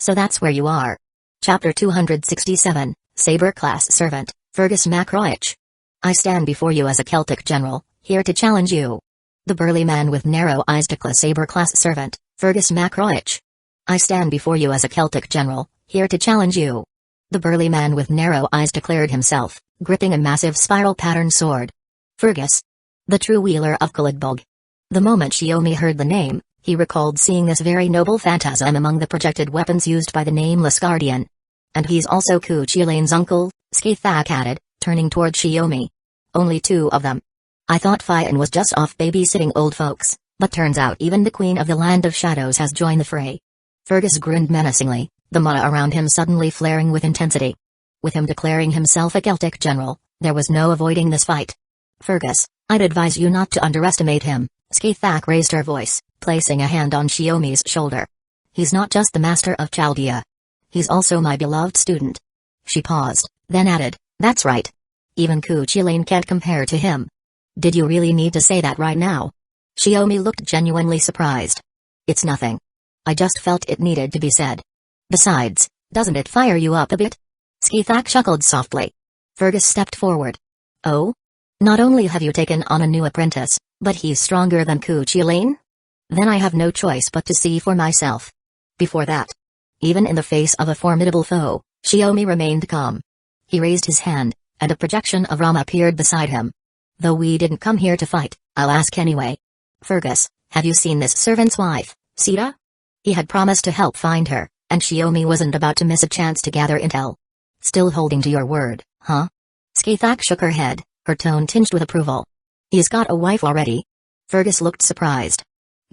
So that's where you are. Chapter 267, Saber-class Servant, Fergus MacRoich. I stand before you as a Celtic general, here to challenge you. The burly man with narrow eyes declared Saber-class Servant, Fergus MacRoich. I stand before you as a Celtic general, here to challenge you. The burly man with narrow eyes declared himself, gripping a massive spiral-patterned sword. Fergus. The true wielder of Culidbog. The moment Shiomi heard the name, he recalled seeing this very noble phantasm among the projected weapons used by the nameless guardian. And he's also Cuchulain's uncle, Skaithak added, turning toward Shiomi. Only two of them. I thought Fian was just off babysitting old folks, but turns out even the Queen of the Land of Shadows has joined the fray. Fergus grinned menacingly, the mana around him suddenly flaring with intensity. With him declaring himself a Celtic general, there was no avoiding this fight. Fergus, I'd advise you not to underestimate him, Skaithak raised her voice, placing a hand on Shiomi's shoulder. He's not just the master of Chaldea. He's also my beloved student. She paused, then added, that's right. Even Cuchulain can't compare to him. Did you really need to say that right now? Shiomi looked genuinely surprised. It's nothing. I just felt it needed to be said. Besides, doesn't it fire you up a bit? Skaithak chuckled softly. Fergus stepped forward. Oh? Not only have you taken on a new apprentice, but he's stronger than Cuchulain? Then I have no choice but to see for myself. Before that, even in the face of a formidable foe, Shiomi remained calm. He raised his hand, and a projection of Rama appeared beside him. Though we didn't come here to fight, I'll ask anyway. Fergus, have you seen this servant's wife, Sita? He had promised to help find her, and Shiomi wasn't about to miss a chance to gather intel. Still holding to your word, huh? Skaithak shook her head, her tone tinged with approval. He's got a wife already? Fergus looked surprised.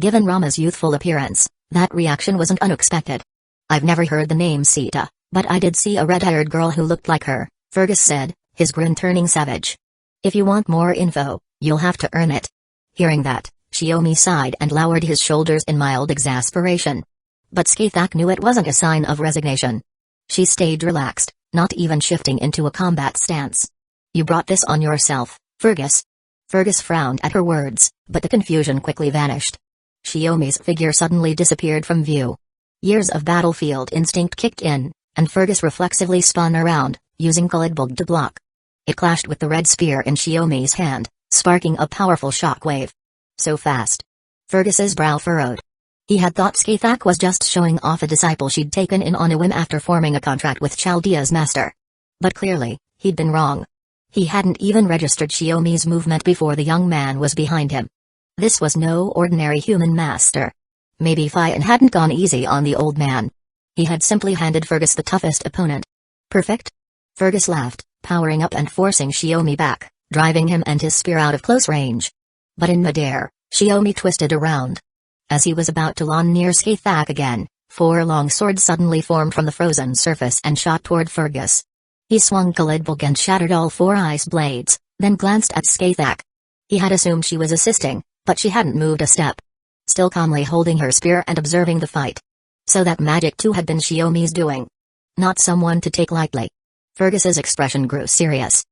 Given Rama's youthful appearance, that reaction wasn't unexpected. I've never heard the name Sita, but I did see a red-haired girl who looked like her, Fergus said, his grin turning savage. If you want more info, you'll have to earn it. Hearing that, Shiomi sighed and lowered his shoulders in mild exasperation. But Skaithak knew it wasn't a sign of resignation. She stayed relaxed, not even shifting into a combat stance. You brought this on yourself, Fergus. Fergus frowned at her words, but the confusion quickly vanished. Shiomi's figure suddenly disappeared from view. Years of battlefield instinct kicked in, and Fergus reflexively spun around, using Culidbog to block. It clashed with the red spear in Shiomi's hand, sparking a powerful shockwave. So fast. Fergus's brow furrowed. He had thought Skaithak was just showing off a disciple she'd taken in on a whim after forming a contract with Chaldea's master. But clearly, he'd been wrong. He hadn't even registered Shiomi's movement before the young man was behind him. This was no ordinary human master. Maybe Fian hadn't gone easy on the old man. He had simply handed Fergus the toughest opponent. Perfect? Fergus laughed, powering up and forcing Shiomi back, driving him and his spear out of close range. But in midair, Shiomi twisted around. As he was about to launch near Skaithak again, four long swords suddenly formed from the frozen surface and shot toward Fergus. He swung Culidbog and shattered all four ice blades, then glanced at Skaithak. He had assumed she was assisting, but she hadn't moved a step. Still calmly holding her spear and observing the fight. So that magic too had been Shiomi's doing. Not someone to take lightly. Fergus's expression grew serious.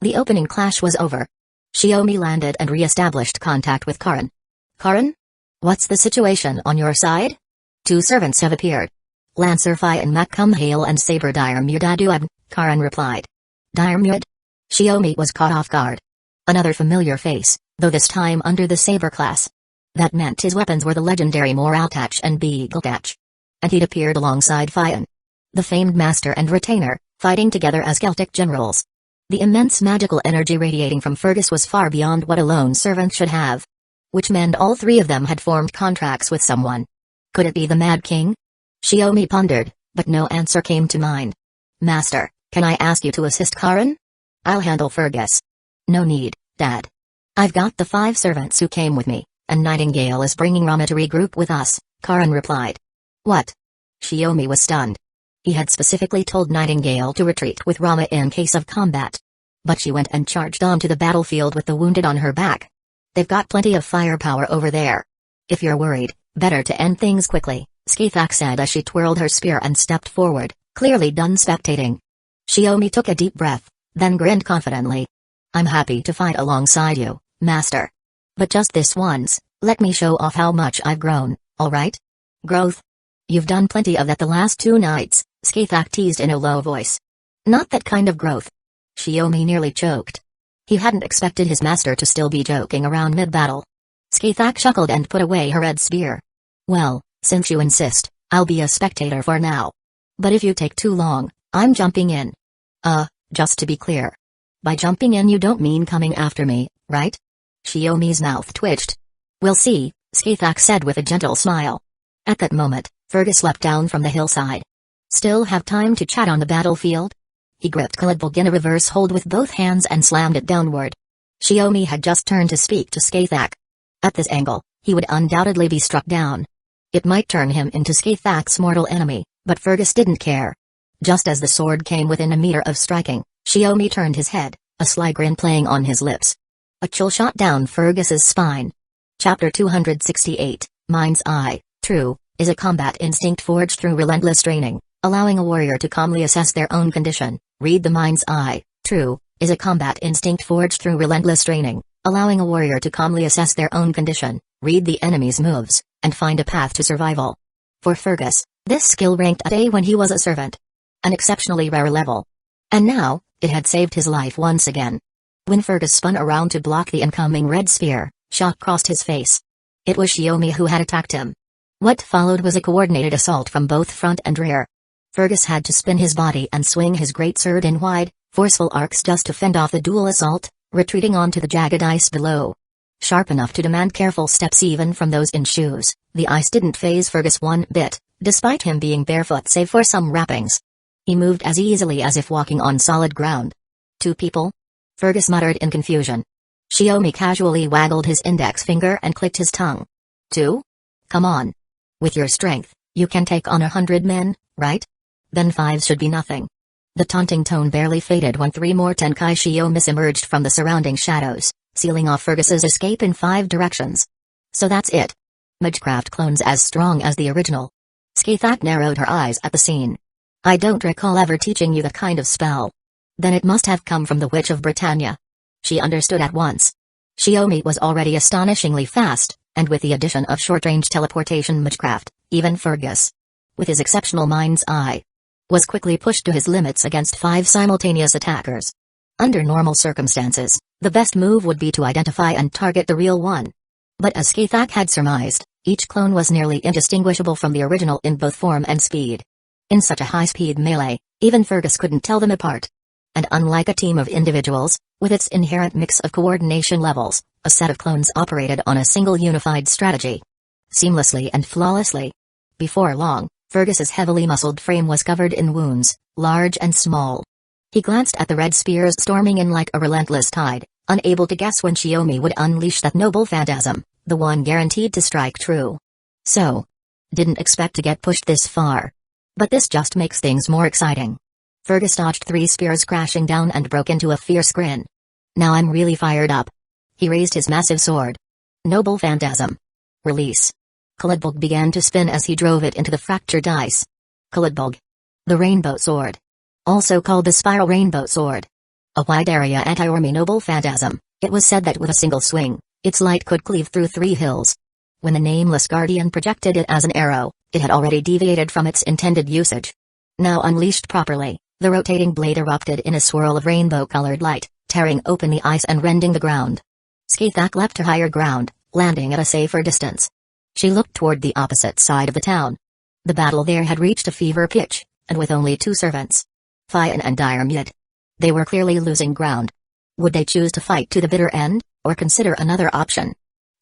The opening clash was over. Shiomi landed and re-established contact with Karin. Karin? What's the situation on your side? Two servants have appeared. Lancer Fian Macumhale and Saber Diremudad, Karin replied. Diremud? Shiomi was caught off guard. Another familiar face, though this time under the Saber class. That meant his weapons were the legendary Moraltach and Beagletach. And he'd appeared alongside Fian. The famed master and retainer, fighting together as Celtic generals. The immense magical energy radiating from Fergus was far beyond what a lone servant should have. Which meant all three of them had formed contracts with someone. Could it be the Mad King? Shiomi pondered, but no answer came to mind. Master, can I ask you to assist Karin? I'll handle Fergus. No need, Dad. I've got the 5 servants who came with me, and Nightingale is bringing Rama to regroup with us, Karin replied. What? Shiomi was stunned. He had specifically told Nightingale to retreat with Rama in case of combat. But she went and charged onto the battlefield with the wounded on her back. They've got plenty of firepower over there. If you're worried, better to end things quickly, Skithak said as she twirled her spear and stepped forward, clearly done spectating. Shiomi took a deep breath, then grinned confidently. I'm happy to fight alongside you, Master. But just this once, let me show off how much I've grown, alright? Growth? You've done plenty of that the last 2 nights, Skithak teased in a low voice. Not that kind of growth. Shiomi nearly choked. He hadn't expected his master to still be joking around mid-battle. Skithak chuckled and put away her red spear. Well, since you insist, I'll be a spectator for now. But if you take too long, I'm jumping in. Just to be clear. By jumping in you don't mean coming after me, right? Shiomi's mouth twitched. We'll see, Skithak said with a gentle smile. At that moment, Fergus leapt down from the hillside. Still have time to chat on the battlefield? He gripped Kalidbog in a reverse hold with both hands and slammed it downward. Shiomi had just turned to speak to Skithak. At this angle, he would undoubtedly be struck down. It might turn him into Skithak's mortal enemy, but Fergus didn't care. Just as the sword came within a meter of striking, Shiomi turned his head, a sly grin playing on his lips. A chill shot down Fergus's spine. Chapter 268, Mind's Eye, True, is a combat instinct forged through relentless training, allowing a warrior to calmly assess their own condition. Read the Mind's Eye, True, is a combat instinct forged through relentless training, allowing a warrior to calmly assess their own condition, read the enemy's moves, and find a path to survival. For Fergus, this skill ranked at A when he was a servant. An exceptionally rare level. And now, it had saved his life once again. When Fergus spun around to block the incoming red spear, shock crossed his face. It was Shiomi who had attacked him. What followed was a coordinated assault from both front and rear. Fergus had to spin his body and swing his greatsword in wide, forceful arcs just to fend off the dual assault, retreating onto the jagged ice below. Sharp enough to demand careful steps even from those in shoes, the ice didn't faze Fergus one bit, despite him being barefoot save for some wrappings. He moved as easily as if walking on solid ground. 2 people? Fergus muttered in confusion. Shiomi casually waggled his index finger and clicked his tongue. 2? Come on. With your strength, you can take on 100 men, right? Then 5 should be nothing. The taunting tone barely faded when 3 more Tenkai Shiomis emerged from the surrounding shadows, sealing off Fergus's escape in 5 directions. So that's it. Magecraft clones as strong as the original. Skithak narrowed her eyes at the scene. I don't recall ever teaching you that kind of spell. Then it must have come from the Witch of Britannia. She understood at once. Shiomi was already astonishingly fast, and with the addition of short-range teleportation Magecraft, even Fergus, with his exceptional mind's eye, was quickly pushed to his limits against 5 simultaneous attackers. Under normal circumstances, the best move would be to identify and target the real one. But as Skithak had surmised, each clone was nearly indistinguishable from the original in both form and speed. In such a high-speed melee, even Fergus couldn't tell them apart. And unlike a team of individuals, with its inherent mix of coordination levels, a set of clones operated on a single unified strategy. Seamlessly and flawlessly. Before long, Fergus's heavily muscled frame was covered in wounds, large and small. He glanced at the red spears storming in like a relentless tide, unable to guess when Shiomi would unleash that noble phantasm, the one guaranteed to strike true. So, didn't expect to get pushed this far. But this just makes things more exciting. Fergus dodged 3 spears crashing down and broke into a fierce grin. Now I'm really fired up. He raised his massive sword. Noble phantasm. Release. Kalidbog began to spin as he drove it into the fractured ice. Kalidbog. The rainbow sword. Also called the spiral rainbow sword. A wide area anti-ormy noble phantasm, it was said that with a single swing, its light could cleave through 3 hills. When the nameless guardian projected it as an arrow, it had already deviated from its intended usage. Now unleashed properly, the rotating blade erupted in a swirl of rainbow-colored light, tearing open the ice and rending the ground. Skithak leapt to higher ground, landing at a safer distance. She looked toward the opposite side of the town. The battle there had reached a fever pitch, and with only 2 servants, Fian and Diremyid, they were clearly losing ground. Would they choose to fight to the bitter end, or consider another option?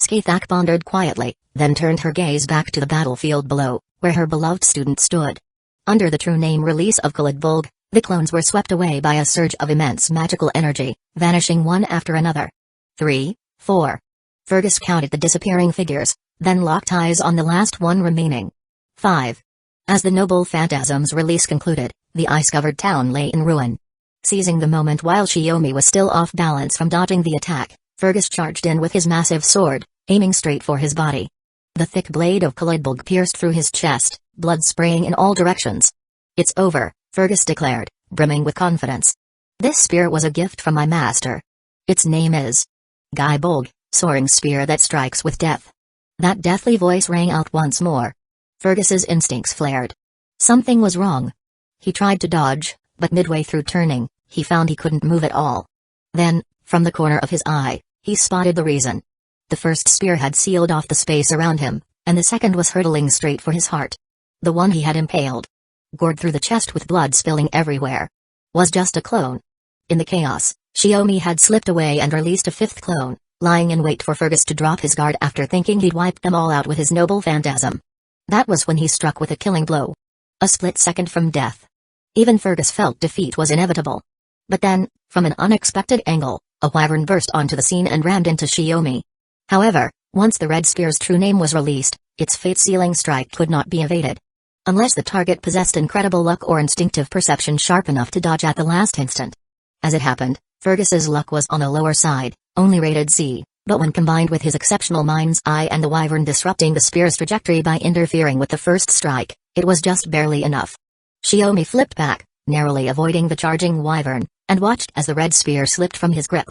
Skithak pondered quietly, then turned her gaze back to the battlefield below, where her beloved student stood. Under the true name release of Kalidbog, the clones were swept away by a surge of immense magical energy, vanishing one after another. 3, 4. Fergus counted the disappearing figures, then locked eyes on the last one remaining. 5. As the noble phantasm's release concluded, the ice-covered town lay in ruin. Seizing the moment while Shiomi was still off balance from dodging the attack, Fergus charged in with his massive sword, aiming straight for his body. The thick blade of Audiobook pierced through his chest, blood spraying in all directions. "It's over," Fergus declared, brimming with confidence. "This spear was a gift from my master. Its name is Bolg, soaring spear that strikes with death." That deathly voice rang out once more. Fergus's instincts flared. Something was wrong. He tried to dodge, but midway through turning, he found he couldn't move at all. Then, from the corner of his eye, he spotted the reason. The first spear had sealed off the space around him, and the second was hurtling straight for his heart. The one he had impaled, gored through the chest with blood spilling everywhere, was just a clone. In the chaos, Shiomi had slipped away and released a fifth clone, lying in wait for Fergus to drop his guard after thinking he'd wiped them all out with his noble phantasm. That was when he struck with a killing blow. A split second from death. Even Fergus felt defeat was inevitable. But then, from an unexpected angle, a wyvern burst onto the scene and rammed into Shiomi. However, once the Red Spear's true name was released, its fate-sealing strike could not be evaded. Unless the target possessed incredible luck or instinctive perception sharp enough to dodge at the last instant. As it happened, Fergus's luck was on the lower side, only rated C, but when combined with his exceptional mind's eye and the wyvern disrupting the spear's trajectory by interfering with the first strike, it was just barely enough. Shiomi flipped back, narrowly avoiding the charging wyvern, and watched as the red spear slipped from his grip.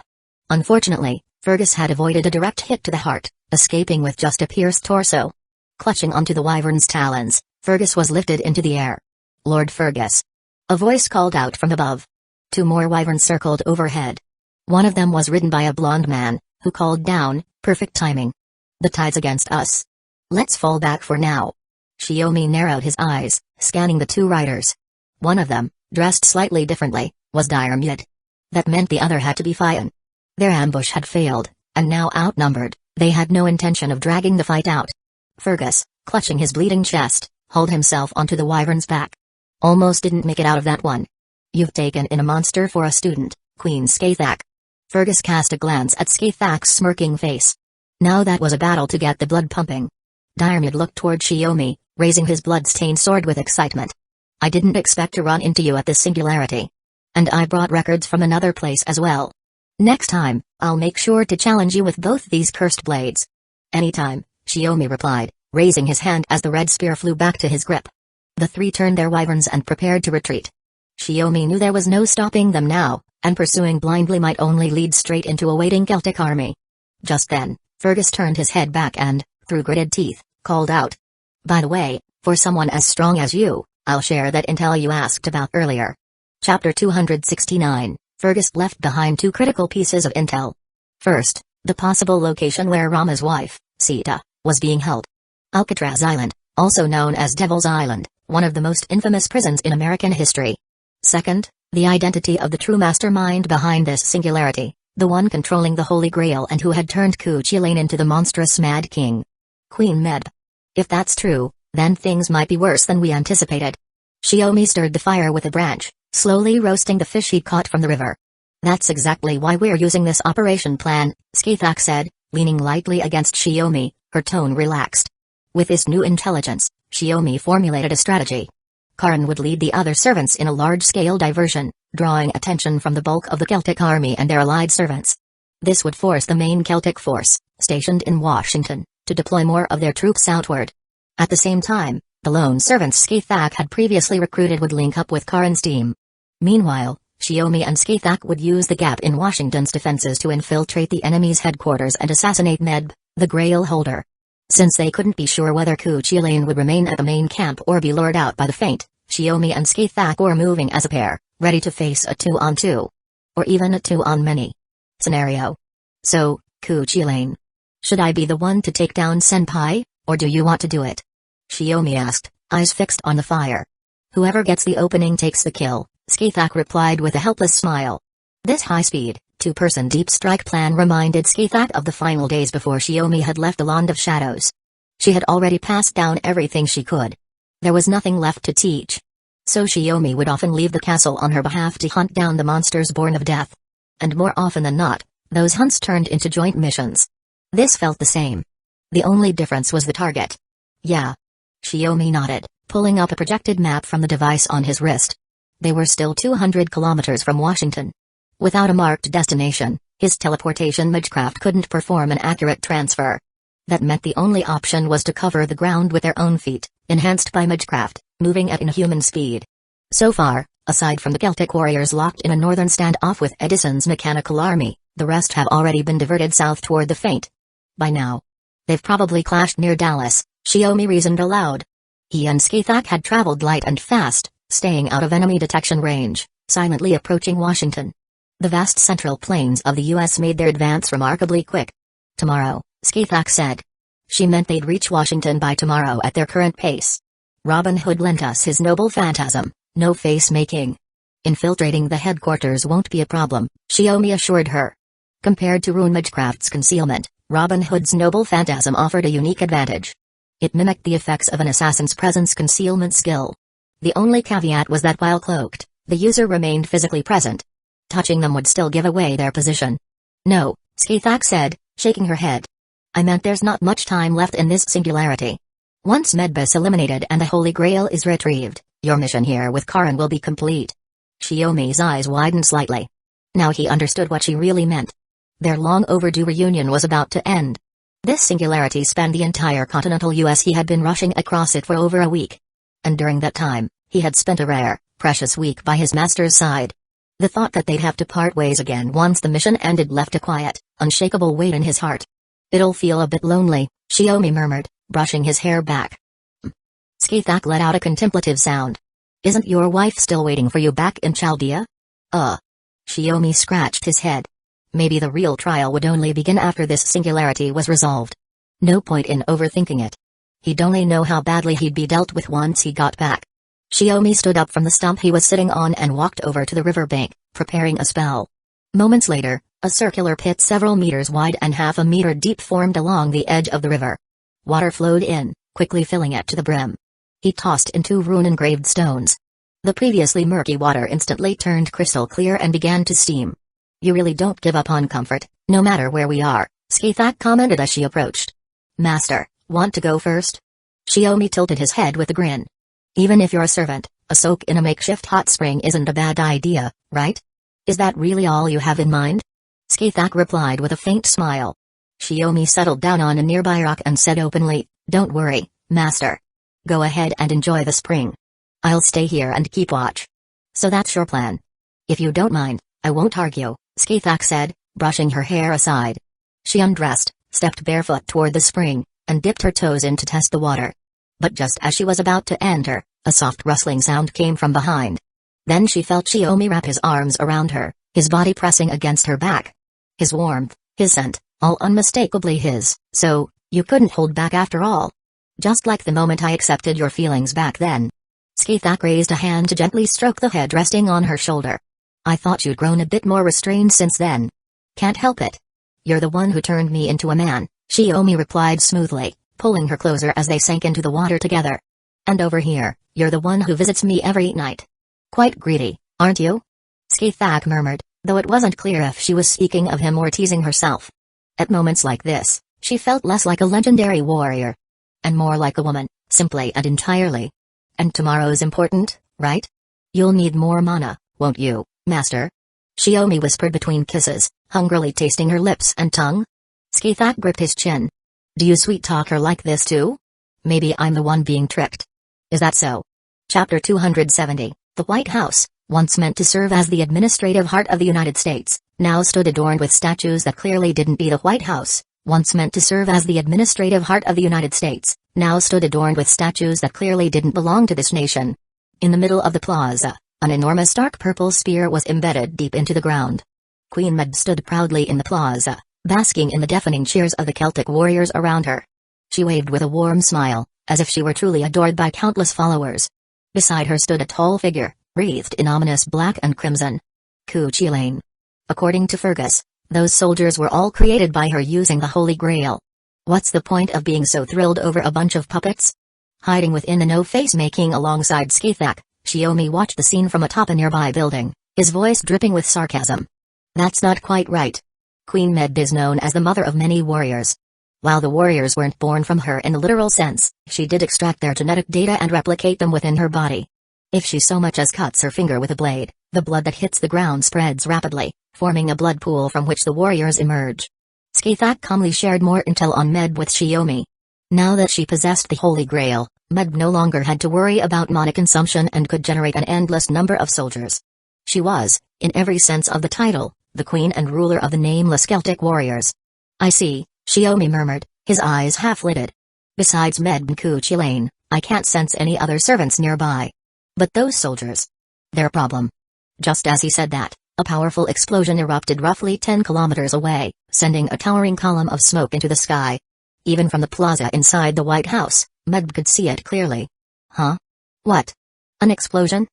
Unfortunately, Fergus had avoided a direct hit to the heart, escaping with just a pierced torso. Clutching onto the wyvern's talons, Fergus was lifted into the air. "Lord Fergus!" A voice called out from above. Two more wyverns circled overhead. One of them was ridden by a blond man, who called down, "Perfect timing. The tide's against us. Let's fall back for now." Shiomi narrowed his eyes, scanning the two riders. One of them, dressed slightly differently, was Diarmid. That meant the other had to be Fian. Their ambush had failed, and now outnumbered, they had no intention of dragging the fight out. Fergus, clutching his bleeding chest, hauled himself onto the wyvern's back. "Almost didn't make it out of that one. You've taken in a monster for a student, Queen Skathak." Fergus cast a glance at Skathak's smirking face. Now that was a battle to get the blood pumping. Diarmid looked toward Shiomi, raising his blood-stained sword with excitement. "I didn't expect to run into you at this singularity. And I brought records from another place as well. Next time, I'll make sure to challenge you with both these cursed blades." "Anytime," Shiomi replied, raising his hand as the red spear flew back to his grip. The three turned their wyverns and prepared to retreat. Shiomi knew there was no stopping them now, and pursuing blindly might only lead straight into a waiting Celtic army. Just then, Fergus turned his head back and, through gritted teeth, called out. "By the way, for someone as strong as you, I'll share that intel you asked about earlier." Chapter 269, Fergus left behind two critical pieces of intel. First, the possible location where Rama's wife, Sita, was being held. Alcatraz Island, also known as Devil's Island, one of the most infamous prisons in American history. Second, the identity of the true mastermind behind this singularity, the one controlling the Holy Grail and who had turned Cuchulainn into the monstrous Mad King. Queen Meb. If that's true, then things might be worse than we anticipated. Shiomi stirred the fire with a branch, slowly roasting the fish he'd caught from the river. "That's exactly why we're using this operation plan," Skathak said, leaning lightly against Shiomi, her tone relaxed. With this new intelligence, Shiomi formulated a strategy. Karin would lead the other servants in a large-scale diversion, drawing attention from the bulk of the Celtic army and their allied servants. This would force the main Celtic force, stationed in Washington, to deploy more of their troops outward. At the same time, the lone servants Skathak had previously recruited would link up with Karin's team. Meanwhile, Shiomi and Skathak would use the gap in Washington's defenses to infiltrate the enemy's headquarters and assassinate Meb, the Grail holder. Since they couldn't be sure whether Cuchulainn would remain at the main camp or be lured out by the feint, Shiomi and Skathak were moving as a pair, ready to face a 2-on-2. Or even a 2-on-many scenario. "So, Cuchulainn, should I be the one to take down Senpai, or do you want to do it?" Shiomi asked, eyes fixed on the fire. "Whoever gets the opening takes the kill," Skathak replied with a helpless smile. This high-speed, two-person deep strike plan reminded Skathak of the final days before Shiomi had left the Land of Shadows. She had already passed down everything she could. There was nothing left to teach. So Shiomi would often leave the castle on her behalf to hunt down the monsters born of death. And more often than not, those hunts turned into joint missions. This felt the same. The only difference was the target. "Yeah." Shiomi nodded, pulling up a projected map from the device on his wrist. They were still 200 kilometers from Washington. Without a marked destination, his teleportation magecraft couldn't perform an accurate transfer. That meant the only option was to cover the ground with their own feet, enhanced by magecraft, moving at inhuman speed. So far, aside from the Celtic warriors locked in a northern standoff with Edison's mechanical army, the rest have already been diverted south toward the Feint. By now, they've probably clashed near Dallas, Shiomi reasoned aloud. He and Skathak had traveled light and fast, staying out of enemy detection range, silently approaching Washington. The vast central plains of the U.S. made their advance remarkably quick. Tomorrow, Skathak said. She meant they'd reach Washington by tomorrow at their current pace. Robin Hood lent us his noble phantasm, no face-making. Infiltrating the headquarters won't be a problem, Shiomi assured her. Compared to Rune Magecraft's concealment, Robin Hood's noble phantasm offered a unique advantage. It mimicked the effects of an assassin's presence concealment skill. The only caveat was that while cloaked, the user remained physically present. Touching them would still give away their position. No, Skathak said, shaking her head. I meant there's not much time left in this singularity. Once Medbus eliminated and the Holy Grail is retrieved, your mission here with Karin will be complete. Shiomi's eyes widened slightly. Now he understood what she really meant. Their long overdue reunion was about to end. This singularity spanned the entire continental US. He had been rushing across it for over a week. And during that time, he had spent a rare, precious week by his master's side. The thought that they'd have to part ways again once the mission ended left a quiet, unshakable weight in his heart. It'll feel a bit lonely, Shiomi murmured, brushing his hair back. Skathak let out a contemplative sound. Isn't your wife still waiting for you back in Chaldea? Shiomi scratched his head. Maybe the real trial would only begin after this singularity was resolved. No point in overthinking it. He'd only know how badly he'd be dealt with once he got back. Shiomi stood up from the stump he was sitting on and walked over to the riverbank, preparing a spell. Moments later, a circular pit several meters wide and half a meter deep formed along the edge of the river. Water flowed in, quickly filling it to the brim. He tossed in 2 rune-engraved stones. The previously murky water instantly turned crystal clear and began to steam. You really don't give up on comfort, no matter where we are, Skathak commented as she approached. Master, want to go first? Shiomi tilted his head with a grin. Even if you're a servant, a soak in a makeshift hot spring isn't a bad idea, right? Is that really all you have in mind? Skathak replied with a faint smile. Shiomi settled down on a nearby rock and said openly, Don't worry, Master. Go ahead and enjoy the spring. I'll stay here and keep watch. So that's your plan. If you don't mind, I won't argue, Skathak said, brushing her hair aside. She undressed, stepped barefoot toward the spring, and dipped her toes in to test the water. But just as she was about to enter, a soft rustling sound came from behind. Then she felt Shiomi wrap his arms around her, his body pressing against her back. His warmth, his scent, all unmistakably his, so, you couldn't hold back after all. Just like the moment I accepted your feelings back then. Skathak raised a hand to gently stroke the head resting on her shoulder. I thought you'd grown a bit more restrained since then. Can't help it. You're the one who turned me into a man, Shiomi replied smoothly, pulling her closer as they sank into the water together. And over here, you're the one who visits me every night. Quite greedy, aren't you? Skathak murmured, though it wasn't clear if she was speaking of him or teasing herself. At moments like this, she felt less like a legendary warrior. And more like a woman, simply and entirely. And tomorrow's important, right? You'll need more mana, won't you, Master? Shiomi whispered between kisses, hungrily tasting her lips and tongue. Skathak gripped his chin. Do you sweet-talk her like this too? Maybe I'm the one being tricked. Is that so? Chapter 270, The White House, once meant to serve as the administrative heart of the United States, now stood adorned with statues that clearly didn't be the White House. Once meant to serve as the administrative heart of the United States, now stood adorned with statues that clearly didn't belong to this nation. In the middle of the plaza, an enormous dark purple spear was embedded deep into the ground. Queen Med stood proudly in the plaza, basking in the deafening cheers of the Celtic warriors around her. She waved with a warm smile, as if she were truly adored by countless followers. Beside her stood a tall figure, wreathed in ominous black and crimson. Ku Chilane. According to Fergus, those soldiers were all created by her using the Holy Grail. What's the point of being so thrilled over a bunch of puppets? Hiding within the no-face making alongside Skathak, Shiomi watched the scene from atop a nearby building, his voice dripping with sarcasm. That's not quite right. Queen Med is known as the mother of many warriors. While the warriors weren't born from her in the literal sense, she did extract their genetic data and replicate them within her body. If she so much as cuts her finger with a blade, the blood that hits the ground spreads rapidly, forming a blood pool from which the warriors emerge. Skathak calmly shared more intel on Medb with Shiomi. Now that she possessed the Holy Grail, Medb no longer had to worry about mana consumption and could generate an endless number of soldiers. She was, in every sense of the title, the queen and ruler of the nameless Celtic warriors. I see, Shiomi murmured, his eyes half-lidded. Besides Medb and Cuchulainn, I can't sense any other servants nearby. But those soldiers. Their problem. Just as he said that, a powerful explosion erupted roughly 10 kilometers away, sending a towering column of smoke into the sky. Even from the plaza inside the White House, Medb could see it clearly. Huh? What? An explosion?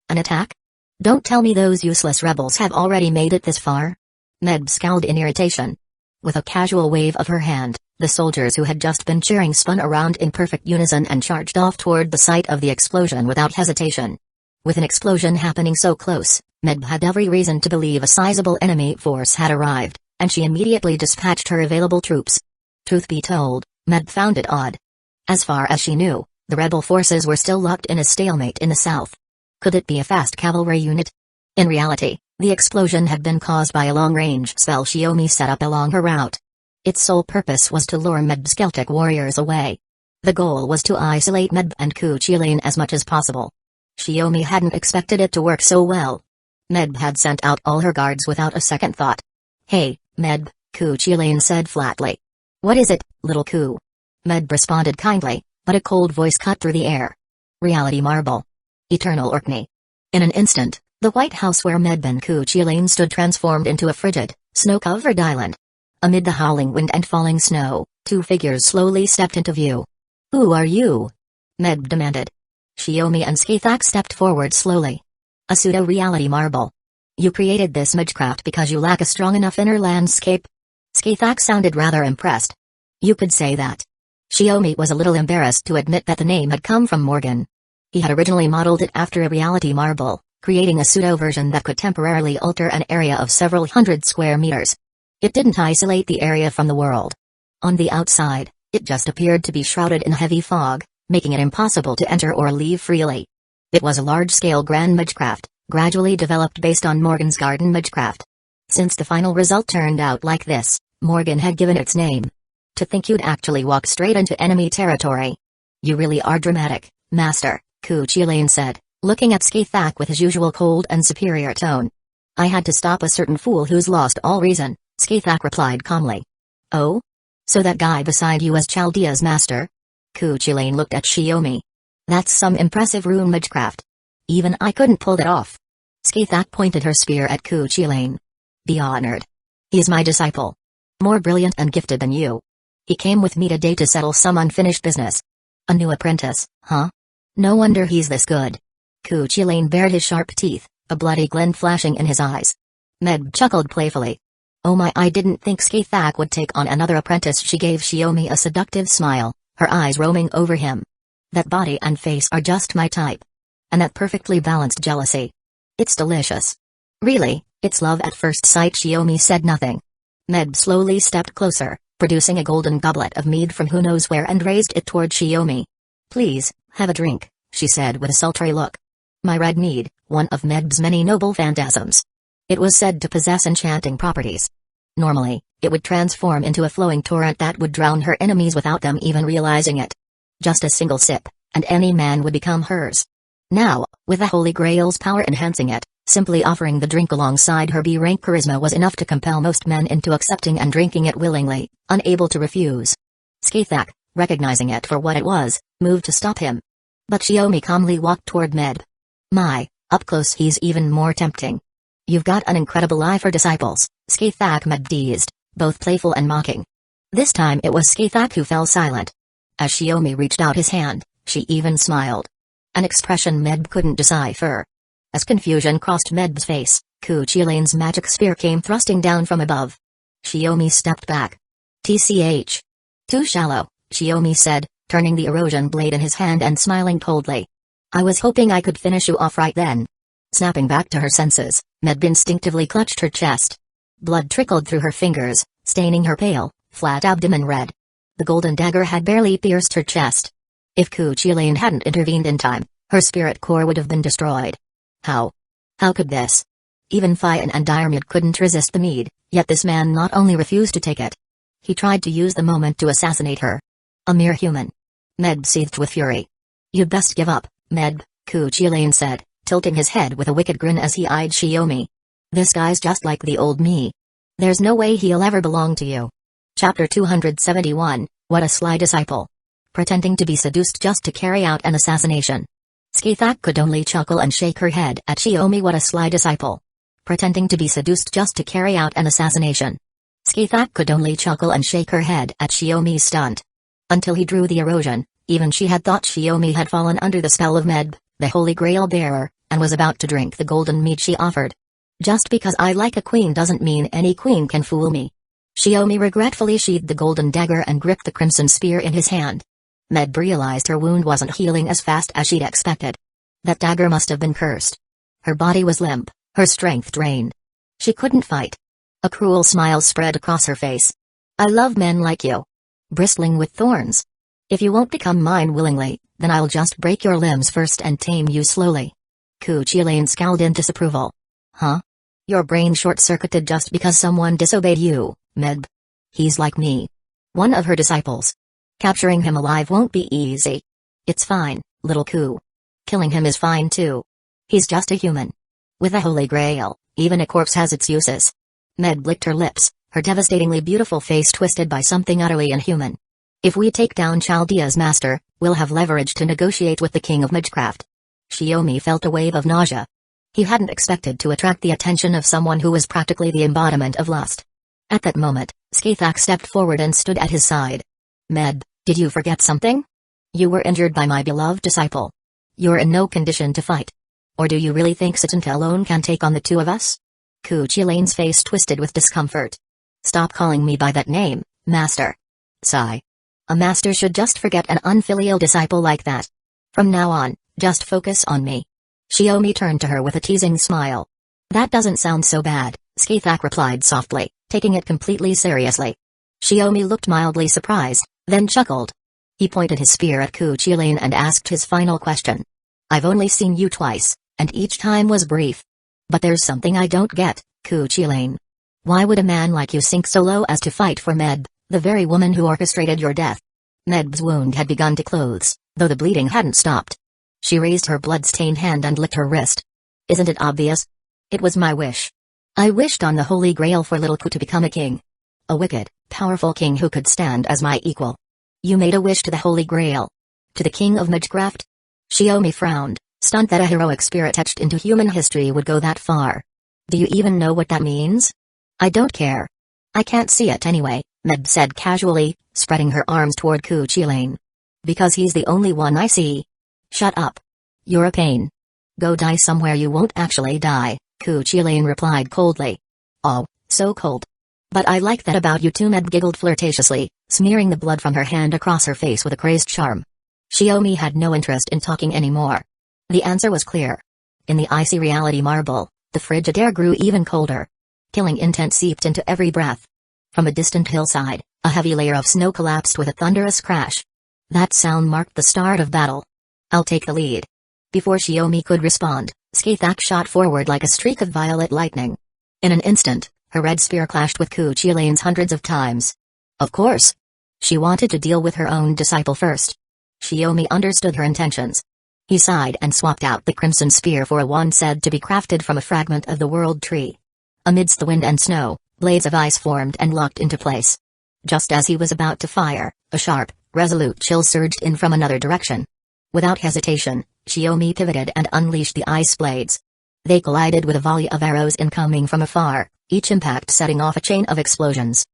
An attack? Don't tell me those useless rebels have already made it this far? Medb scowled in irritation. With a casual wave of her hand, the soldiers who had just been cheering spun around in perfect unison and charged off toward the site of the explosion without hesitation. With an explosion happening so close, Medb had every reason to believe a sizable enemy force had arrived, and she immediately dispatched her available troops. Truth be told, Medb found it odd. As far as she knew, the rebel forces were still locked in a stalemate in the south. Could it be a fast cavalry unit? In reality, the explosion had been caused by a long-range spell Shiomi set up along her route. Its sole purpose was to lure Medb's Celtic warriors away. The goal was to isolate Medb and Cuchulainn as much as possible. Shiomi hadn't expected it to work so well. Medb had sent out all her guards without a second thought. Hey, Medb, Cuchulainn said flatly. What is it, little Cu? Medb responded kindly, but a cold voice cut through the air. Reality marble. Eternal Orkney. In an instant, the White House where Medb and Cuchulainn stood transformed into a frigid, snow-covered island. Amid the howling wind and falling snow, two figures slowly stepped into view. Who are you? Medb demanded. Shiomi and Skathak stepped forward slowly. A pseudo-reality marble. You created this magecraft because you lack a strong enough inner landscape? Skathak sounded rather impressed. You could say that. Shiomi was a little embarrassed to admit that the name had come from Morgan. He had originally modeled it after a reality marble, creating a pseudo-version that could temporarily alter an area of several hundred square meters. It didn't isolate the area from the world. On the outside, it just appeared to be shrouded in heavy fog, making it impossible to enter or leave freely. It was a large-scale grand magecraft, gradually developed based on Morgan's garden magecraft. Since the final result turned out like this, Morgan had given its name. To think you'd actually walk straight into enemy territory. You really are dramatic, Master, Cuchulainn said, looking at Skathak with his usual cold and superior tone. I had to stop a certain fool who's lost all reason, Skathak replied calmly. Oh? So that guy beside you is Chaldea's master? Cuchulainn looked at Shiomi. That's some impressive rune magecraft. Even I couldn't pull that off. Skathak pointed her spear at Cuchulainn. Be honored. He's my disciple. More brilliant and gifted than you. He came with me today to settle some unfinished business. A new apprentice, huh? No wonder he's this good. Cuchulainn bared his sharp teeth, a bloody glint flashing in his eyes. Medb chuckled playfully. Oh my, I didn't think Skathak would take on another apprentice. She gave Shiomi a seductive smile, her eyes roaming over him. That body and face are just my type. And that perfectly balanced jealousy. It's delicious. Really, it's love at first sight. Shiomi said nothing. Medb slowly stepped closer, producing a golden goblet of mead from who knows where and raised it toward Shiomi. Please, have a drink, she said with a sultry look. My red mead, one of Medb's many noble phantasms. It was said to possess enchanting properties. Normally, it would transform into a flowing torrent that would drown her enemies without them even realizing it. Just a single sip, and any man would become hers. Now, with the Holy Grail's power enhancing it, simply offering the drink alongside her B-rank charisma was enough to compel most men into accepting and drinking it willingly, unable to refuse. Skathak, recognizing it for what it was, moved to stop him. But Shiomi calmly walked toward Medb. My, up close he's even more tempting. You've got an incredible eye for disciples, Skathak Medb teased, both playful and mocking. This time it was Skathak who fell silent. As Shiomi reached out his hand, she even smiled. An expression Medb couldn't decipher. As confusion crossed Medb's face, Cuchulainn's magic spear came thrusting down from above. Shiomi stepped back. TCH. Too shallow, Shiomi said, turning the erosion blade in his hand and smiling coldly. I was hoping I could finish you off right then. Snapping back to her senses, Medb instinctively clutched her chest. Blood trickled through her fingers, staining her pale, flat abdomen red. The golden dagger had barely pierced her chest. If Cuchulainn hadn't intervened in time, her spirit core would have been destroyed. How? How could this? Even Fian and Diarmid couldn't resist the mead, yet this man not only refused to take it. He tried to use the moment to assassinate her. A mere human. Medb seethed with fury. "You'd best give up, Medb," Cuchulainn said, tilting his head with a wicked grin as he eyed Shiomi. "This guy's just like the old me. There's no way he'll ever belong to you." Chapter 271, What a Sly Disciple. Pretending to be seduced just to carry out an assassination. Skithak could only chuckle and shake her head at Shiomi. What a sly disciple. Pretending to be seduced just to carry out an assassination. Skithak could only chuckle and shake her head at Shiomi's stunt. Until he drew the erosion, even she had thought Shiomi had fallen under the spell of Medb, the Holy Grail bearer, and was about to drink the golden mead she offered. "Just because I like a queen doesn't mean any queen can fool me." Shiomi regretfully sheathed the golden dagger and gripped the crimson spear in his hand. Medb realized her wound wasn't healing as fast as she'd expected. That dagger must have been cursed. Her body was limp, her strength drained. She couldn't fight. A cruel smile spread across her face. "I love men like you. Bristling with thorns. If you won't become mine willingly, then I'll just break your limbs first and tame you slowly." Cuchulainn scowled in disapproval. "Huh? Your brain short-circuited just because someone disobeyed you, Medb. He's like me. One of her disciples. Capturing him alive won't be easy. It's fine, little Ku. Killing him is fine too. He's just a human. With a holy grail, even a corpse has its uses." Medb licked her lips, her devastatingly beautiful face twisted by something utterly inhuman. "If we take down Chaldea's master, we'll have leverage to negotiate with the king of Magecraft." Shiomi felt a wave of nausea. He hadn't expected to attract the attention of someone who was practically the embodiment of lust. At that moment, Skithak stepped forward and stood at his side. "Medb, did you forget something? You were injured by my beloved disciple. You're in no condition to fight. Or do you really think Sitant alone can take on the two of us?" Cuchulainn's face twisted with discomfort. "Stop calling me by that name, master." Sigh. "A master should just forget an unfilial disciple like that. From now on, just focus on me." Shiomi turned to her with a teasing smile. "That doesn't sound so bad," Skithak replied softly, taking it completely seriously. Shiomi looked mildly surprised, then chuckled. He pointed his spear at Cuchulainn and asked his final question. "I've only seen you twice, and each time was brief. But there's something I don't get, Cuchulainn. Why would a man like you sink so low as to fight for Medb, the very woman who orchestrated your death?" Medb's wound had begun to close, though the bleeding hadn't stopped. She raised her blood-stained hand and licked her wrist. "Isn't it obvious? It was my wish. I wished on the Holy Grail for little Ku to become a king. A wicked, powerful king who could stand as my equal. You made a wish to the Holy Grail. To the king of Magecraft?" Shiomi frowned, stunned that a heroic spirit etched into human history would go that far. "Do you even know what that means?" "I don't care. I can't see it anyway," Medb said casually, spreading her arms toward Cuchulainn. "Because he's the only one I see." "Shut up. You're a pain. Go die somewhere you won't actually die," Cuchulainn replied coldly. "Oh, so cold. But I like that about you too," Medb giggled flirtatiously, smearing the blood from her hand across her face with a crazed charm. Shiomi had no interest in talking anymore. The answer was clear. In the icy reality marble, the frigid air grew even colder. Killing intent seeped into every breath. From a distant hillside, a heavy layer of snow collapsed with a thunderous crash. That sound marked the start of battle. "I'll take the lead." Before Shiomi could respond, Skithak shot forward like a streak of violet lightning. In an instant, her red spear clashed with Cuchulainn's hundreds of times. Of course. She wanted to deal with her own disciple first. Shiomi understood her intentions. He sighed and swapped out the crimson spear for a wand said to be crafted from a fragment of the world tree. Amidst the wind and snow, blades of ice formed and locked into place. Just as he was about to fire, a sharp, resolute chill surged in from another direction. Without hesitation, Shiomi pivoted and unleashed the ice blades. They collided with a volley of arrows incoming from afar, each impact setting off a chain of explosions.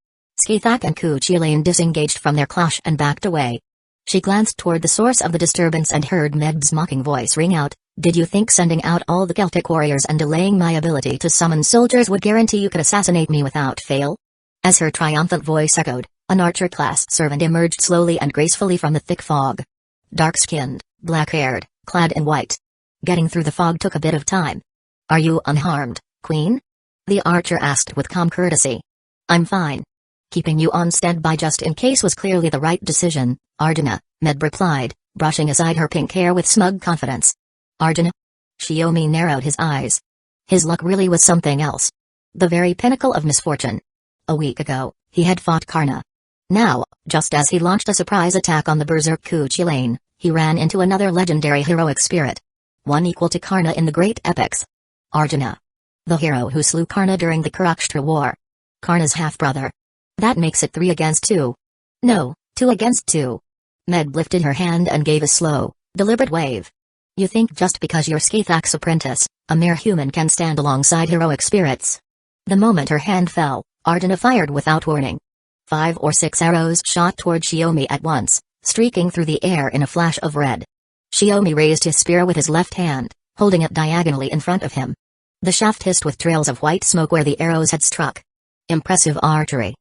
Skithak and Cuchulainn disengaged from their clash and backed away. She glanced toward the source of the disturbance and heard Medb's mocking voice ring out, "Did you think sending out all the Celtic warriors and delaying my ability to summon soldiers would guarantee you could assassinate me without fail?" As her triumphant voice echoed, an archer-class servant emerged slowly and gracefully from the thick fog. Dark-skinned, black-haired, clad in white. Getting through the fog took a bit of time. "Are you unharmed, Queen?" the archer asked with calm courtesy. "I'm fine. Keeping you on standby just in case was clearly the right decision, Arduna," Medb replied, brushing aside her pink hair with smug confidence. Arjuna? Shiomi narrowed his eyes. His luck really was something else. The very pinnacle of misfortune. A week ago, he had fought Karna. Now, just as he launched a surprise attack on the berserk Kuchulain, he ran into another legendary heroic spirit. One equal to Karna in the great epics. Arjuna. The hero who slew Karna during the Kurukshetra war. Karna's half-brother. That makes it 3 against 2. No, 2 against 2. Med lifted her hand and gave a slow, deliberate wave. You think just because you're Skathak's apprentice, a mere human can stand alongside heroic spirits? The moment her hand fell, Arjuna fired without warning. 5 or 6 arrows shot toward Shiomi at once, streaking through the air in a flash of red. Shiomi raised his spear with his left hand, holding it diagonally in front of him. The shaft hissed with trails of white smoke where the arrows had struck. Impressive archery.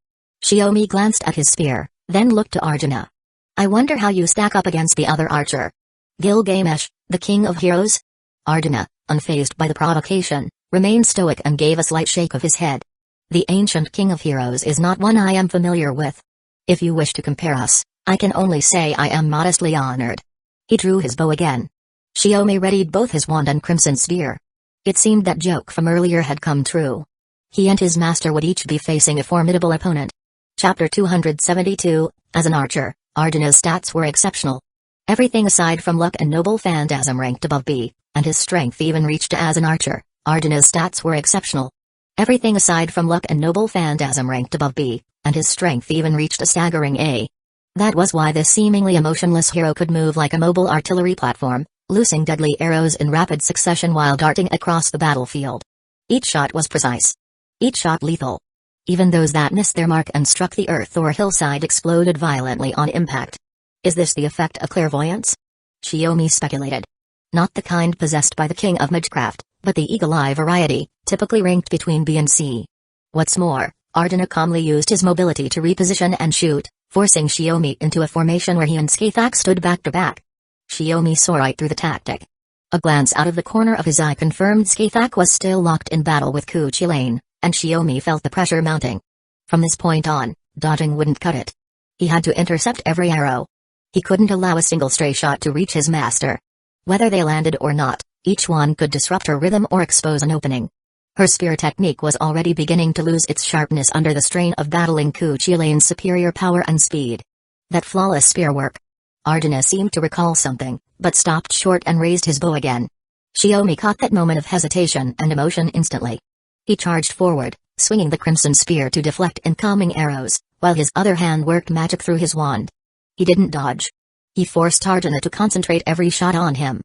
Shiomi glanced at his spear, then looked to Arjuna. I wonder how you stack up against the other archer. Gilgamesh, the king of heroes? Arjuna, unfazed by the provocation, remained stoic and gave a slight shake of his head. The ancient king of heroes is not one I am familiar with. If you wish to compare us, I can only say I am modestly honored. He drew his bow again. Shiomi readied both his wand and crimson spear. It seemed that joke from earlier had come true. He and his master would each be facing a formidable opponent. Chapter 272, As an archer, Arjuna's stats were exceptional. Everything aside from luck and noble phantasm ranked above B, and his strength even reached as an archer, Arjuna's stats were exceptional. Everything aside from luck and noble phantasm ranked above B, and his strength even reached a staggering A. That was why this seemingly emotionless hero could move like a mobile artillery platform, loosing deadly arrows in rapid succession while darting across the battlefield. Each shot was precise. Each shot lethal. Even those that missed their mark and struck the earth or hillside exploded violently on impact. Is this the effect of clairvoyance? Shiomi speculated. Not the kind possessed by the king of magecraft, but the eagle-eye variety, typically ranked between B and C. What's more, Arjuna calmly used his mobility to reposition and shoot, forcing Shiomi into a formation where he and Skathak stood back to back. Shiomi saw right through the tactic. A glance out of the corner of his eye confirmed Skathak was still locked in battle with Kuchulain, and Shiomi felt the pressure mounting. From this point on, dodging wouldn't cut it. He had to intercept every arrow. He couldn't allow a single stray shot to reach his master. Whether they landed or not, each one could disrupt her rhythm or expose an opening. Her spear technique was already beginning to lose its sharpness under the strain of battling Kuchulain's superior power and speed. That flawless spear work. Arjuna seemed to recall something, but stopped short and raised his bow again. Shiomi caught that moment of hesitation and emotion instantly. He charged forward, swinging the crimson spear to deflect incoming arrows, while his other hand worked magic through his wand. He didn't dodge. He forced Arjuna to concentrate every shot on him.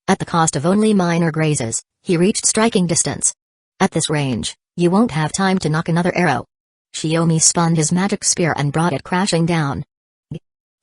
At the cost of only minor grazes, he reached striking distance. At this range, you won't have time to knock another arrow. Shiomi spun his magic spear and brought it crashing down.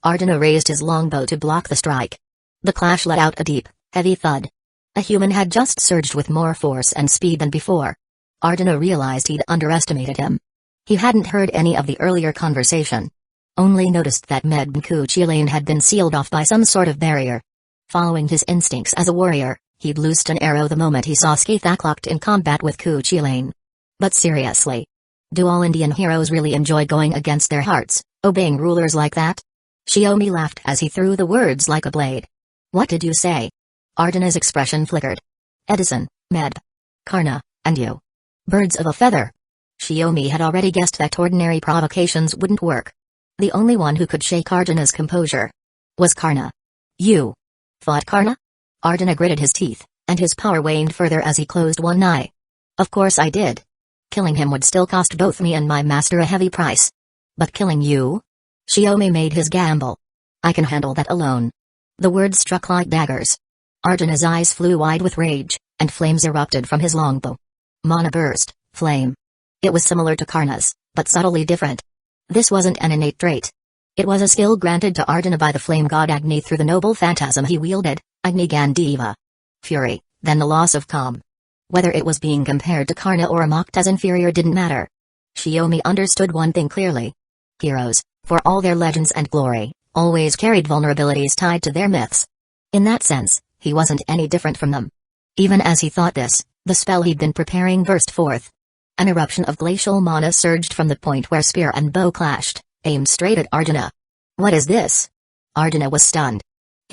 Arjuna raised his longbow to block the strike. The clash let out a deep, heavy thud. A human had just surged with more force and speed than before. Arjuna realized he'd underestimated him. He hadn't heard any of the earlier conversation. Only noticed that Med and Kuchulain had been sealed off by some sort of barrier. Following his instincts as a warrior, he'd loosed an arrow the moment he saw Skathak locked in combat with Kuchulain. But seriously, do all Indian heroes really enjoy going against their hearts, obeying rulers like that? Shiomi laughed as he threw the words like a blade. What did you say? Arjuna's expression flickered. Edison, Med, Karna, and you. Birds of a feather. Shiomi had already guessed that ordinary provocations wouldn't work. The only one who could shake Arjuna's composure was Karna. You fought Karna? Arjuna gritted his teeth, and his power waned further as he closed one eye. Of course I did. Killing him would still cost both me and my master a heavy price. But killing you? Shiomi made his gamble. I can handle that alone. The words struck like daggers. Arjuna's eyes flew wide with rage, and flames erupted from his longbow. Mana burst, flame. It was similar to Karna's, but subtly different. This wasn't an innate trait. It was a skill granted to Arjuna by the flame god Agni through the noble phantasm he wielded, Agni Gandiva. Fury, then the loss of calm. Whether it was being compared to Karna or mocked as inferior didn't matter. Shiomi understood one thing clearly. Heroes, for all their legends and glory, always carried vulnerabilities tied to their myths. In that sense, he wasn't any different from them. Even as he thought this, the spell he'd been preparing burst forth. An eruption of glacial mana surged from the point where spear and bow clashed, aimed straight at Arjuna. What is this? Arjuna was stunned.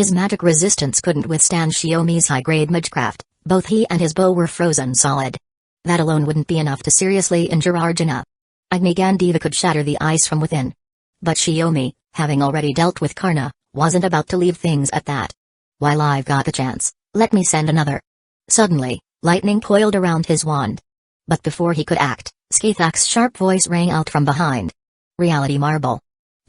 His magic resistance couldn't withstand Shiomi's high-grade magecraft. Both he and his bow were frozen solid. That alone wouldn't be enough to seriously injure Arjuna. Agni Gandiva could shatter the ice from within. But Shiomi, having already dealt with Karna, wasn't about to leave things at that. While I've got the chance, let me send another. Suddenly, lightning coiled around his wand. But before he could act, Skithak's sharp voice rang out from behind. Reality marble.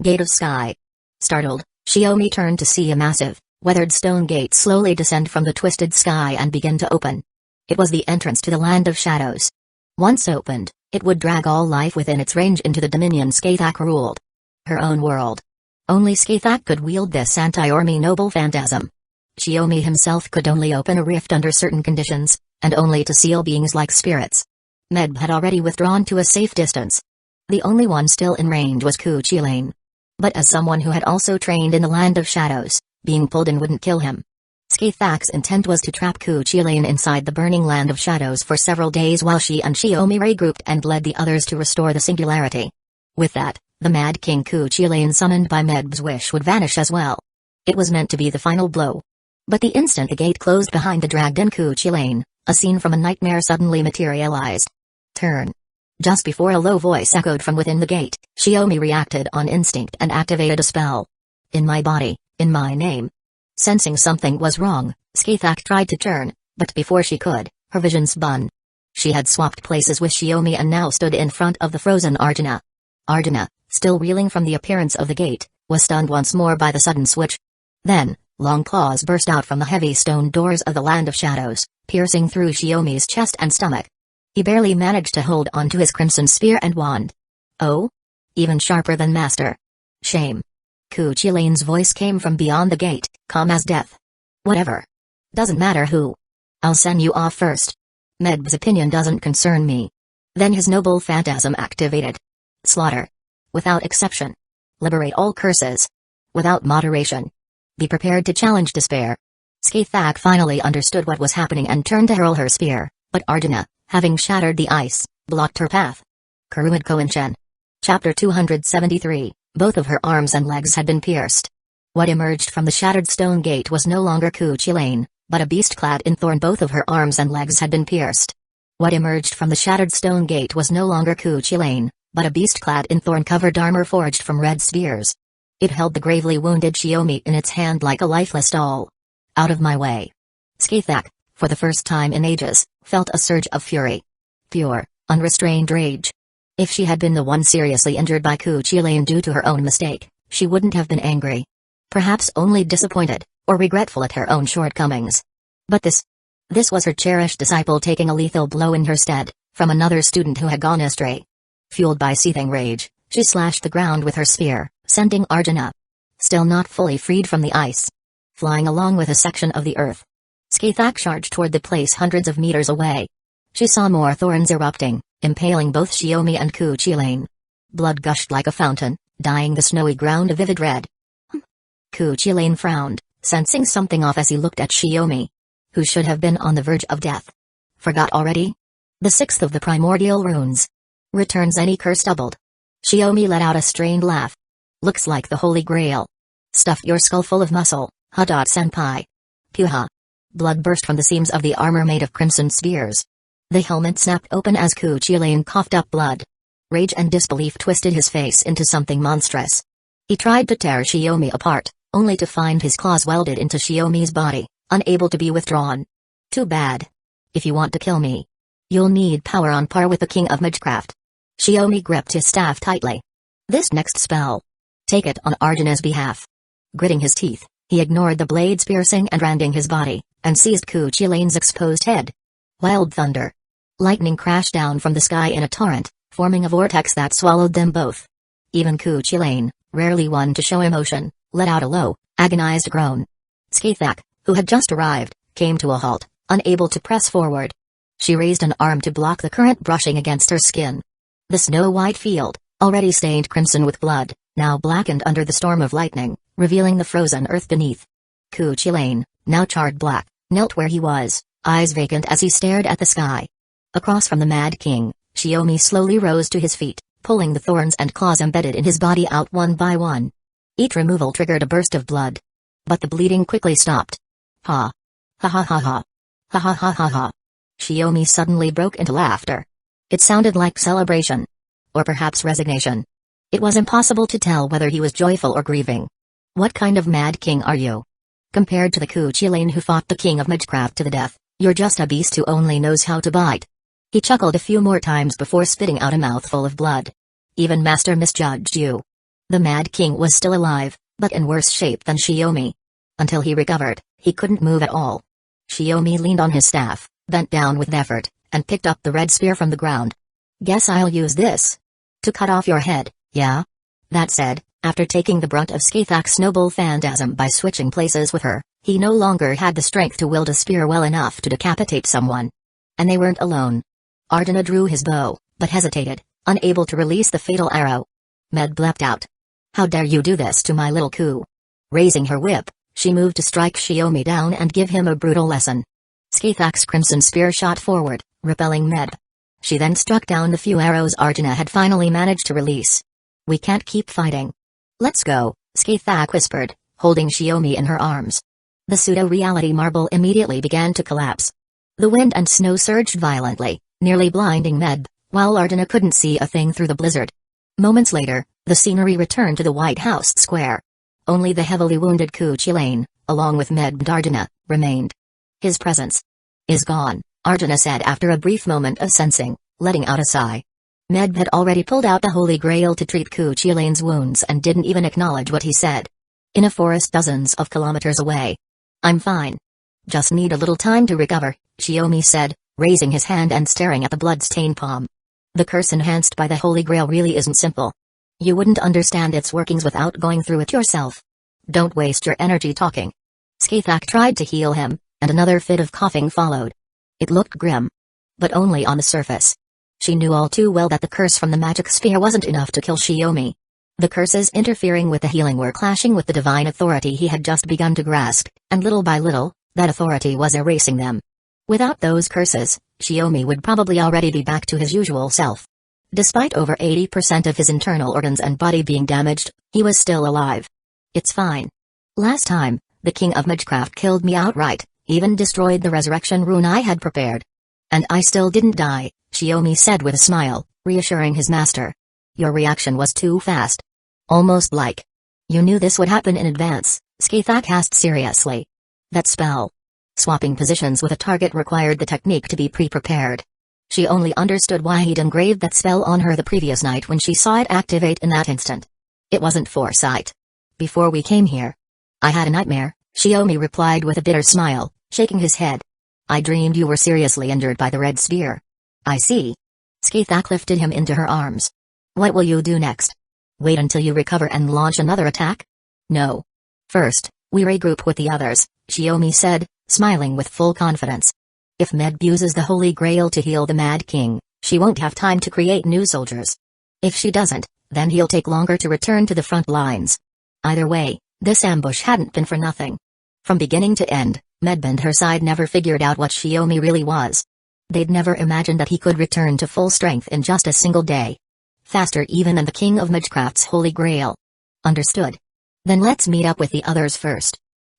Gate of sky. Startled, Shiomi turned to see a massive, weathered stone gate slowly descend from the twisted sky and begin to open. It was the entrance to the land of shadows. Once opened, it would drag all life within its range into the dominion Skithak ruled. Her own world. Only Skithak could wield this anti-Ormi noble phantasm. Shiomi himself could only open a rift under certain conditions, and only to seal beings like spirits. Medb had already withdrawn to a safe distance. The only one still in range was Ku Chilane. But as someone who had also trained in the land of shadows, being pulled in wouldn't kill him. Skithak's intent was to trap Ku Chilane inside the burning land of shadows for several days while she and Shiomi regrouped and led the others to restore the singularity. With that, the Mad King Ku Chilane summoned by Medb's wish would vanish as well. It was meant to be the final blow. But the instant the gate closed behind the dragged-in Ku Chilane, a scene from a nightmare suddenly materialized. Turn. Just before a low voice echoed from within the gate, Shiomi reacted on instinct and activated a spell. In my body, in my name. Sensing something was wrong, Skithak tried to turn, but before she could, her vision spun. She had swapped places with Shiomi and now stood in front of the frozen Arjuna. Arjuna, still reeling from the appearance of the gate, was stunned once more by the sudden switch. Then, long claws burst out from the heavy stone doors of the land of shadows, piercing through Shiomi's chest and stomach. He barely managed to hold onto his crimson spear and wand. Oh? Even sharper than master. Shame. Ku Chilane's voice came from beyond the gate, calm as death. Whatever. Doesn't matter who. I'll send you off first. Medb's opinion doesn't concern me. Then his noble phantasm activated. Slaughter. Without exception. Liberate all curses. Without moderation. Be prepared to challenge despair. Skithak finally understood what was happening and turned to hurl her spear, but Arjuna, having shattered the ice, blocked her path. Kurumad Koinchen. Chapter 273, both of her arms and legs had been pierced. What emerged from the shattered stone gate was no longer Ku Chilane, but a beast clad in thorn. Both of her arms and legs had been pierced. What emerged from the shattered stone gate was no longer Ku Chilane, but a beast clad in thorn-covered armor forged from red spears. It held the gravely wounded Shiomi in its hand like a lifeless doll. Out of my way. Skithak, for the first time in ages, felt a surge of fury. Pure, unrestrained rage. If she had been the one seriously injured by Ku Chilane due to her own mistake, she wouldn't have been angry. Perhaps only disappointed, or regretful at her own shortcomings. But this was her cherished disciple taking a lethal blow in her stead, from another student who had gone astray. Fueled by seething rage, she slashed the ground with her spear, sending Arjuna, still not fully freed from the ice, flying along with a section of the earth. Skithak charged toward the place hundreds of meters away. She saw more thorns erupting, impaling both Shiomi and Ku Chilane. Blood gushed like a fountain, dyeing the snowy ground a vivid red. Ku Chilane frowned, sensing something off as he looked at Shiomi, who should have been on the verge of death. Forgot already? The sixth of the primordial runes. Returns any curse doubled. Shiomi let out a strained laugh. Looks like the Holy Grail. Stuff your skull full of muscle, senpai. Puha. Blood burst from the seams of the armor made of crimson spears. The helmet snapped open as Ku Chilane coughed up blood. Rage and disbelief twisted his face into something monstrous. He tried to tear Shiomi apart, only to find his claws welded into Shiomi's body, unable to be withdrawn. Too bad. If you want to kill me, you'll need power on par with the king of magecraft. Shiomi gripped his staff tightly. This next spell. Take it on Arjuna's behalf. Gritting his teeth, he ignored the blades piercing and rending his body, and seized Ku Chilane's exposed head. Wild thunder. Lightning crashed down from the sky in a torrent, forming a vortex that swallowed them both. Even Ku Chilane, rarely one to show emotion, let out a low, agonized groan. Skithak, who had just arrived, came to a halt, unable to press forward. She raised an arm to block the current brushing against her skin. The snow-white field, already stained crimson with blood, now blackened under the storm of lightning, revealing the frozen earth beneath. Ku Chilane, now charred black, knelt where he was, eyes vacant as he stared at the sky. Across from the Mad King, Shiomi slowly rose to his feet, pulling the thorns and claws embedded in his body out one by one. Each removal triggered a burst of blood. but the bleeding quickly stopped. Ha. Ha ha ha ha. Ha ha ha ha ha. Shiomi suddenly broke into laughter. It sounded like celebration. Or perhaps resignation. It was impossible to tell whether he was joyful or grieving. What kind of mad king are you? Compared to the Kuchilane who fought the king of Magecraft to the death, you're just a beast who only knows how to bite. He chuckled a few more times before spitting out a mouthful of blood. Even Master misjudged you. The Mad King was still alive, but in worse shape than Shiomi. Until he recovered, he couldn't move at all. Shiomi leaned on his staff, bent down with effort, and picked up the red spear from the ground. Guess I'll use this to cut off your head, yeah? That said, after taking the brunt of Skathak's noble phantasm by switching places with her, he no longer had the strength to wield a spear well enough to decapitate someone. And they weren't alone. Ardana drew his bow, but hesitated, unable to release the fatal arrow. Med blept out. How dare you do this to my little Ku? Raising her whip, she moved to strike Shiomi down and give him a brutal lesson. Skathak's crimson spear shot forward, repelling Med. She then struck down the few arrows Ardana had finally managed to release. We can't keep fighting. Let's go, Skathak whispered, holding Shiomi in her arms. The pseudo-reality marble immediately began to collapse. The wind and snow surged violently, nearly blinding Med, while Ardana couldn't see a thing through the blizzard. Moments later, the scenery returned to the White House square. Only the heavily wounded Kuchilane, along with Med and Ardana, remained. His presence is gone, Ardana said after a brief moment of sensing, letting out a sigh. Med had already pulled out the Holy Grail to treat Kuchilane's wounds and didn't even acknowledge what he said. In a forest dozens of kilometers away. I'm fine. Just need a little time to recover, Shiomi said, raising his hand and staring at the blood-stained palm. The curse enhanced by the Holy Grail really isn't simple. You wouldn't understand its workings without going through it yourself. Don't waste your energy talking. Skathak tried to heal him, and another fit of coughing followed. It looked grim. But only on the surface. She knew all too well that the curse from the magic sphere wasn't enough to kill Shiomi. The curses interfering with the healing were clashing with the divine authority he had just begun to grasp, and little by little, that authority was erasing them. Without those curses, Shiomi would probably already be back to his usual self. Despite over 80% of his internal organs and body being damaged, he was still alive. It's fine. Last time, the King of Magecraft killed me outright, even destroyed the resurrection rune I had prepared. And I still didn't die, Shiomi said with a smile, reassuring his master. Your reaction was too fast. Almost like you knew this would happen in advance, Skathak asked seriously. That spell. Swapping positions with a target required the technique to be pre-prepared. She only understood why he'd engraved that spell on her the previous night when she saw it activate in that instant. It wasn't foresight. Before we came here, I had a nightmare, Shiomi replied with a bitter smile, shaking his head. I dreamed you were seriously injured by the red spear. I see. Skathak lifted him into her arms. What will you do next? Wait until you recover and launch another attack? No. First, we regroup with the others, Shiomi said, smiling with full confidence. If Med uses the Holy Grail to heal the Mad King, she won't have time to create new soldiers. If she doesn't, then he'll take longer to return to the front lines. Either way, this ambush hadn't been for nothing. From beginning to end, Med and her side never figured out what Shiomi really was. They'd never imagined that he could return to full strength in just a single day. Faster even than the King of Magecraft's Holy Grail. Understood. Then let's meet up with the others first.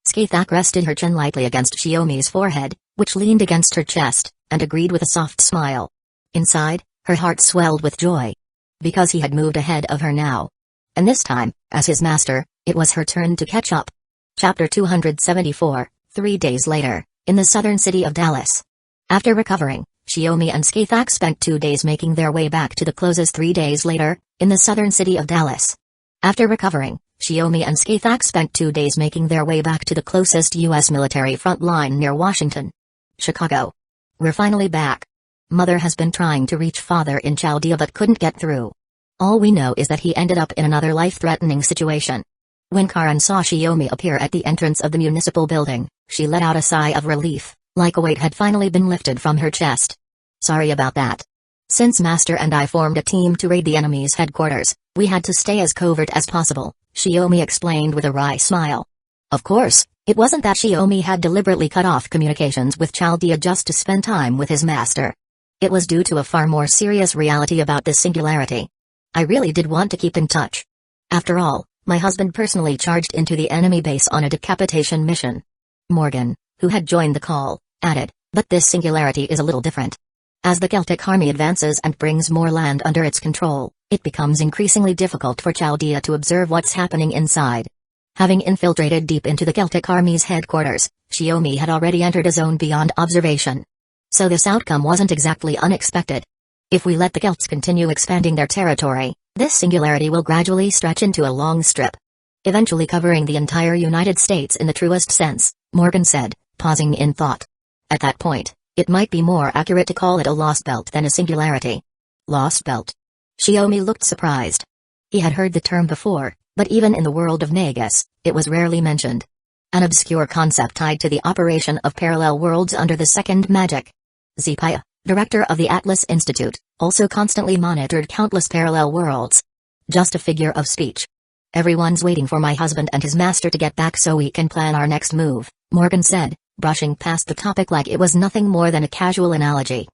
Skathak rested her chin lightly against Shiomi's forehead, which leaned against her chest, and agreed with a soft smile. Inside, her heart swelled with joy. Because he had moved ahead of her now. And this time, as his master, it was her turn to catch up. Chapter 274, 3 days later, in the southern city of Dallas. After recovering, Shiomi and Skathak spent 2 days making their way back to the closest 3 days later, in the southern city of Dallas. After recovering, Shiomi and Skathak spent 2 days making their way back to the closest U.S. military front line near Washington. Chicago. We're finally back. Mother has been trying to reach Father in Chaldea but couldn't get through. All we know is that he ended up in another life-threatening situation. When Karan saw Shiomi appear at the entrance of the municipal building, she let out a sigh of relief, like a weight had finally been lifted from her chest. Sorry about that. Since Master and I formed a team to raid the enemy's headquarters, we had to stay as covert as possible, Shiomi explained with a wry smile. Of course, it wasn't that Shiomi had deliberately cut off communications with Chaldea just to spend time with his master. It was due to a far more serious reality about this singularity. I really did want to keep in touch. After all, My husband personally charged into the enemy base on a decapitation mission. Morgan, who had joined the call, added, but this singularity is a little different. As the Celtic army advances and brings more land under its control, it becomes increasingly difficult for Chaldea to observe what's happening inside. Having infiltrated deep into the Celtic army's headquarters, Xiaomi had already entered a zone beyond observation. So this outcome wasn't exactly unexpected. If we let the Celts continue expanding their territory, this singularity will gradually stretch into a long strip, eventually covering the entire United States in the truest sense, Morgan said, pausing in thought. At that point, it might be more accurate to call it a lost belt than a singularity. Lost belt. Xiaomi looked surprised. He had heard the term before, but even in the world of Nagus, it was rarely mentioned. An obscure concept tied to the operation of parallel worlds under the second magic. Zipaya, director of the Atlas Institute, also constantly monitored countless parallel worlds. Just a figure of speech. Everyone's waiting for my husband and his master to get back so we can plan our next move, Morgan said, brushing past the topic like it was nothing more than a casual analogy.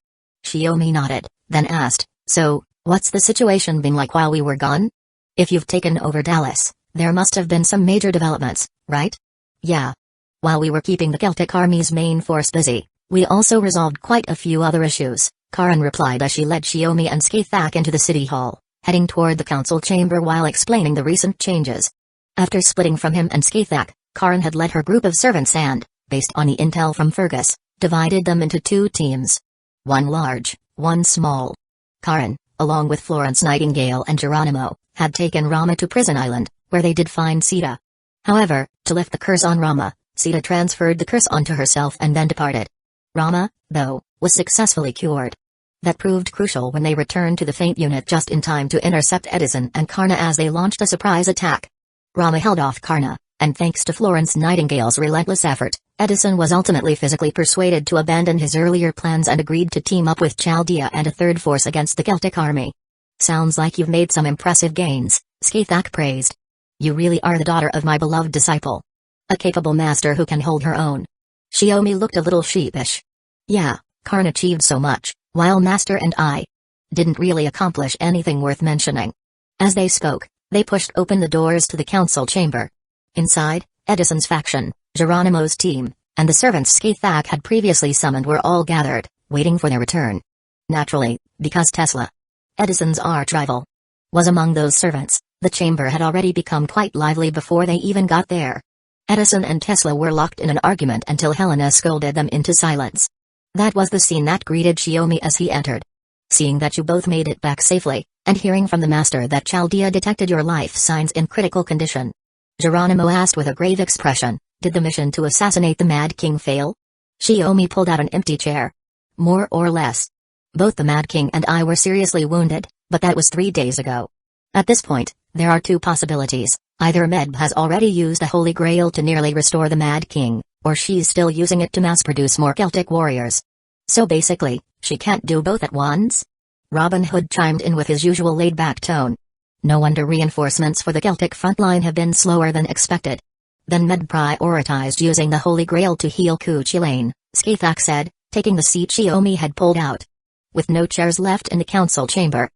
Xiaomi nodded, then asked, so, what's the situation been like while we were gone? If you've taken over Dallas, there must have been some major developments, right? Yeah. While we were keeping the Celtic army's main force busy, we also resolved quite a few other issues, Karen replied as she led Xiaomi and Skathak into the city hall, heading toward the council chamber while explaining the recent changes. After splitting from him and Skathak, Karen had led her group of servants and, based on the intel from Fergus, divided them into two teams. One large, one small. Karen, along with Florence Nightingale and Geronimo, had taken Rama to Prison Island, where they did find Sita. However, to lift the curse on Rama, Sita transferred the curse onto herself and then departed. Rama, though, was successfully cured. That proved crucial when they returned to the Feint unit just in time to intercept Edison and Karna as they launched a surprise attack. Rama held off Karna, and thanks to Florence Nightingale's relentless effort, Edison was ultimately physically persuaded to abandon his earlier plans and agreed to team up with Chaldea and a third force against the Celtic army. Sounds like you've made some impressive gains, Skathak praised. You really are the daughter of my beloved disciple. A capable master who can hold her own. Xiaomi looked a little sheepish. Yeah, Karn achieved so much, while Master and I didn't really accomplish anything worth mentioning. As they spoke, they pushed open the doors to the council chamber. Inside, Edison's faction, Geronimo's team, and the servants Skathak had previously summoned were all gathered, waiting for their return. Naturally, because Tesla, Edison's arch-rival, was among those servants, the chamber had already become quite lively before they even got there. Edison and Tesla were locked in an argument until Helena scolded them into silence. That was the scene that greeted Xiaomi as he entered. Seeing that you both made it back safely, and hearing from the master that Chaldea detected your life signs in critical condition, Geronimo asked with a grave expression, did the mission to assassinate the Mad King fail? Xiaomi pulled out an empty chair. More or less. Both the Mad King and I were seriously wounded, but that was 3 days ago. At this point, there are two possibilities. Either Medb has already used a Holy Grail to nearly restore the Mad King, or she's still using it to mass-produce more Celtic warriors. So basically, she can't do both at once? Robin Hood chimed in with his usual laid-back tone. No wonder reinforcements for the Celtic frontline have been slower than expected. Then Medb prioritized using the Holy Grail to heal Cuchulainn, Skathak said, taking the seat Xiaomi had pulled out. With no chairs left in the council chamber,